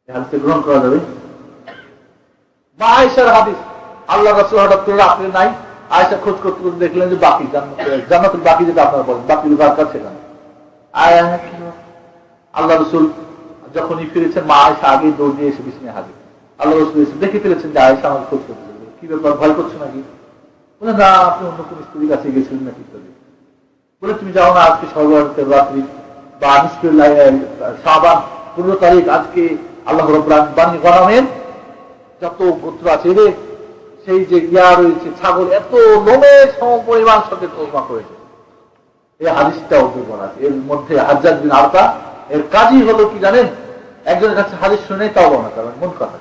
এই হাদিসে গ্রহণ করা যাবে? মা আয়েশার হাদিস, আল্লাহ রাসূল হঠাৎ করে রাত্রে নাই, আয়েশা খোঁজ করতে করতে দেখলেন যে বাকি জান্নাতুল বাকি, যেটা আপনারা বলেন বাকির বারকাত, সেখানে আল্লাহ রাসূল যখনই ফিরেছেন, মা আয়েশা আগে দৌড় দিয়ে এসে বিছানায় হাজির। আল্লাহ রাসূল এসে দেখে ফেলেছেন যে আয়েশা আমাকে খোঁজ করতে, কি ব্যাপার, ভয় করছো নাকি? বলে না, আপনি অন্য কোন স্ত্রীর কাছে গেছিলেন নাকি ইত্যাদি। বলে তুমি যাও না, আজকে সর্বরাতের রাত্রি বা শাবান 15 তারিখ, আজকে আল্লাহ রাব্বুল আলামিন বানি গনামের যত গোত্র আছে এদের সেই যে ইয়া রয়েছে ছাগল, এত লোমের সমপরিমাণ সাথে তওবা করেছে। এই হাদিসটা দুর্বল আছে। এর মধ্যে হাজ্জাজ বিন আরতা এর কাজী হলো কি জানেন? একজনের কাছে হাদিস শুনে তাও বর্ণনা করবেন, মন কথা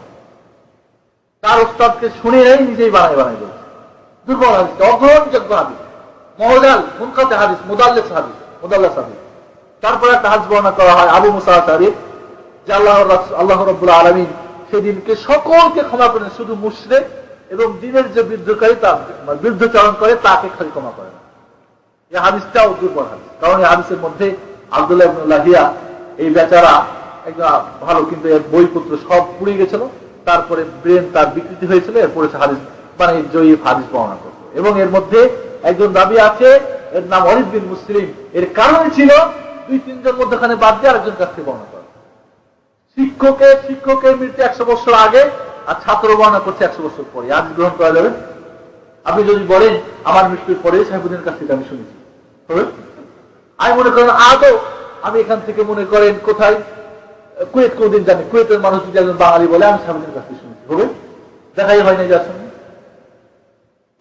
তার উস্তাদকে শুনে নেই, নিজেই বানায় বানায় বলছে দুর্বল হাদিস, অগ্রহণযোগ্য হাদিস, মহদাল মুনকাতে হাদিস, মুদাল্লিস হাদিস, মুদাল্লাস হাদিস। তারপরে একটা হাদিস বর্ণনা করা হয় আবু মুসা আশআরী যে আল্লাহ রাব্বুল আলামিন সেদিনকে সকলকে ক্ষমা করেন, শুধু মুশরিক এবং দ্বীনের যে বিরুদ্ধকারী, তার বিরুদ্ধচারণ করে তাকে খালি ক্ষমা করে না। এই হাদিসটাও দুর্বল হাদিস, কারণ এই হাদিসের মধ্যে আব্দুল্লাহ ইবনে লাহিয়া এই বেচারা একদম ভালো, কিন্তু এর বইপত্র সব পুড়ে গেছিল, তারপরে ব্রেন তার বিকৃতি হয়েছিল, এরপরে হাদিস মানে জয়ীফ হাদিস বর্ণনা করত। এবং এর মধ্যে একজন রাবী আছে, এর নাম ওয়ালিদ বিন মুসলিম। এর কারণ ছিল 2-3 জন মধ্যখানে বাদ দিয়ে আরেকজন কাছ থেকে বর্ণনা করে। শিক্ষকের মৃত্যু 100 বছর আগে, আর ছাত্র বর্ণনা করছে 100 বছর পরে। আজ গ্রহণ করা যাবে? আপনি যদি বলেন আমার মৃত্যুর পরে সাহেবুদ্দিনের কাছ থেকে আমি শুনেছি, আমি মনে করেন আদৌ আমি এখান থেকে মনে করেন কোথায় কুয়েত কোনদিন জানি, কুয়েতের মানুষ যদি একজন বাঙালি বলে আমি সাহেবুদ্দিনের কাছ থেকে শুনেছি, হবে? দেখাই হয় না যে আসলে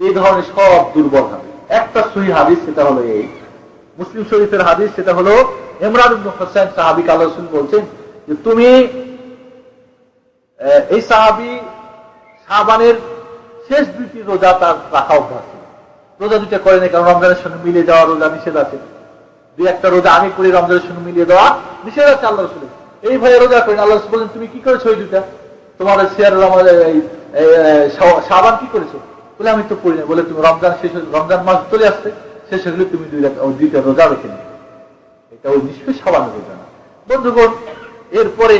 এই ধরনের সব দুর্বল হাদিস। একটা সহিহ হাদিস, সেটা হলো এই মুসলিম শরীফের হাদিস, সেটা হলো ইমরান ইবনে হুসাইন সাহাবীকে আল্লাহ রাসূল বলছেন যে তুমি এই সাহাবী শাবানের শেষ 2টি রোজা তার রাখা অভ্যাস ছিল। রোজা 2টা করে না, কারণ রমজানের সঙ্গে মিলিয়ে যাওয়া রোজা নিষেধ আছে। 2-1টা রোজা আমি করে রমজানের সঙ্গে মিলিয়ে দেওয়া নিষেধ আছে আল্লাহ রাসূলের। এই ভয়ে রোজা করেন। আল্লাহ রাসূল বলেন তুমি কি করেছো ওই 2টা? তোমার শাবান কি করেছো? বলে আমি তো পড়ি না। বলে তুমি রমজান মাস চলে আসছে, শেষ হলে তুমি 2টা রোজা রেখে নিবে। এটা ওই নিষ্পে শাবানের রোজা না। বন্ধুগণ, এরপরে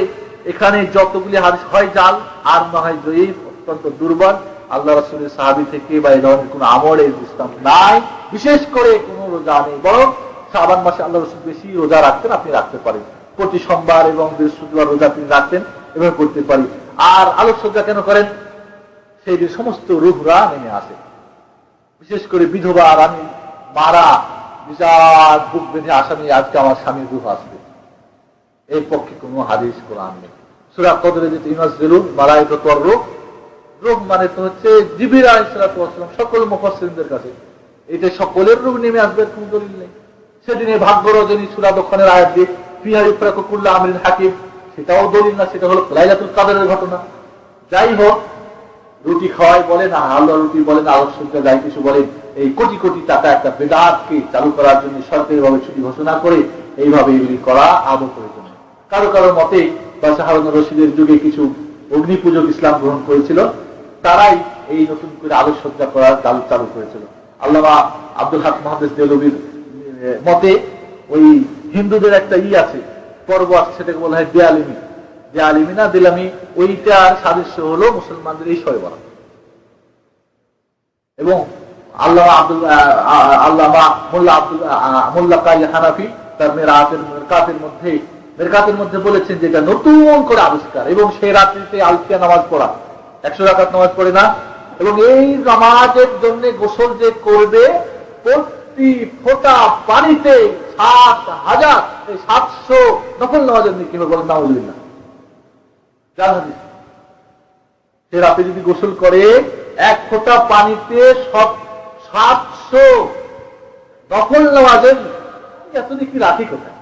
এখানে যতগুলি হাদিস হয় জাল আর না হয় জয়ীফ, অত্যন্ত দুর্বল। আল্লাহ রাসূলের সাহাবী থেকে বা এই ধরনের কোন আমলের ইসলাম নাই, বিশেষ করে কোন রোজা নেই। বরং শাবান মাসে আল্লাহ রাসূল বেশি রোজা রাখতেন, আপনি রাখতে পারেন। প্রতি সোমবার এবং বৃহস্পতিবার রোজা তিনি রাখতেন, এভাবে করতে পারি। আর আলোকসজ্জা কেন করেন? সেই দিন সমস্ত রূহরা নেমে আসে, বিশেষ করে বিধবা রানী মারা বিশাল বুক বেঁধে আসামি, আজকে আমার স্বামীর রূহ আসবে। এর পক্ষে কোনো হাদিস কোরআন নেই। সূরা কদরে যে ইউনাজ্জিলুল মালায়েকাতুর রূহ, রূহ মানে তো হচ্ছে জিবরিল আলাইহিস সালাম, সকল মুফাসসিরদের কাছে এটা সকলের রূহ নেমে আসবে, কোনো দলিল নেই। সেদিনে ভাগ্য রজনী সূরা দক্ষিণের আয়াত দিয়ে ফিহা ইফরাকু কুল্লু আমরিন হাকিম, সেটাও দলিল না, সেটা হলো লাইলাতুল কদরের ঘটনা। যাই হোক, রুটি খাওয়াই বলেন, হালুয়া রুটি বলেন, আলোকসজ্জা যাই কিছু বলেন, এই কোটি কোটি টাকা একটা বেদাতকে চালু করার জন্য সরকারিভাবে ছুটি ঘোষণা করে এইভাবে এগুলি করা আদৌ প্রয়োজন। কারো কারো মতে বা হারুন রশিদের যুগে কিছু অগ্নি পূজক ইসলাম গ্রহণ করেছিল, তারাই এই নতুন করে আলোকসজ্জা করার চালু করেছিল। আল্লামা আব্দুল হক মুহাদ্দিস দেওলভীর মতে ওই হিন্দুদের একটা আছে, পর্ব আছে, সেটাকে বলা হয় দেয়ালিমি। দেয়ালিমি না দিলামি, ওইটার সাদৃশ্য হলো মুসলমানদের এই শবে বরাত। এবং মোল্লা কাজী হানাফি তার মেরকাতের মধ্যে বলেছেন যে এটা নতুন করে আবিষ্কার। এবং সেই রাত্রিতে আলফিয়া নামাজ পড়া, 100 রাকাত নামাজ পড়ে না, এবং এই নামাজের জন্য গোসল যে করবে, প্রতি ফোঁটা পানিতে 7,000 নফল নামাজের নিকি হবে, বলেন নাউজুবিল্লাহ। সে রাতে যদি গোসল করে, 1 ফোঁটা পানিতে 700 নফল নামাজের, এত দেখি রাখি কোথায়?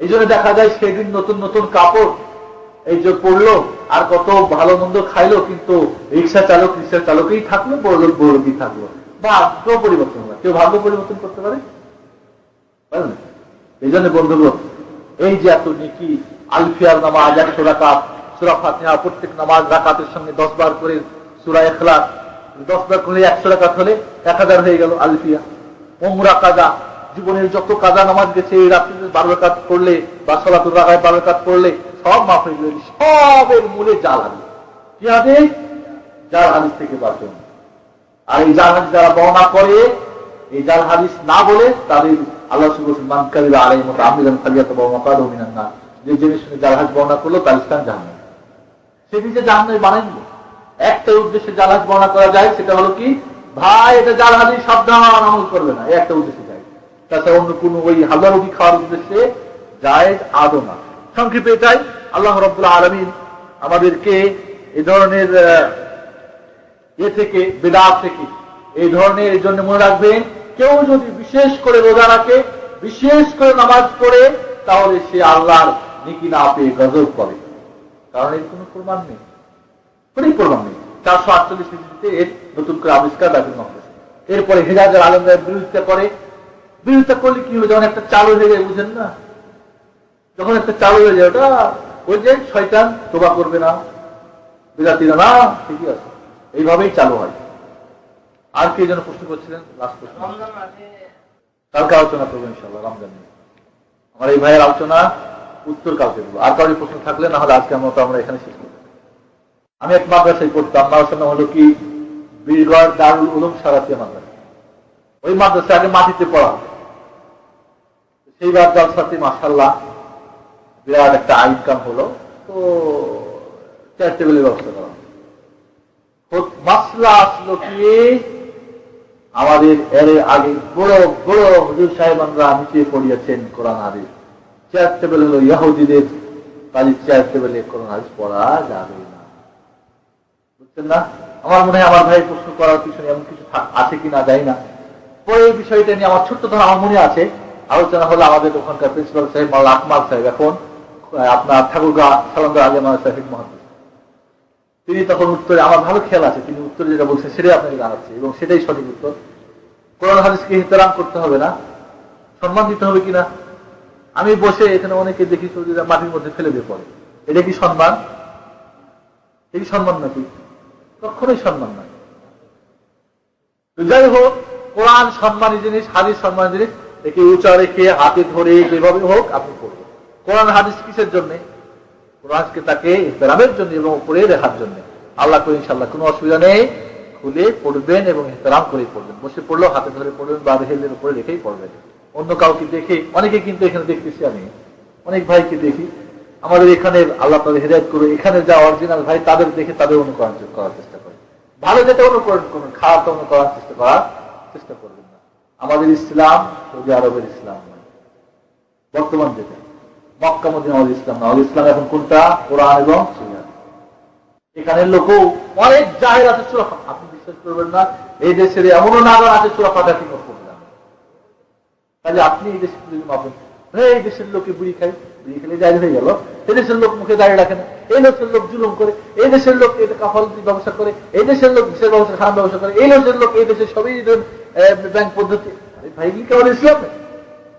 এই জন্য দেখা যায় সেদিন নতুন নতুন কাপড় এই যে পড়লো, আর কত ভালো মন্দ খাইলো, কিন্তু রিক্সার চালকই থাকলো, বড়লোকই থাকলো। ভাগ্য পরিবর্তন হয়, কেউ ভাগ্য পরিবর্তন করতে পারে? এই জন্য বন্ধুগণ, এই যে এত নেকি, আলফিয়ার নামাজ 100 রাকাত, সূরা ফাতিহা প্রত্যেক নামাজ রাকাতের সঙ্গে 10 বার করে, সূরা ইখলাস 10 বার করে 100 রাকাত হলে 1000 হয়ে গেল আলফিয়া। উমরা কাজা, জীবনের যত কাজা নামাজ গেছে এই রাত্রিতে 12 রাকাত পড়লে বা সালাতুল রাগায় 12 রাকাত পড়লে সব মাফ হয়ে গেল। সবের মূলে জাল হাদিস। কি হাদিস? জাল হাদিস থেকে বাঁচুন। আর এই জাল হাদিস যারা বর্ণনা করে, এই জাল হাদিস না বলে তাদের আল্লাহ সুবহানাহু মান কাযিবা আলাইহি মুতাআম্মিদান ফালিয়াতাবাওয়া মাকাদাহু মিনান নার, যে জেনে শুনে জাল হাদিস বর্ণনা করলো তার স্থান জাহান্নাম। সে নিজে জাহান্নামে বানাই নিল। একটা উদ্দেশ্যে জাল হাদিস বর্ণনা করা যায়, সেটা হলো কি, ভাই এটা জাল হাদিস, সাবধান আমল করবে না, এই একটা উদ্দেশ্যে যায়। তাছাড়া অন্য কোন ওই হালুয়া রুটি খাওয়ার উদ্দেশ্যে জায়েজ আদৌ না। সংক্ষেপে এটাই। আল্লাহ রাব্বুল আলামিন আমাদেরকে এই ধরনের থেকে, বিদআত থেকে, এই ধরনের, এই জন্য মনে রাখবেন, কেউ যদি বিশেষ করে রোজা রাখে, বিশেষ করে নামাজ পড়ে, তাহলে সে আল্লাহর নেকি না পেয়ে গজব করে, কারণ এর কোনো প্রমাণ নেই, কোনই প্রমাণ নেই। 448 হিজরিতে এর নতুন করে আবিষ্কার দাখিল মাহফিজ। এরপরে হেজাজের আলমরা বিরোধিতা করে। বিরোধিতা করলে কি হবে? যখন একটা চালু হয়ে যায়, বুঝেন না, যখন একটা চালু হয়ে যায় ওটা ওই যে শয়তান তোবা করবে না, বিরাতিরা না, ঠিকই আছে, এইভাবেই চালু হয়। আর কে যেন প্রশ্ন করছিলেন? লাস্ট প্রশ্ন কালকে আলোচনা করবো ইনশাআল্লাহ, রমজান নিয়ে। আমার এই ভাইয়ের আলোচনা উত্তর কালকে দেবো। আর কারোর প্রশ্ন থাকলে না হলে আজকে আমরা এখানে শেষ করবো। আমি এক মাদ্রাসায় পড়তাম, মাদ্রাসার নাম হলো কি বীরগড় দারুল উলুম সারাতিয়া মাদ্রাসা। ওই মাদ্রাসা আগে মাটিতে পড়া, সেইবার জলসাতে মাশাআল্লাহ বিরাট একটা ইনকাম হলো, তো চ্যারিটেবলের ব্যবস্থা করা। মাসলা আসলো কি, আমাদের এর আগে বড় বড় হুজুর সাহেবানরা নিচে পড়িয়েছেন কোরআন হাদিস। চ্যারিটেবল হলো ইহুদিদের, তাদের চ্যারিটেবলে কোরআন হাদিস পড়া যাবে না, বুঝছেন না? আমার মনে হয় আমার ভাই প্রশ্ন করার পিছনে এমন কিছু আছে কিনা জানি না। পরে এই বিষয়টা নিয়ে আমার ছোট্ট ধরনের আমার মনে আছে আলোচনা হলো আমাদের ওখানকার প্রিন্সিপাল সাহেব মাওলানা আকমাল সাহেব, এখন আপনার ঠাকুরগাঁ সালামগড় আলিয়া মাদ্রাসা হেড মহাদিস। তিনি তখন উত্তরে, আমার ভালো খেয়াল আছে, তিনি উত্তরে যেটা বলছেন সেটাই আপনাকে জানাচ্ছি এবং সেটাই সঠিক উত্তর। কোরআন হাদিসকে ইহতেরাম করতে হবে না, সম্মান দিতে হবে কিনা? আমি বসে এখানে অনেকে দেখি সৌদিরা মাটির মধ্যে ফেলে দিয়ে পড়ে, এটা কি সম্মান? এই সম্মান নাকি? কখনোই সম্মান নয়। যাই হোক, কোরআন সম্মানী জিনিস, হাদিস সম্মানী জিনিস, একে উঁচা রেখে হাতে ধরে যেভাবে হোক আপনি পড়বেন। কোরআন হাদিস কিসের জন্য? কোরআনকে তাকে ইহতেরামের জন্য এবং উপরে রেখার জন্য। আল্লাহ করে ইনশাআল্লাহ কোনো অসুবিধা নেই, খুলে পড়বেন এবং ইহতেরাম করে পড়বেন। বসে পড়লেও হাতে ধরে পড়বেন বা হেলের উপরে রেখেই পড়বেন। অন্য কাউকে দেখে, অনেকে কিন্তু এখানে দেখতেছি, আমি অনেক ভাইকে দেখি আমাদের এখানে, আল্লাহ তাদের হেদায়েত করে, এখানে যা অরিজিনাল ভাই তাদের দেখে তাদের অনুকরণ করার চেষ্টা করে। ভালো যেটা অনুকরণ করুন, খারাপ অনুকরণ করার চেষ্টা করবেন না। আমাদের ইসলাম সৌদি আরবের ইসলাম নয়, বর্তমান যেটা মক্কা মদিনা আমাদের ইসলাম না। আমাদের ইসলাম এখন কোনটা? কোরআন এবং সুন্নাহ। এখানের লোকও অনেক জাহেল আছে, সূরা আপনি বিশ্বাস করবেন না, এই দেশের এমনও নাগার আছে সূরা ফাতিহা ঠিক মতো পড়বে না। তাহলে আপনি এই দেশে যদি মাপেন, এই দেশের লোকে বুড়ি খায়, বুড়ি খেলে জাহেল হয়ে গেল। এই দেশের লোক মুখে দাঁড়িয়ে রাখে না, এই দেশের লোক জুলুম করে, এই দেশের লোক এটা কাফাল ব্যবসা করে, এই দেশের লোক দেশের ব্যবসা খারাপ ব্যবসা করে, এই দেশের লোক এই দেশের সবই ব্যাংক পদ্ধতি। ভাই কি কেমন ইসলাম?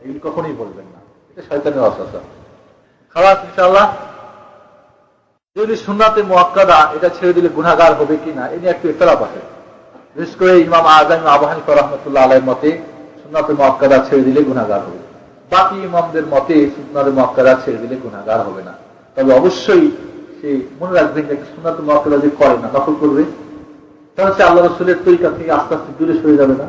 এগুলি কখনোই বলবেন না, এটা শয়তানের ওয়াসওয়াসা। খালাস ইনশাআল্লাহ। যদি সুন্নাতে মুআক্কাদা এটা ছেড়ে দিলে গুনাহগার হবে কিনা, এ নিয়ে একটু ইখতিলাফ আছে। বিশেষ করে ইমাম আযম আবু হানিফা রাহমাতুল্লাহ আলাইহির মতে সুন্নাতে মুআক্কাদা ছেড়ে দিলে গুনাহগার হবে। বাকি ইমামদের মতে সুন্নাতে মুআক্কাদা ছেড়ে দিলে গুনাহগার হবে না। তবে অবশ্যই সে মনে রাখবেন যে সুন্নাতে মুআক্কাদা যে করে না, নকল করবে, তাহলে সে আল্লাহ রাসূলের তরিকা থেকে আস্তে আস্তে দূরে সরে যাবে না।